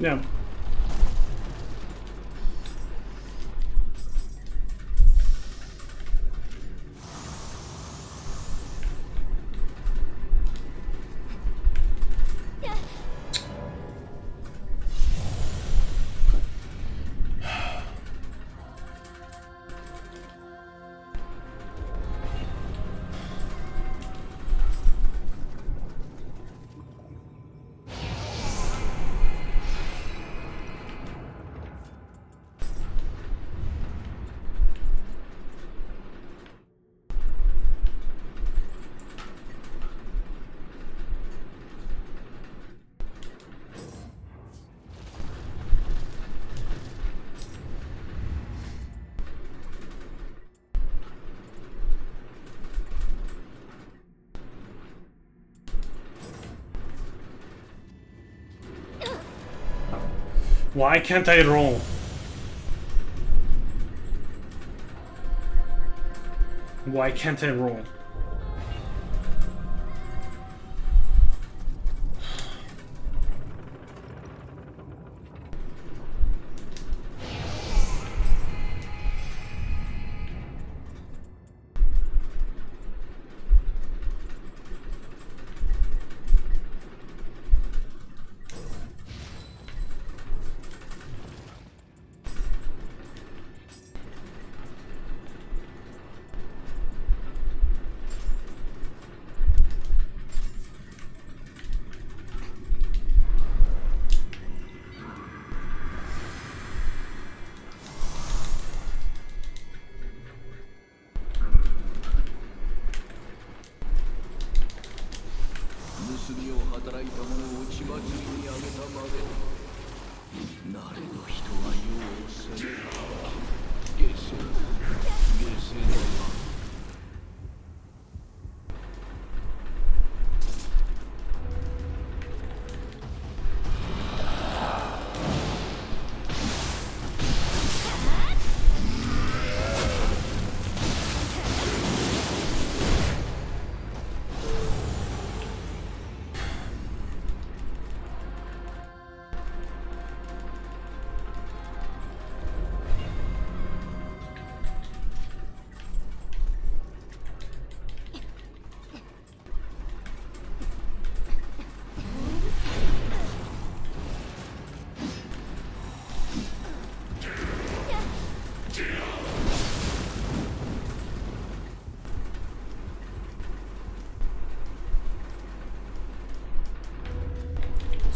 Yeah. Why can't I roll? Why can't I roll?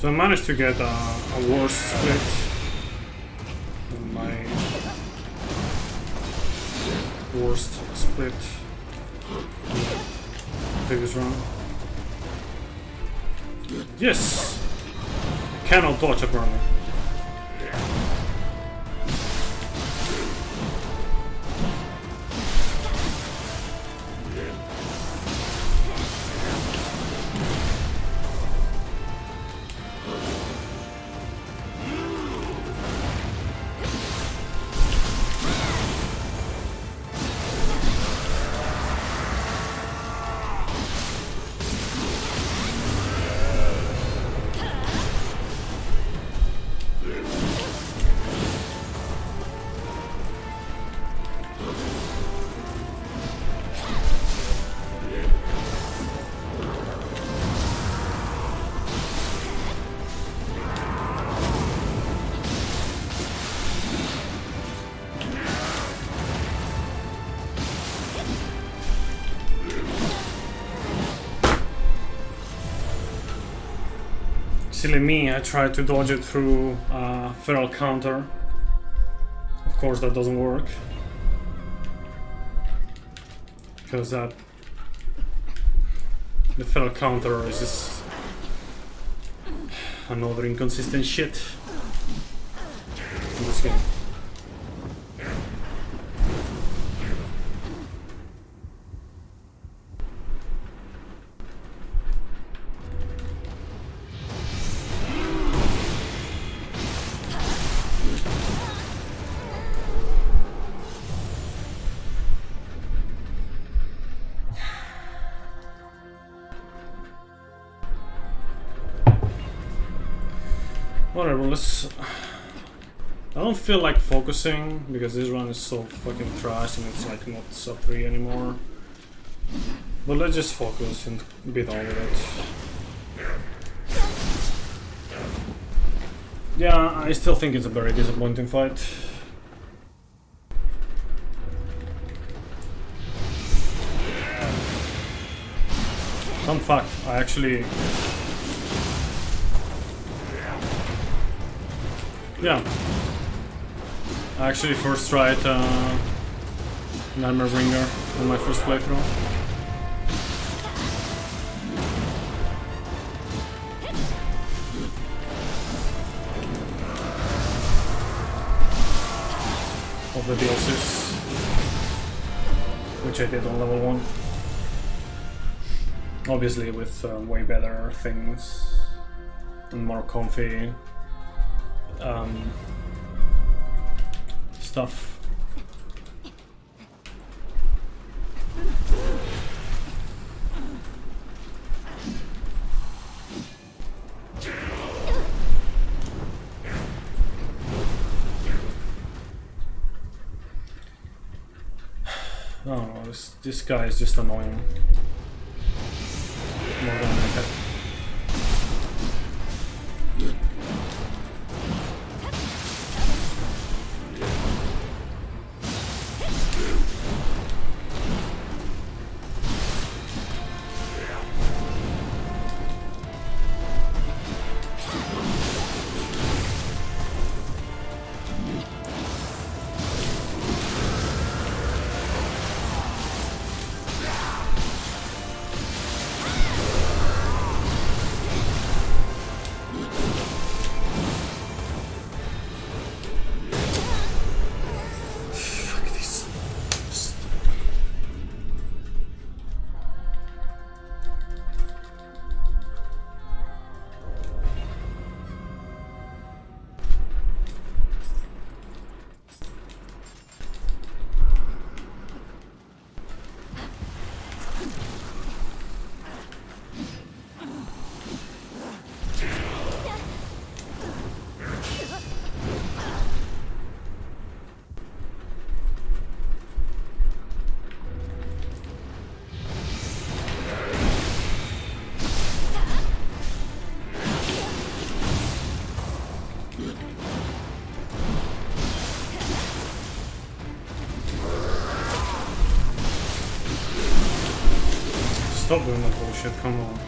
So I managed to get a worse split than my worst split previous round. Yes! Cannot dodge apparently. silly me, I tried to dodge it through feral counter. Of course that doesn't work. Because the feral counter is just another inconsistent shit in this game. Whatever, let's... I don't feel like focusing because this run is so fucking trash and it's like not sub 3 anymore. But let's just focus and be done with it. Yeah, I still think it's a very disappointing fight. Fun fact, I actually... Yeah, I actually first tried Nightmare Bringer on my first playthrough. Of the DLCs, which I did on level 1. Obviously with way better things and more comfy stuff. I don't know, this guy is just annoying. More than anything. Stop doing that bullshit, come on.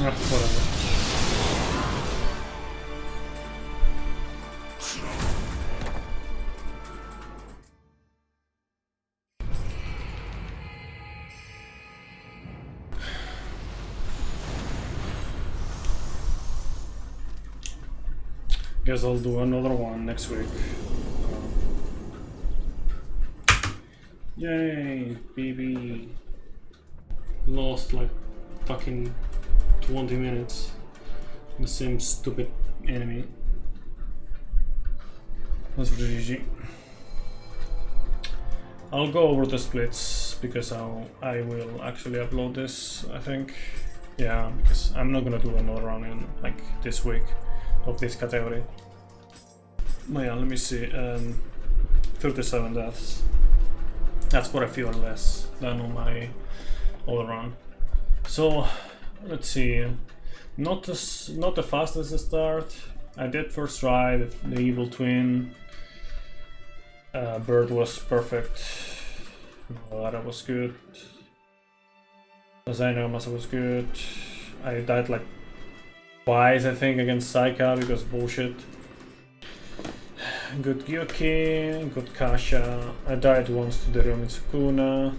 Whatever. Guess I'll do another one next week. Yay, baby. Lost like fucking 20 minutes. The same stupid enemy. That's pretty GG. I'll go over the splits because I will actually upload this, I think. Yeah, because I'm not gonna do another run in like this week of this category. But yeah, let me see. 37 deaths. That's what I feel less than on my other run. So let's see. Not the fastest start. I did first try the evil twin. Bird was perfect. Lara was good. Zaina was good. I died like twice, I think, against Saika because bullshit. Good Gyoki, good Kasha. I died once to the Romitsukuna.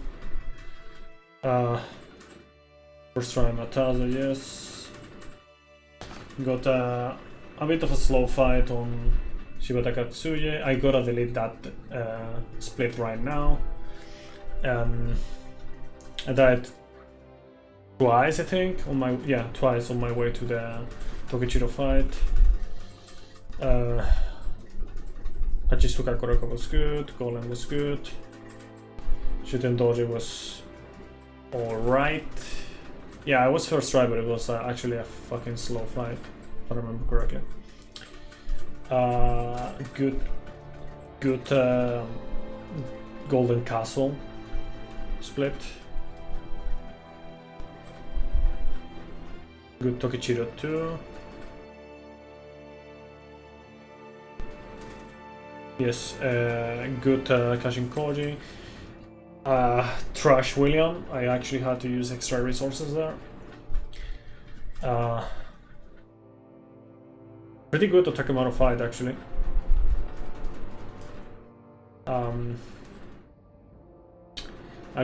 First try Mataza, yes. Got a bit of a slow fight on Shibata Katsuye. I gotta delete that split right now. I died twice, I think, twice on my way to the Tokichiro fight. Hachisuka Koroko was good, Golem was good. Shuten Doji was alright. Yeah, I was first try, but it was actually a fucking slow fight, if I remember correctly. Good Golden Castle split. Good Tokichiro too. Yes, good Kashin Koji. Trash William. I actually had to use extra resources there. Pretty good to take him out of fight actually. I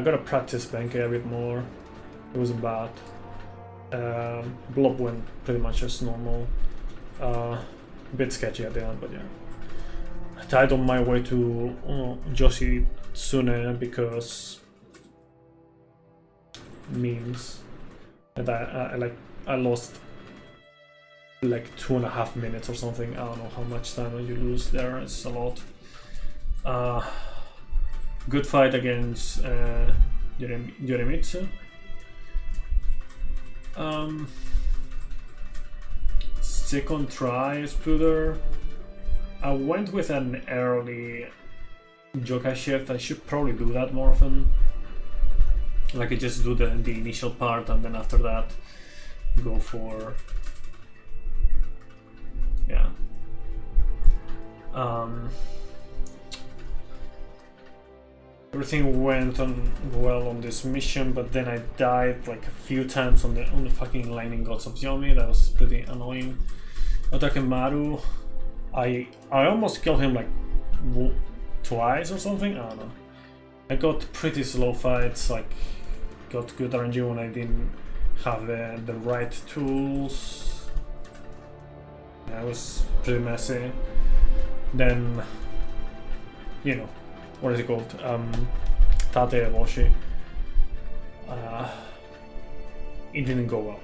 gotta practice Benkei a bit more. It wasn't bad. Blob went pretty much as normal. A bit sketchy at the end, but yeah. I died on my way to Joshi Tsune because memes. And I lost like 2.5 minutes or something. I don't know how much time you lose there. It's a lot. Good fight against Yoremitsu. Second try Spluder. I went with an early Jokai shift. I should probably do that more often. Like I just do the initial part and then after that go for everything went on well on this mission, but then I died like a few times on the fucking Lightning Gods of Yomi. That was pretty annoying. Otakemaru, I almost killed him like twice or something. I don't know. I got pretty slow fights. Like got good RNG when I didn't have the right tools. Yeah, it was pretty messy. Then, you know, what is it called? Tate Eboshi. It didn't go well.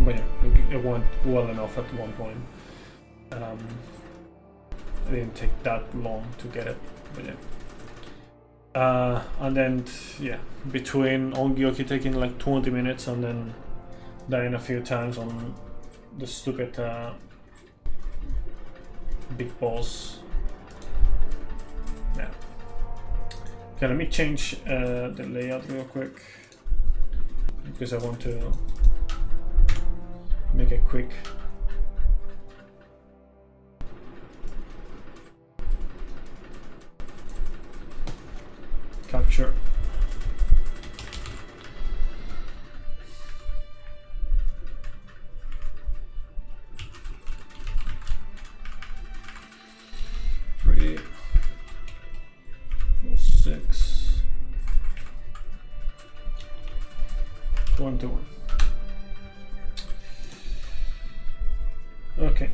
But yeah, it went well enough at one point. It didn't take that long to get it, but yeah. And then, yeah, between Ongyoki taking like 20 minutes and then dying a few times on the stupid big boss. Yeah. Okay, let me change the layout real quick because I want to make a quick capture. Three, 6, 1 to 1. Okay.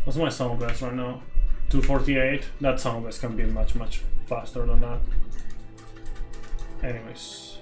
What's my sound best right now? 248. That sound best can be much faster than that. Anyways.